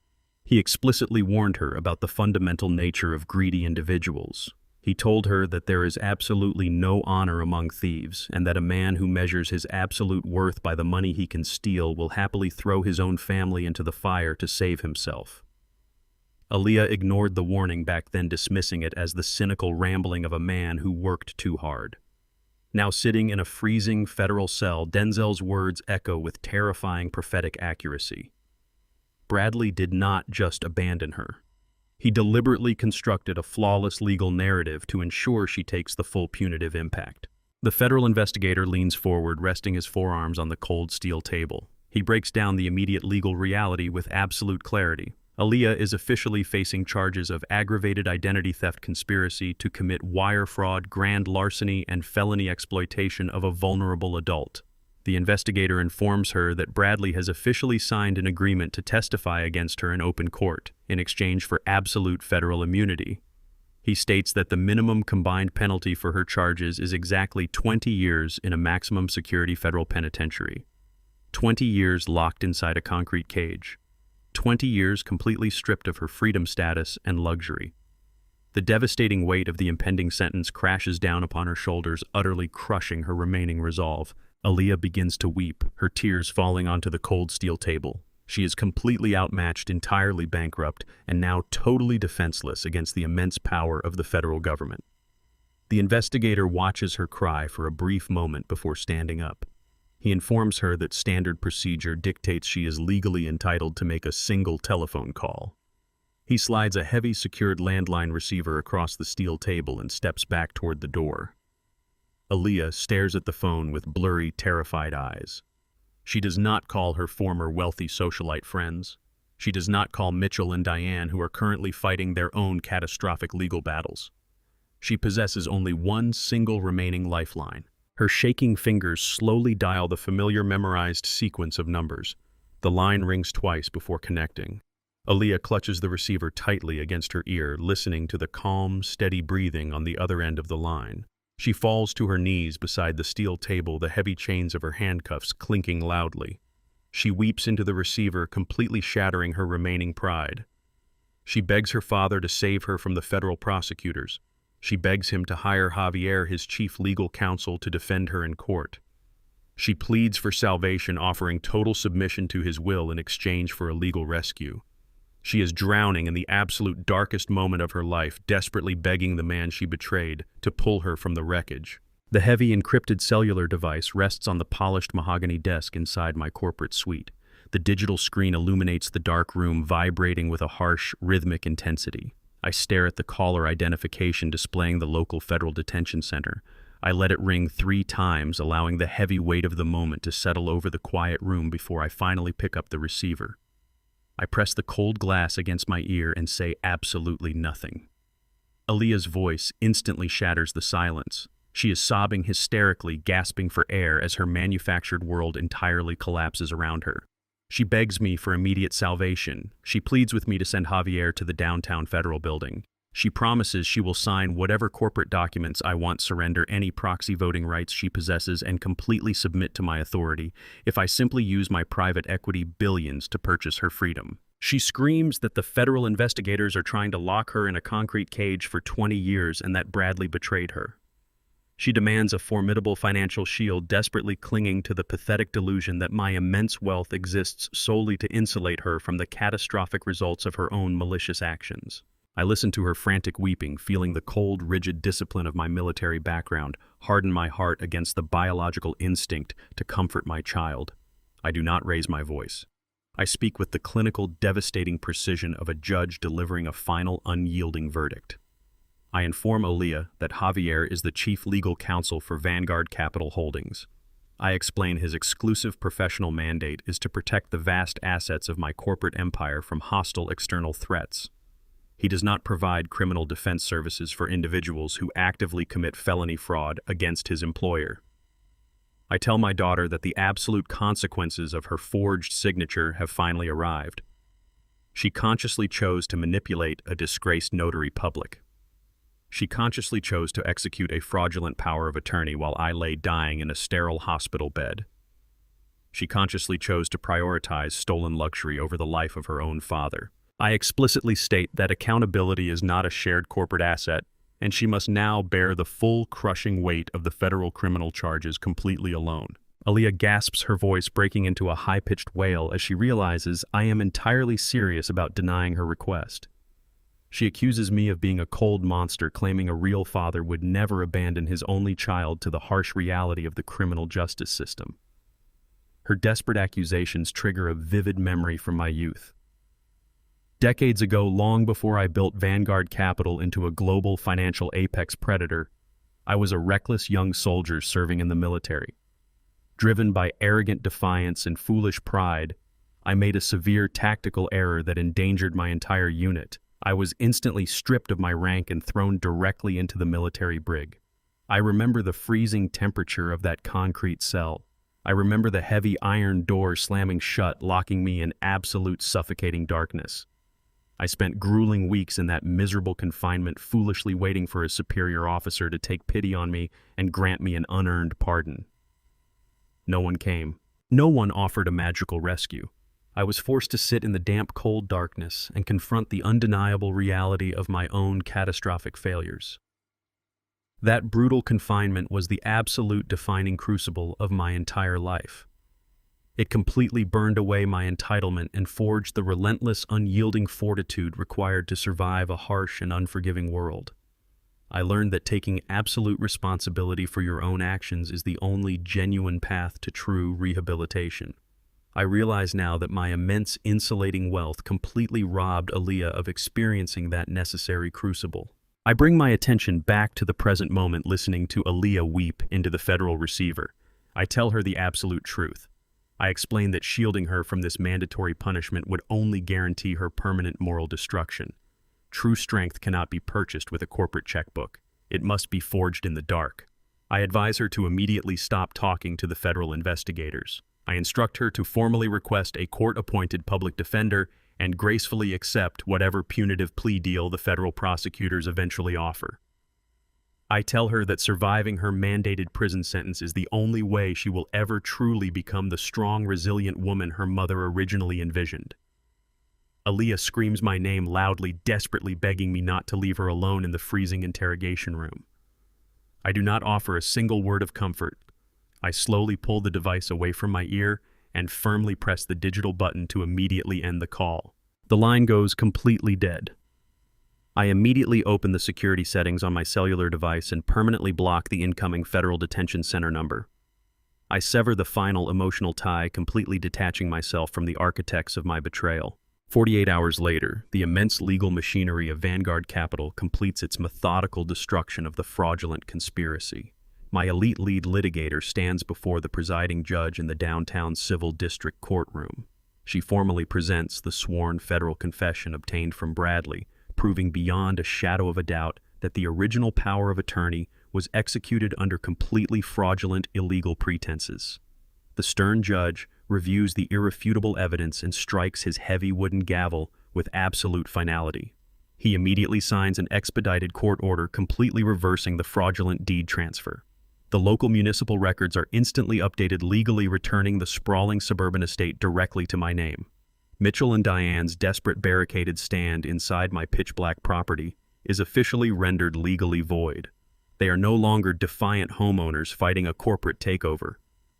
He explicitly warned her about the fundamental nature of greedy individuals. He told her that there is absolutely no honor among thieves, and that a man who measures his absolute worth by the money he can steal will happily throw his own family into the fire to save himself. Aaliyah ignored the warning back then, dismissing it as the cynical rambling of a man who worked too hard. Now sitting in a freezing federal cell, Denzel's words echo with terrifying prophetic accuracy. Bradley did not just abandon her. He deliberately constructed a flawless legal narrative to ensure she takes the full punitive impact. The federal investigator leans forward, resting his forearms on the cold steel table. He breaks down the immediate legal reality with absolute clarity. Aaliyah is officially facing charges of aggravated identity theft conspiracy to commit wire fraud, grand larceny, and felony exploitation of a vulnerable adult. The investigator informs her that Bradley has officially signed an agreement to testify against her in open court in exchange for absolute federal immunity. He states that the minimum combined penalty for her charges is exactly 20 years in a maximum security federal penitentiary. 20 years locked inside a concrete cage. 20 years completely stripped of her freedom status and luxury. The devastating weight of the impending sentence crashes down upon her shoulders, utterly crushing her remaining resolve. Aaliyah begins to weep, her tears falling onto the cold steel table. She is completely outmatched, entirely bankrupt, and now totally defenseless against the immense power of the federal government. The investigator watches her cry for a brief moment before standing up. He informs her that standard procedure dictates she is legally entitled to make a single telephone call. He slides a heavy secured landline receiver across the steel table and steps back toward the door. Aaliyah stares at the phone with blurry, terrified eyes. She does not call her former wealthy socialite friends. She does not call Mitchell and Diane, who are currently fighting their own catastrophic legal battles. She possesses only one single remaining lifeline. Her shaking fingers slowly dial the familiar memorized sequence of numbers. The line rings twice before connecting. Aaliyah clutches the receiver tightly against her ear, listening to the calm, steady breathing on the other end of the line. She falls to her knees beside the steel table, the heavy chains of her handcuffs clinking loudly. She weeps into the receiver, completely shattering her remaining pride. She begs her father to save her from the federal prosecutors. She begs him to hire Javier, his chief legal counsel, to defend her in court. She pleads for salvation, offering total submission to his will in exchange for a legal rescue. She is drowning in the absolute darkest moment of her life, desperately begging the man she betrayed to pull her from the wreckage. The heavy encrypted cellular device rests on the polished mahogany desk inside my corporate suite. The digital screen illuminates the dark room, vibrating with a harsh, rhythmic intensity. I stare at the caller identification displaying the local federal detention center. I let it ring 3 times, allowing the heavy weight of the moment to settle over the quiet room before I finally pick up the receiver. I press the cold glass against my ear and say absolutely nothing. Aaliyah's voice instantly shatters the silence. She is sobbing hysterically, gasping for air as her manufactured world entirely collapses around her. She begs me for immediate salvation. She pleads with me to send Javier to the downtown federal building. She promises she will sign whatever corporate documents I want, surrender any proxy voting rights she possesses, and completely submit to my authority if I simply use my private equity billions to purchase her freedom. She screams that the federal investigators are trying to lock her in a concrete cage for 20 years and that Bradley betrayed her. She demands a formidable financial shield, desperately clinging to the pathetic delusion that my immense wealth exists solely to insulate her from the catastrophic results of her own malicious actions. I listen to her frantic weeping, feeling the cold, rigid discipline of my military background harden my heart against the biological instinct to comfort my child. I do not raise my voice. I speak with the clinical, devastating precision of a judge delivering a final, unyielding verdict. I inform Aaliyah that Javier is the chief legal counsel for Vanguard Capital Holdings. I explain his exclusive professional mandate is to protect the vast assets of my corporate empire from hostile external threats. He does not provide criminal defense services for individuals who actively commit felony fraud against his employer. I tell my daughter that the absolute consequences of her forged signature have finally arrived. She consciously chose to manipulate a disgraced notary public. She consciously chose to execute a fraudulent power of attorney while I lay dying in a sterile hospital bed. She consciously chose to prioritize stolen luxury over the life of her own father. I explicitly state that accountability is not a shared corporate asset, and she must now bear the full crushing weight of the federal criminal charges completely alone. Aaliyah gasps, her voice breaking into a high-pitched wail as she realizes I am entirely serious about denying her request. She accuses me of being a cold monster, claiming a real father would never abandon his only child to the harsh reality of the criminal justice system. Her desperate accusations trigger a vivid memory from my youth. Decades ago, long before I built Vanguard Capital into a global financial apex predator, I was a reckless young soldier serving in the military. Driven by arrogant defiance and foolish pride, I made a severe tactical error that endangered my entire unit. I was instantly stripped of my rank and thrown directly into the military brig. I remember the freezing temperature of that concrete cell. I remember the heavy iron door slamming shut, locking me in absolute suffocating darkness. I spent grueling weeks in that miserable confinement, foolishly waiting for a superior officer to take pity on me and grant me an unearned pardon. No one came. No one offered a magical rescue. I was forced to sit in the damp, cold darkness and confront the undeniable reality of my own catastrophic failures. That brutal confinement was the absolute defining crucible of my entire life. It completely burned away my entitlement and forged the relentless, unyielding fortitude required to survive a harsh and unforgiving world. I learned that taking absolute responsibility for your own actions is the only genuine path to true rehabilitation. I realize now that my immense insulating wealth completely robbed Aaliyah of experiencing that necessary crucible. I bring my attention back to the present moment, listening to Aaliyah weep into the federal receiver. I tell her the absolute truth. I explain that shielding her from this mandatory punishment would only guarantee her permanent moral destruction. True strength cannot be purchased with a corporate checkbook. It must be forged in the dark. I advise her to immediately stop talking to the federal investigators. I instruct her to formally request a court-appointed public defender and gracefully accept whatever punitive plea deal the federal prosecutors eventually offer. I tell her that surviving her mandated prison sentence is the only way she will ever truly become the strong, resilient woman her mother originally envisioned. Aaliyah screams my name loudly, desperately begging me not to leave her alone in the freezing interrogation room. I do not offer a single word of comfort. I slowly pulled the device away from my ear and firmly pressed the digital button to immediately end the call. The line goes completely dead. I immediately open the security settings on my cellular device and permanently block the incoming Federal Detention Center number. I sever the final emotional tie, completely detaching myself from the architects of my betrayal. 48 hours later, the immense legal machinery of Vanguard Capital completes its methodical destruction of the fraudulent conspiracy. My elite lead litigator stands before the presiding judge in the downtown civil district courtroom. She formally presents the sworn federal confession obtained from Bradley, proving beyond a shadow of a doubt that the original power of attorney was executed under completely fraudulent, illegal pretenses. The stern judge reviews the irrefutable evidence and strikes his heavy wooden gavel with absolute finality. He immediately signs an expedited court order completely reversing the fraudulent deed transfer. The local municipal records are instantly updated, legally returning the sprawling suburban estate directly to my name. Mitchell and Diane's desperate barricaded stand inside my pitch-black property is officially rendered legally void. They are no longer defiant homeowners fighting a corporate takeover.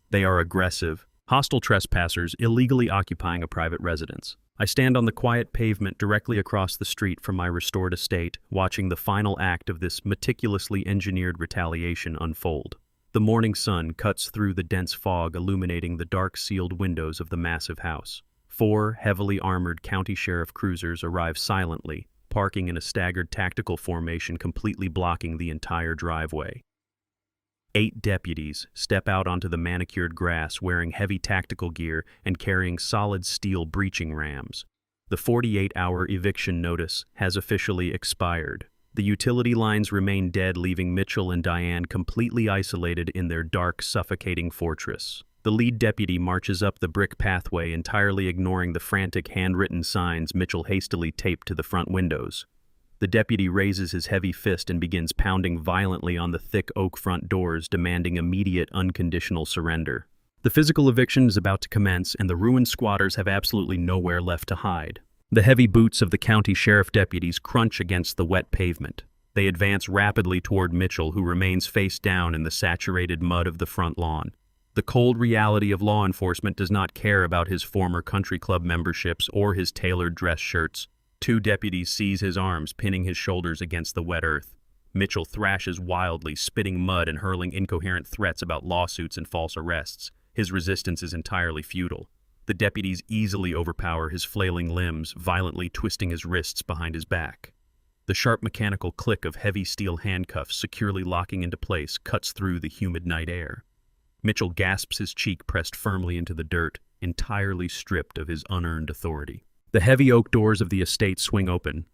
They are aggressive, hostile trespassers illegally occupying a private residence. I stand on the quiet pavement directly across the street from my restored estate, watching the final act of this meticulously engineered retaliation unfold. The morning sun cuts through the dense fog, illuminating the dark sealed windows of the massive house. 4 heavily armored county sheriff cruisers arrive silently, parking in a staggered tactical formation completely blocking the entire driveway. 8 deputies step out onto the manicured grass wearing heavy tactical gear and carrying solid steel breaching rams. The 48-hour eviction notice has officially expired. The utility lines remain dead, leaving Mitchell and Diane completely isolated in their dark, suffocating fortress. The lead deputy marches up the brick pathway, entirely ignoring the frantic handwritten signs Mitchell hastily taped to the front windows. The deputy raises his heavy fist and begins pounding violently on the thick oak front doors, demanding immediate, unconditional surrender. The physical eviction is about to commence, and the ruined squatters have absolutely nowhere left to hide. The heavy boots of the county sheriff deputies crunch against the wet pavement. They advance rapidly toward Mitchell, who remains face down in the saturated mud of the front lawn. The cold reality of law enforcement does not care about his former country club memberships or his tailored dress shirts. 2 deputies seize his arms, pinning his shoulders against the wet earth. Mitchell thrashes wildly, spitting mud and hurling incoherent threats about lawsuits and false arrests. His resistance is entirely futile. The deputies easily overpower his flailing limbs, violently twisting his wrists behind his back. The sharp mechanical click of heavy steel handcuffs securely locking into place cuts through the humid night air. Mitchell gasps, his cheek pressed firmly into the dirt, entirely stripped of his unearned authority. The heavy oak doors of the estate swing open.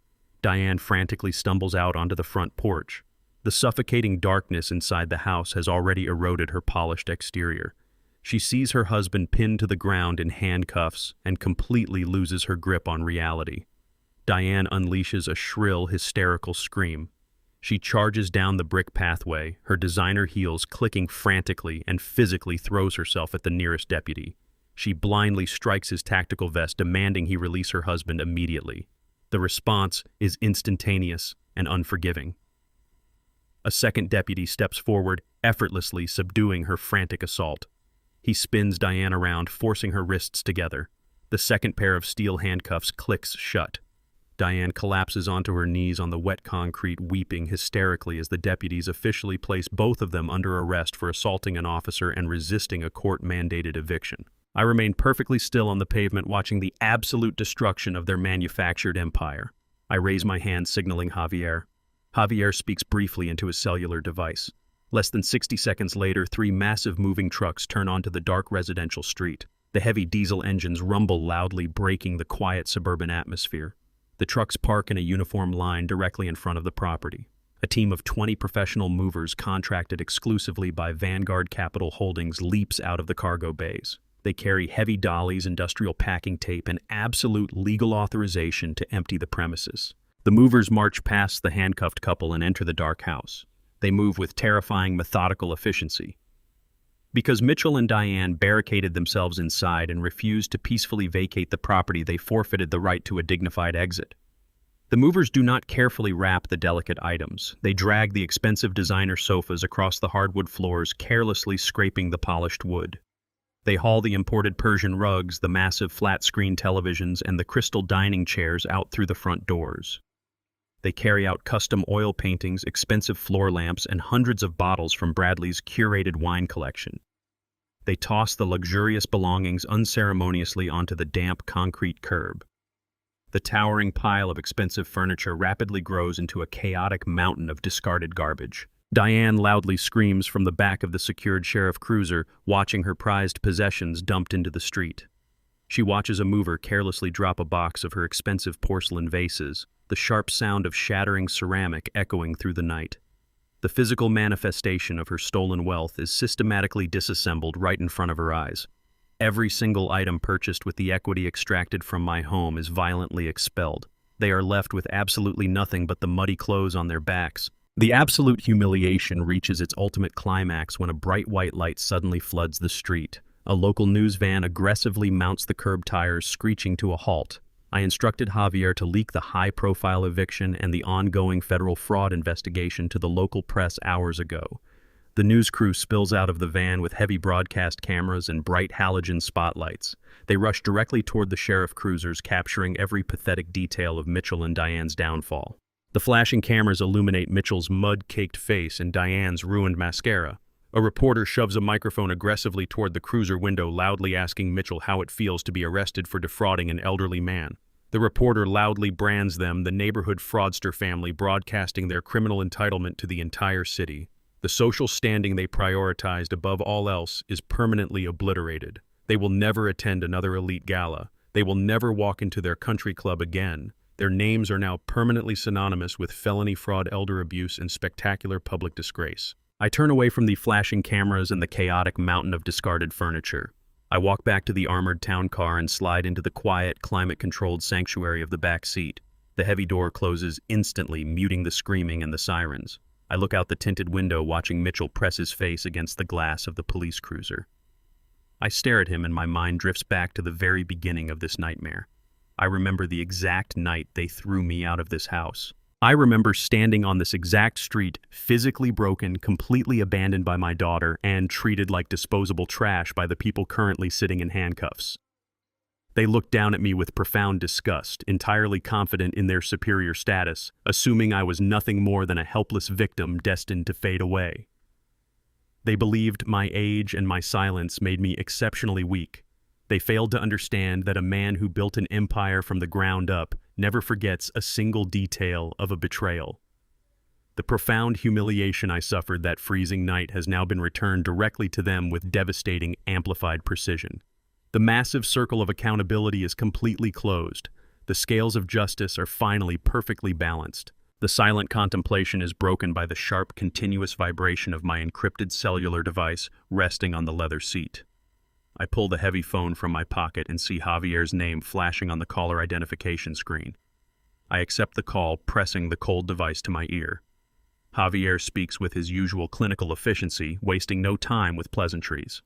Diane frantically stumbles out onto the front porch. The suffocating darkness inside the house has already eroded her polished exterior. She sees her husband pinned to the ground in handcuffs and completely loses her grip on reality. Diane unleashes a shrill, hysterical scream. She charges down the brick pathway, her designer heels clicking frantically, and physically throws herself at the nearest deputy. She blindly strikes his tactical vest, demanding he release her husband immediately. The response is instantaneous and unforgiving. A second deputy steps forward, effortlessly subduing her frantic assault. He spins Diane around, forcing her wrists together. The second pair of steel handcuffs clicks shut. Diane collapses onto her knees on the wet concrete, weeping hysterically as the deputies officially place both of them under arrest for assaulting an officer and resisting a court-mandated eviction. I remain perfectly still on the pavement, watching the absolute destruction of their manufactured empire. I raise my hand, signaling Javier. Javier speaks briefly into his cellular device. Less than 60 seconds later, 3 massive moving trucks turn onto the dark residential street. The heavy diesel engines rumble loudly, breaking the quiet suburban atmosphere. The trucks park in a uniform line directly in front of the property. A team of 20 professional movers contracted exclusively by Vanguard Capital Holdings leaps out of the cargo bays. They carry heavy dollies, industrial packing tape, and absolute legal authorization to empty the premises. The movers march past the handcuffed couple and enter the dark house. They move with terrifying, methodical efficiency. Because Mitchell and Diane barricaded themselves inside and refused to peacefully vacate the property, they forfeited the right to a dignified exit. The movers do not carefully wrap the delicate items. They drag the expensive designer sofas across the hardwood floors, carelessly scraping the polished wood. They haul the imported Persian rugs, the massive flat-screen televisions, and the crystal dining chairs out through the front doors. They carry out custom oil paintings, expensive floor lamps, and hundreds of bottles from Bradley's curated wine collection. They toss the luxurious belongings unceremoniously onto the damp concrete curb. The towering pile of expensive furniture rapidly grows into a chaotic mountain of discarded garbage. Diane loudly screams from the back of the secured sheriff cruiser, watching her prized possessions dumped into the street. She watches a mover carelessly drop a box of her expensive porcelain vases, the sharp sound of shattering ceramic echoing through the night. The physical manifestation of her stolen wealth is systematically disassembled right in front of her eyes. Every single item purchased with the equity extracted from my home is violently expelled. They are left with absolutely nothing but the muddy clothes on their backs. The absolute humiliation reaches its ultimate climax when a bright white light suddenly floods the street. A local news van aggressively mounts the curb tires, screeching to a halt. I instructed Javier to leak the high-profile eviction and the ongoing federal fraud investigation to the local press hours ago. The news crew spills out of the van with heavy broadcast cameras and bright halogen spotlights. They rush directly toward the sheriff cruisers, capturing every pathetic detail of Mitchell and Diane's downfall. The flashing cameras illuminate Mitchell's mud-caked face and Diane's ruined mascara. A reporter shoves a microphone aggressively toward the cruiser window, loudly asking Mitchell how it feels to be arrested for defrauding an elderly man. The reporter loudly brands them the neighborhood fraudster family, broadcasting their criminal entitlement to the entire city. The social standing they prioritized above all else is permanently obliterated. They will never attend another elite gala. They will never walk into their country club again. Their names are now permanently synonymous with felony fraud, elder abuse, and spectacular public disgrace. I turn away from the flashing cameras and the chaotic mountain of discarded furniture. I walk back to the armored town car and slide into the quiet, climate-controlled sanctuary of the back seat. The heavy door closes instantly, muting the screaming and the sirens. I look out the tinted window, watching Mitchell press his face against the glass of the police cruiser. I stare at him and my mind drifts back to the very beginning of this nightmare. I remember the exact night they threw me out of this house. I remember standing on this exact street, physically broken, completely abandoned by my daughter, and treated like disposable trash by the people currently sitting in handcuffs. They looked down at me with profound disgust, entirely confident in their superior status, assuming I was nothing more than a helpless victim destined to fade away. They believed my age and my silence made me exceptionally weak. They failed to understand that a man who built an empire from the ground up never forgets a single detail of a betrayal. The profound humiliation I suffered that freezing night has now been returned directly to them with devastating, amplified precision. The massive circle of accountability is completely closed. The scales of justice are finally perfectly balanced. The silent contemplation is broken by the sharp, continuous vibration of my encrypted cellular device resting on the leather seat. I pull the heavy phone from my pocket and see Javier's name flashing on the caller identification screen. I accept the call, pressing the cold device to my ear. Javier speaks with his usual clinical efficiency, wasting no time with pleasantries.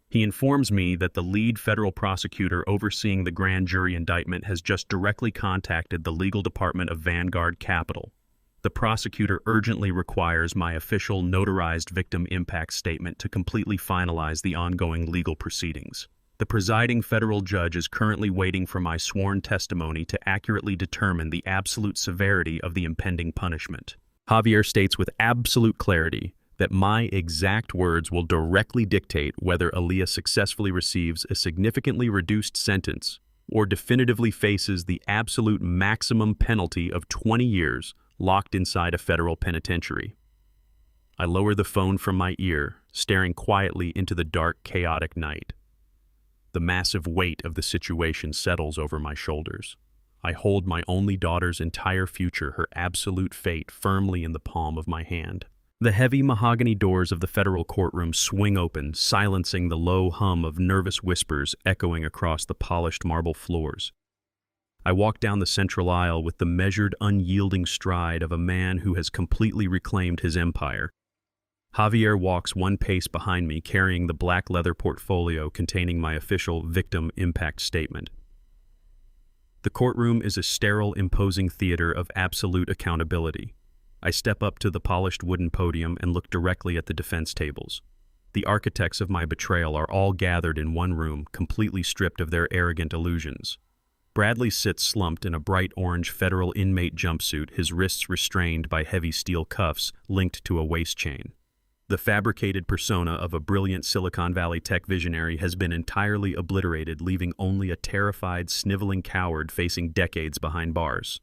He informs me that the lead federal prosecutor overseeing the grand jury indictment has just directly contacted the legal department of Vanguard Capital. The prosecutor urgently requires my official notarized victim impact statement to completely finalize the ongoing legal proceedings. The presiding federal judge is currently waiting for my sworn testimony to accurately determine the absolute severity of the impending punishment. Javier states with absolute clarity that my exact words will directly dictate whether Aaliyah successfully receives a significantly reduced sentence or definitively faces the absolute maximum penalty of 20 years locked inside a federal penitentiary. I lower the phone from my ear, staring quietly into the dark, chaotic night. The massive weight of the situation settles over my shoulders. I hold my only daughter's entire future, her absolute fate, firmly in the palm of my hand. The heavy mahogany doors of the federal courtroom swing open, silencing the low hum of nervous whispers echoing across the polished marble floors. I walk down the central aisle with the measured, unyielding stride of a man who has completely reclaimed his empire. Javier walks one pace behind me, carrying the black leather portfolio containing my official victim impact statement. The courtroom is a sterile, imposing theater of absolute accountability. I step up to the polished wooden podium and look directly at the defense tables. The architects of my betrayal are all gathered in one room, completely stripped of their arrogant illusions. Bradley sits slumped in a bright orange federal inmate jumpsuit, his wrists restrained by heavy steel cuffs linked to a waist chain. The fabricated persona of a brilliant Silicon Valley tech visionary has been entirely obliterated, leaving only a terrified, sniveling coward facing decades behind bars.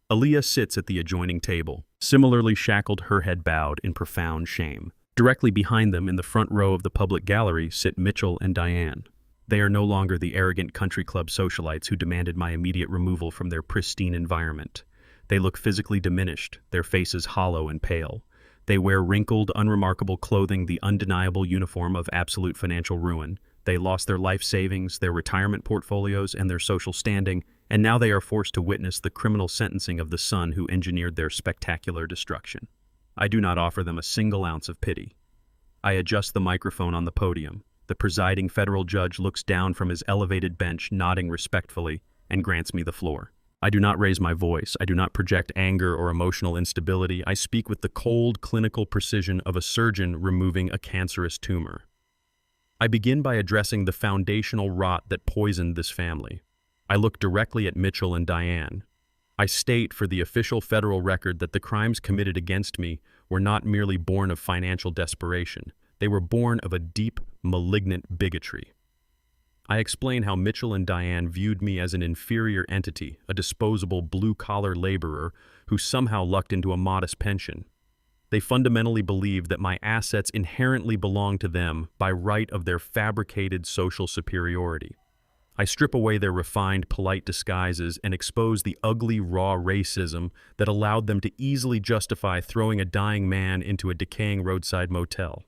Aaliyah sits at the adjoining table, similarly shackled, her head bowed in profound shame. Directly behind them, in the front row of the public gallery, sit Mitchell and Diane. They are no longer the arrogant country club socialites who demanded my immediate removal from their pristine environment. They look physically diminished, their faces hollow and pale. They wear wrinkled, unremarkable clothing, the undeniable uniform of absolute financial ruin. They lost their life savings, their retirement portfolios, and their social standing, and now they are forced to witness the criminal sentencing of the son who engineered their spectacular destruction. I do not offer them a single ounce of pity. I adjust the microphone on the podium. The presiding federal judge looks down from his elevated bench, nodding respectfully, and grants me the floor. I do not raise my voice. I do not project anger or emotional instability. I speak with the cold, clinical precision of a surgeon removing a cancerous tumor. I begin by addressing the foundational rot that poisoned this family. I look directly at Mitchell and Diane. I state for the official federal record that the crimes committed against me were not merely born of financial desperation. They were born of a deep, malignant bigotry. I explain how Mitchell and Diane viewed me as an inferior entity, a disposable blue-collar laborer who somehow lucked into a modest pension. They fundamentally believed that my assets inherently belonged to them by right of their fabricated social superiority. I strip away their refined, polite disguises and expose the ugly, raw racism that allowed them to easily justify throwing a dying man into a decaying roadside motel.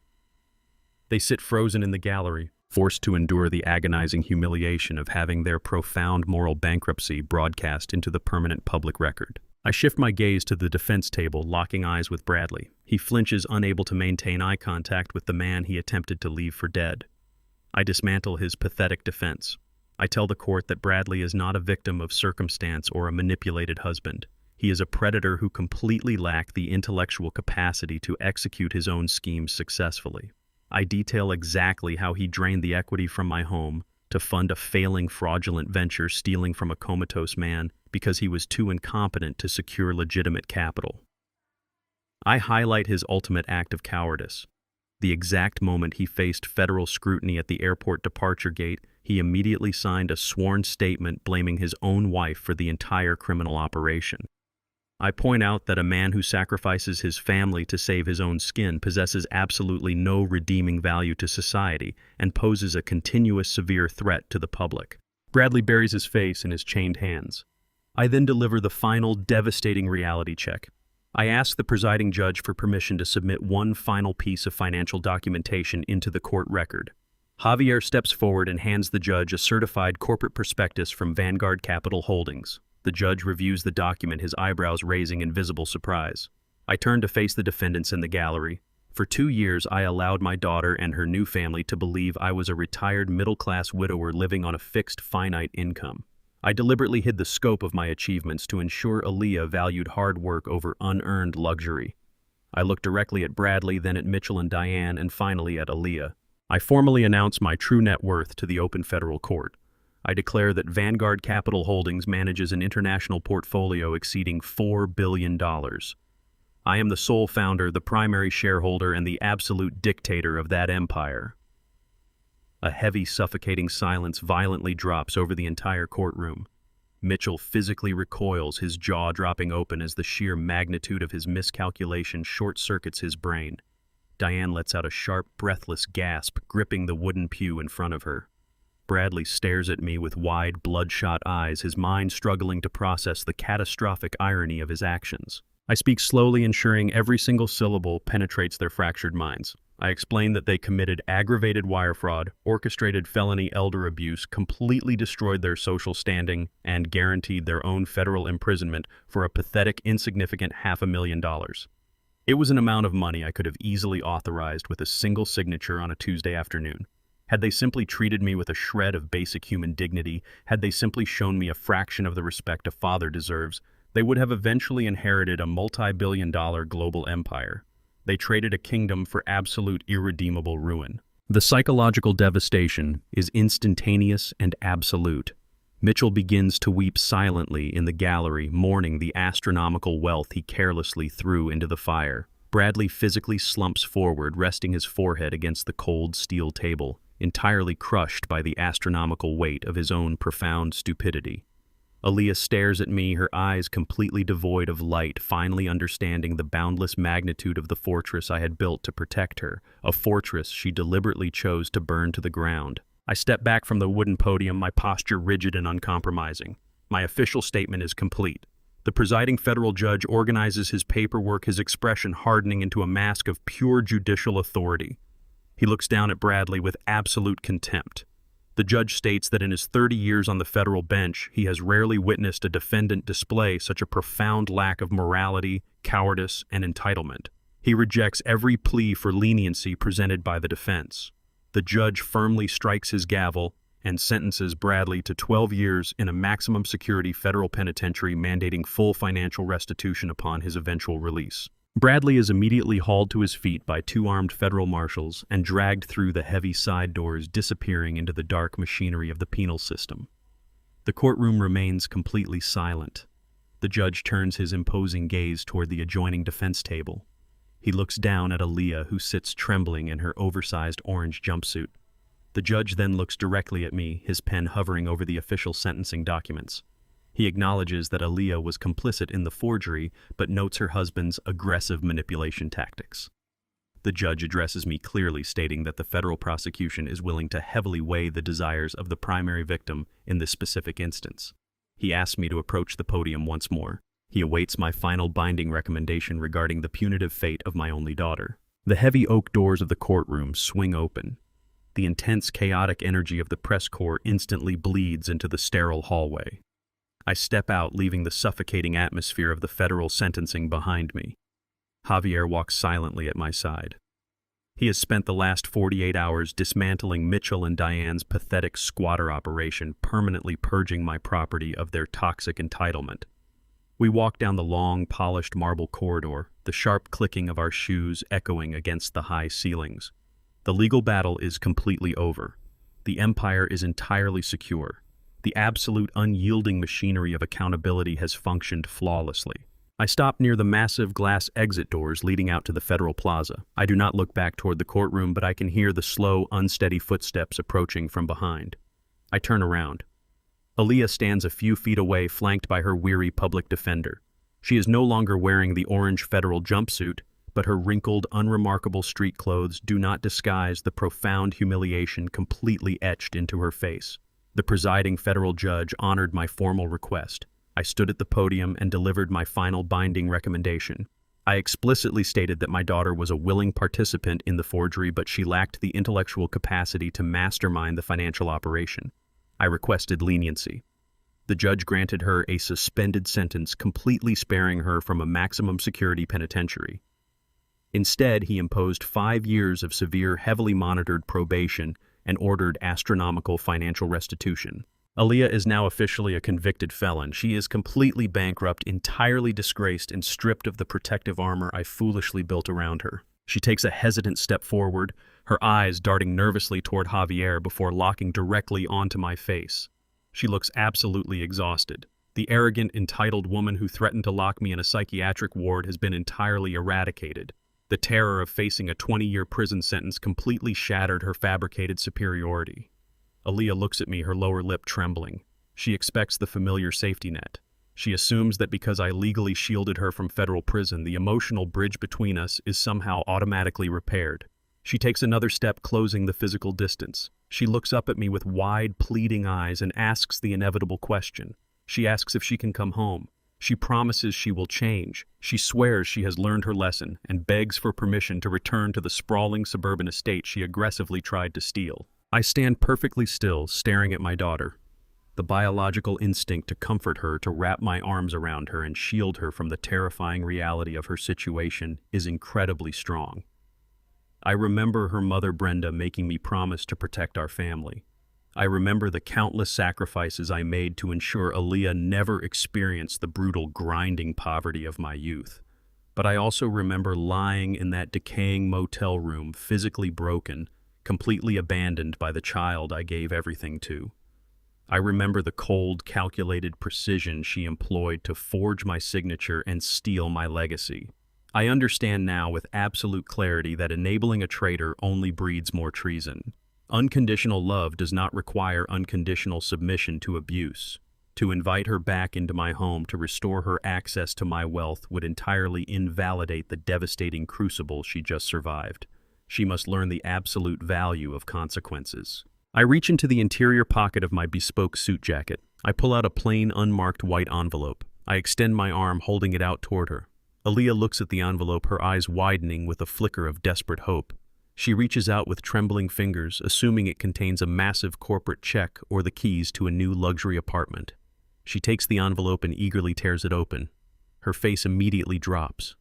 They sit frozen in the gallery, forced to endure the agonizing humiliation of having their profound moral bankruptcy broadcast into the permanent public record. I shift my gaze to the defense table, locking eyes with Bradley. He flinches, unable to maintain eye contact with the man he attempted to leave for dead. I dismantle his pathetic defense. I tell the court that Bradley is not a victim of circumstance or a manipulated husband. He is a predator who completely lacked the intellectual capacity to execute his own schemes successfully. I detail exactly how he drained the equity from my home to fund a failing fraudulent venture, stealing from a comatose man because he was too incompetent to secure legitimate capital. I highlight his ultimate act of cowardice. The exact moment he faced federal scrutiny at the airport departure gate, he immediately signed a sworn statement blaming his own wife for the entire criminal operation. I point out that a man who sacrifices his family to save his own skin possesses absolutely no redeeming value to society and poses a continuous severe threat to the public. Bradley buries his face in his chained hands. I then deliver the final devastating reality check. I ask the presiding judge for permission to submit one final piece of financial documentation into the court record. Javier steps forward and hands the judge a certified corporate prospectus from Vanguard Capital Holdings. The judge reviews the document, his eyebrows raising in visible surprise. I turn to face the defendants in the gallery. For 2 years, I allowed my daughter and her new family to believe I was a retired middle-class widower living on a fixed, finite income. I deliberately hid the scope of my achievements to ensure Aaliyah valued hard work over unearned luxury. I look directly at Bradley, then at Mitchell and Diane, and finally at Aaliyah. I formally announce my true net worth to the open federal court. I declare that Vanguard Capital Holdings manages an international portfolio exceeding $4 billion. I am the sole founder, the primary shareholder, and the absolute dictator of that empire. A heavy, suffocating silence violently drops over the entire courtroom. Mitchell physically recoils, his jaw dropping open as the sheer magnitude of his miscalculation short-circuits his brain. Diane lets out a sharp, breathless gasp, gripping the wooden pew in front of her. Bradley stares at me with wide, bloodshot eyes, his mind struggling to process the catastrophic irony of his actions. I speak slowly, ensuring every single syllable penetrates their fractured minds. I explain that they committed aggravated wire fraud, orchestrated felony elder abuse, completely destroyed their social standing, and guaranteed their own federal imprisonment for a pathetic, insignificant $500,000. It was an amount of money I could have easily authorized with a single signature on a Tuesday afternoon. Had they simply treated me with a shred of basic human dignity, had they simply shown me a fraction of the respect a father deserves, they would have eventually inherited a multi-billion-dollar global empire. They traded a kingdom for absolute irredeemable ruin. The psychological devastation is instantaneous and absolute. Mitchell begins to weep silently in the gallery, mourning the astronomical wealth he carelessly threw into the fire. Bradley physically slumps forward, resting his forehead against the cold steel table, entirely crushed by the astronomical weight of his own profound stupidity. Aaliyah stares at me, her eyes completely devoid of light, finally understanding the boundless magnitude of the fortress I had built to protect her, a fortress she deliberately chose to burn to the ground. I step back from the wooden podium, my posture rigid and uncompromising. My official statement is complete. The presiding federal judge organizes his paperwork, his expression hardening into a mask of pure judicial authority. He looks down at Bradley with absolute contempt. The judge states that in his 30 years on the federal bench, he has rarely witnessed a defendant display such a profound lack of morality, cowardice, and entitlement. He rejects every plea for leniency presented by the defense. The judge firmly strikes his gavel and sentences Bradley to 12 years in a maximum security federal penitentiary, mandating full financial restitution upon his eventual release. Bradley is immediately hauled to his feet by two armed federal marshals and dragged through the heavy side doors, disappearing into the dark machinery of the penal system. The courtroom remains completely silent. The judge turns his imposing gaze toward the adjoining defense table. He looks down at Aaliyah, who sits trembling in her oversized orange jumpsuit. The judge then looks directly at me, his pen hovering over the official sentencing documents. He acknowledges that Aaliyah was complicit in the forgery, but notes her husband's aggressive manipulation tactics. The judge addresses me clearly, stating that the federal prosecution is willing to heavily weigh the desires of the primary victim in this specific instance. He asks me to approach the podium once more. He awaits my final binding recommendation regarding the punitive fate of my only daughter. The heavy oak doors of the courtroom swing open. The intense, chaotic energy of the press corps instantly bleeds into the sterile hallway. I step out, leaving the suffocating atmosphere of the federal sentencing behind me. Javier walks silently at my side. He has spent the last 48 hours dismantling Mitchell and Diane's pathetic squatter operation, permanently purging my property of their toxic entitlement. We walk down the long, polished marble corridor, the sharp clicking of our shoes echoing against the high ceilings. The legal battle is completely over. The empire is entirely secure. The absolute unyielding machinery of accountability has functioned flawlessly. I stop near the massive glass exit doors leading out to the federal plaza. I do not look back toward the courtroom, but I can hear the slow, unsteady footsteps approaching from behind. I turn around. Aaliyah stands a few feet away, flanked by her weary public defender. She is no longer wearing the orange federal jumpsuit, but her wrinkled, unremarkable street clothes do not disguise the profound humiliation completely etched into her face. The presiding federal judge honored my formal request. I stood at the podium and delivered my final binding recommendation. I explicitly stated that my daughter was a willing participant in the forgery, but she lacked the intellectual capacity to mastermind the financial operation. I requested leniency. The judge granted her a suspended sentence, completely sparing her from a maximum security penitentiary. Instead, he imposed 5 years of severe, heavily monitored probation and ordered astronomical financial restitution. Aaliyah is now officially a convicted felon. She is completely bankrupt, entirely disgraced, and stripped of the protective armor I foolishly built around her. She takes a hesitant step forward, her eyes darting nervously toward Javier before locking directly onto my face. She looks absolutely exhausted. The arrogant, entitled woman who threatened to lock me in a psychiatric ward has been entirely eradicated. The terror of facing a 20-year prison sentence completely shattered her fabricated superiority. Aaliyah looks at me, her lower lip trembling. She expects the familiar safety net. She assumes that because I legally shielded her from federal prison, the emotional bridge between us is somehow automatically repaired. She takes another step, closing the physical distance. She looks up at me with wide, pleading eyes and asks the inevitable question. She asks if she can come home. She promises she will change. She swears she has learned her lesson and begs for permission to return to the sprawling suburban estate she aggressively tried to steal. I stand perfectly still, staring at my daughter. The biological instinct to comfort her, to wrap my arms around her and shield her from the terrifying reality of her situation is incredibly strong. I remember her mother Brenda making me promise to protect our family. I remember the countless sacrifices I made to ensure Aaliyah never experienced the brutal, grinding poverty of my youth. But I also remember lying in that decaying motel room, physically broken, completely abandoned by the child I gave everything to. I remember the cold, calculated precision she employed to forge my signature and steal my legacy. I understand now with absolute clarity that enabling a traitor only breeds more treason. Unconditional love does not require unconditional submission to abuse. To invite her back into my home to restore her access to my wealth would entirely invalidate the devastating crucible she just survived. She must learn the absolute value of consequences. I reach into the interior pocket of my bespoke suit jacket. I pull out a plain, unmarked white envelope. I extend my arm, holding it out toward her. Aaliyah looks at the envelope, her eyes widening with a flicker of desperate hope. She reaches out with trembling fingers, assuming it contains a massive corporate check or the keys to a new luxury apartment. She takes the envelope and eagerly tears it open. Her face immediately drops.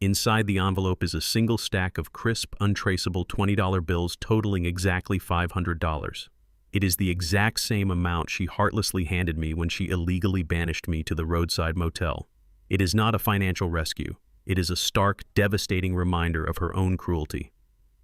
Inside the envelope is a single stack of crisp, untraceable $20 bills totaling exactly $500. It is the exact same amount she heartlessly handed me when she illegally banished me to the roadside motel. It is not a financial rescue. It is a stark, devastating reminder of her own cruelty.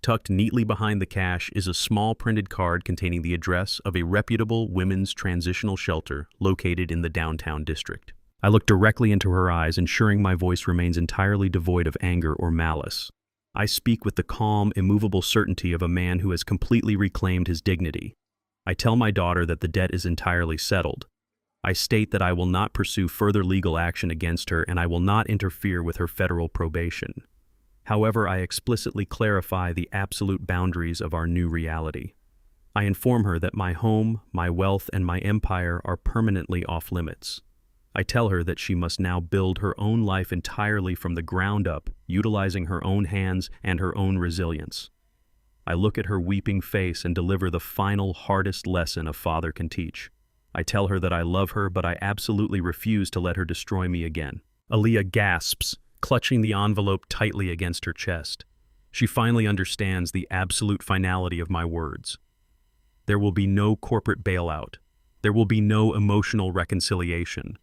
Tucked neatly behind the cash is a small printed card containing the address of a reputable women's transitional shelter located in the downtown district. I look directly into her eyes, ensuring my voice remains entirely devoid of anger or malice. I speak with the calm, immovable certainty of a man who has completely reclaimed his dignity. I tell my daughter that the debt is entirely settled. I state that I will not pursue further legal action against her and I will not interfere with her federal probation. However, I explicitly clarify the absolute boundaries of our new reality. I inform her that my home, my wealth, and my empire are permanently off limits. I tell her that she must now build her own life entirely from the ground up, utilizing her own hands and her own resilience. I look at her weeping face and deliver the final, hardest lesson a father can teach. I tell her that I love her, but I absolutely refuse to let her destroy me again. Aaliyah gasps, clutching the envelope tightly against her chest. She finally understands the absolute finality of my words. There will be no corporate bailout. There will be no emotional reconciliation.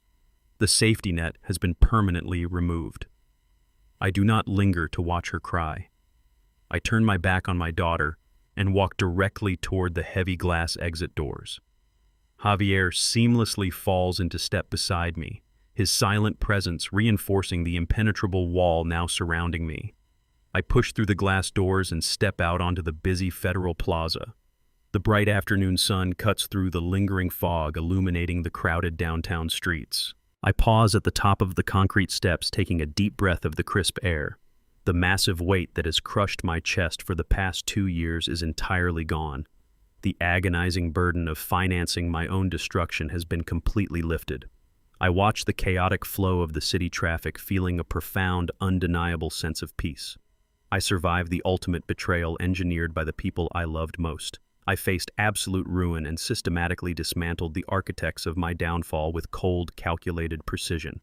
The safety net has been permanently removed. I do not linger to watch her cry. I turn my back on my daughter and walk directly toward the heavy glass exit doors. Javier seamlessly falls into step beside me, his silent presence reinforcing the impenetrable wall now surrounding me. I push through the glass doors and step out onto the busy Federal Plaza. The bright afternoon sun cuts through the lingering fog, illuminating the crowded downtown streets. I pause at the top of the concrete steps, taking a deep breath of the crisp air. The massive weight that has crushed my chest for the past 2 years is entirely gone. The agonizing burden of financing my own destruction has been completely lifted. I watch the chaotic flow of the city traffic, feeling a profound, undeniable sense of peace. I survived the ultimate betrayal engineered by the people I loved most. I faced absolute ruin and systematically dismantled the architects of my downfall with cold, calculated precision.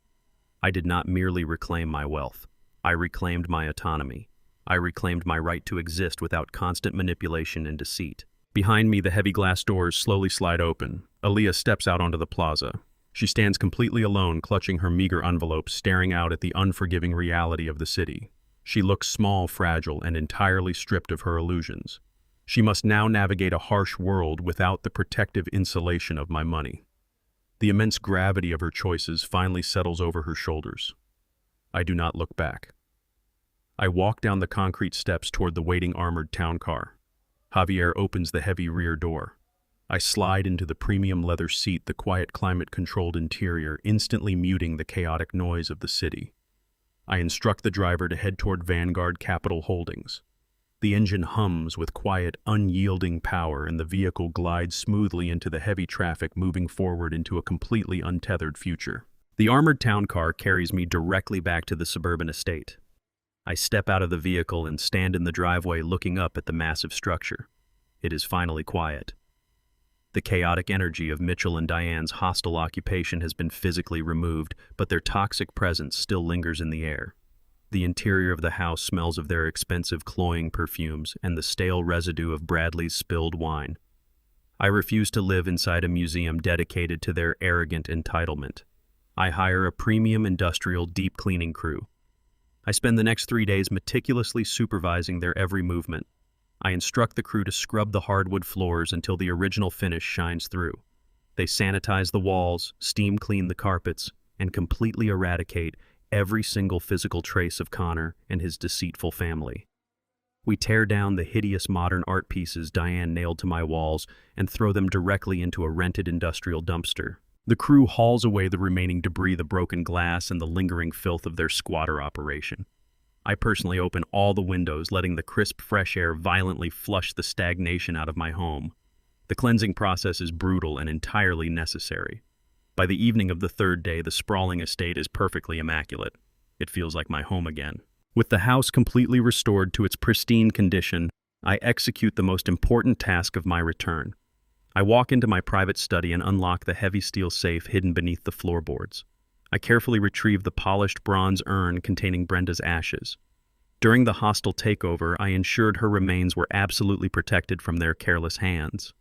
I did not merely reclaim my wealth. I reclaimed my autonomy. I reclaimed my right to exist without constant manipulation and deceit. Behind me, the heavy glass doors slowly slide open. Aaliyah steps out onto the plaza. She stands completely alone, clutching her meager envelope, staring out at the unforgiving reality of the city. She looks small, fragile, and entirely stripped of her illusions. She must now navigate a harsh world without the protective insulation of my money. The immense gravity of her choices finally settles over her shoulders. I do not look back. I walk down the concrete steps toward the waiting armored town car. Javier opens the heavy rear door. I slide into the premium leather seat, the quiet climate-controlled interior instantly muting the chaotic noise of the city. I instruct the driver to head toward Vanguard Capital Holdings. The engine hums with quiet, unyielding power, and the vehicle glides smoothly into the heavy traffic, moving forward into a completely untethered future. The armored town car carries me directly back to the suburban estate. I step out of the vehicle and stand in the driveway looking up at the massive structure. It is finally quiet. The chaotic energy of Mitchell and Diane's hostile occupation has been physically removed, but their toxic presence still lingers in the air. The interior of the house smells of their expensive cloying perfumes and the stale residue of Bradley's spilled wine. I refuse to live inside a museum dedicated to their arrogant entitlement. I hire a premium industrial deep cleaning crew. I spend the next 3 days meticulously supervising their every movement. I instruct the crew to scrub the hardwood floors until the original finish shines through. They sanitize the walls, steam clean the carpets, and completely eradicate every single physical trace of Connor and his deceitful family. We tear down the hideous modern art pieces Diane nailed to my walls and throw them directly into a rented industrial dumpster. The crew hauls away the remaining debris, the broken glass, and the lingering filth of their squatter operation. I personally open all the windows, letting the crisp, fresh air violently flush the stagnation out of my home. The cleansing process is brutal and entirely necessary. By the evening of the third day, the sprawling estate is perfectly immaculate. It feels like my home again. With the house completely restored to its pristine condition, I execute the most important task of my return. I walk into my private study and unlock the heavy steel safe hidden beneath the floorboards. I carefully retrieve the polished bronze urn containing Brenda's ashes. During the hostile takeover, I ensured her remains were absolutely protected from their careless hands.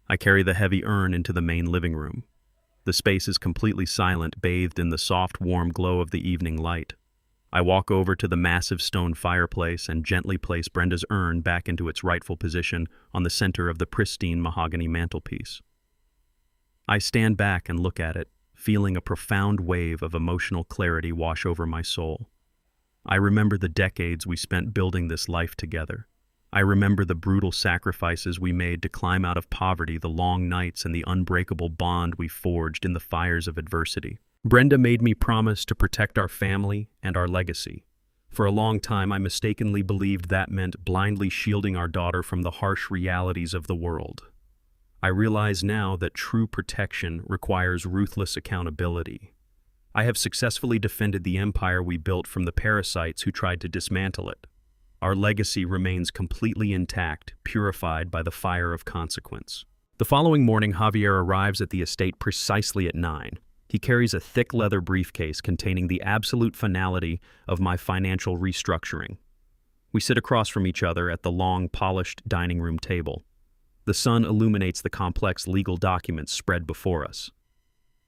I carry the heavy urn into the main living room. The space is completely silent, bathed in the soft, warm glow of the evening light. I walk over to the massive stone fireplace and gently place Brenda's urn back into its rightful position on the center of the pristine mahogany mantelpiece. I stand back and look at it, feeling a profound wave of emotional clarity wash over my soul. I remember the decades we spent building this life together. I remember the brutal sacrifices we made to climb out of poverty, the long nights, and the unbreakable bond we forged in the fires of adversity. Brenda made me promise to protect our family and our legacy. For a long time, I mistakenly believed that meant blindly shielding our daughter from the harsh realities of the world. I realize now that true protection requires ruthless accountability. I have successfully defended the empire we built from the parasites who tried to dismantle it. Our legacy remains completely intact, purified by the fire of consequence. The following morning, Javier arrives at the estate precisely at 9. He carries a thick leather briefcase containing the absolute finality of my financial restructuring. We sit across from each other at the long, polished dining room table. The sun illuminates the complex legal documents spread before us.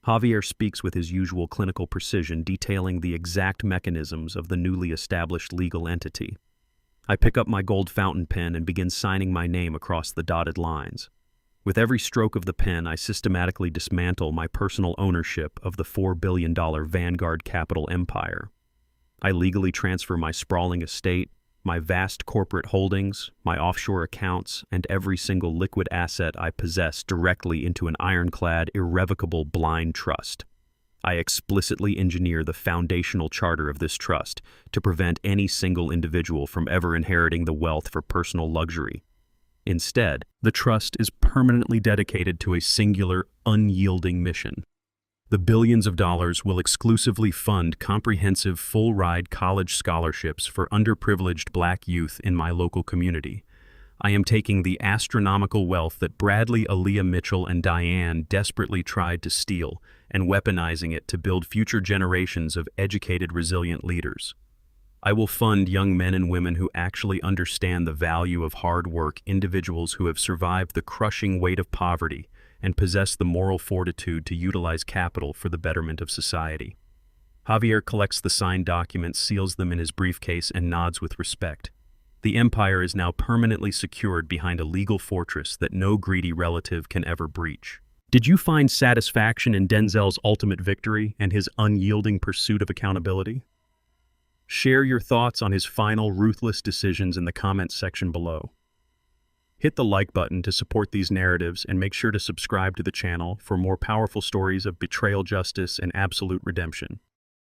Javier speaks with his usual clinical precision, detailing the exact mechanisms of the newly established legal entity. I pick up my gold fountain pen and begin signing my name across the dotted lines. With every stroke of the pen, I systematically dismantle my personal ownership of the $4 billion Vanguard capital empire. I legally transfer my sprawling estate, my vast corporate holdings, my offshore accounts, and every single liquid asset I possess directly into an ironclad, irrevocable blind trust. I explicitly engineer the foundational charter of this trust to prevent any single individual from ever inheriting the wealth for personal luxury. Instead, the trust is permanently dedicated to a singular, unyielding mission. The billions of dollars will exclusively fund comprehensive full-ride college scholarships for underprivileged Black youth in my local community. I am taking the astronomical wealth that Bradley, Aaliyah Mitchell, and Diane desperately tried to steal and weaponizing it to build future generations of educated, resilient leaders. I will fund young men and women who actually understand the value of hard work, individuals who have survived the crushing weight of poverty and possess the moral fortitude to utilize capital for the betterment of society. Javier collects the signed documents, seals them in his briefcase, and nods with respect. The empire is now permanently secured behind a legal fortress that no greedy relative can ever breach. Did you find satisfaction in Denzel's ultimate victory and his unyielding pursuit of accountability? Share your thoughts on his final ruthless decisions in the comments section below. Hit the like button to support these narratives and make sure to subscribe to the channel for more powerful stories of betrayal, justice, and absolute redemption.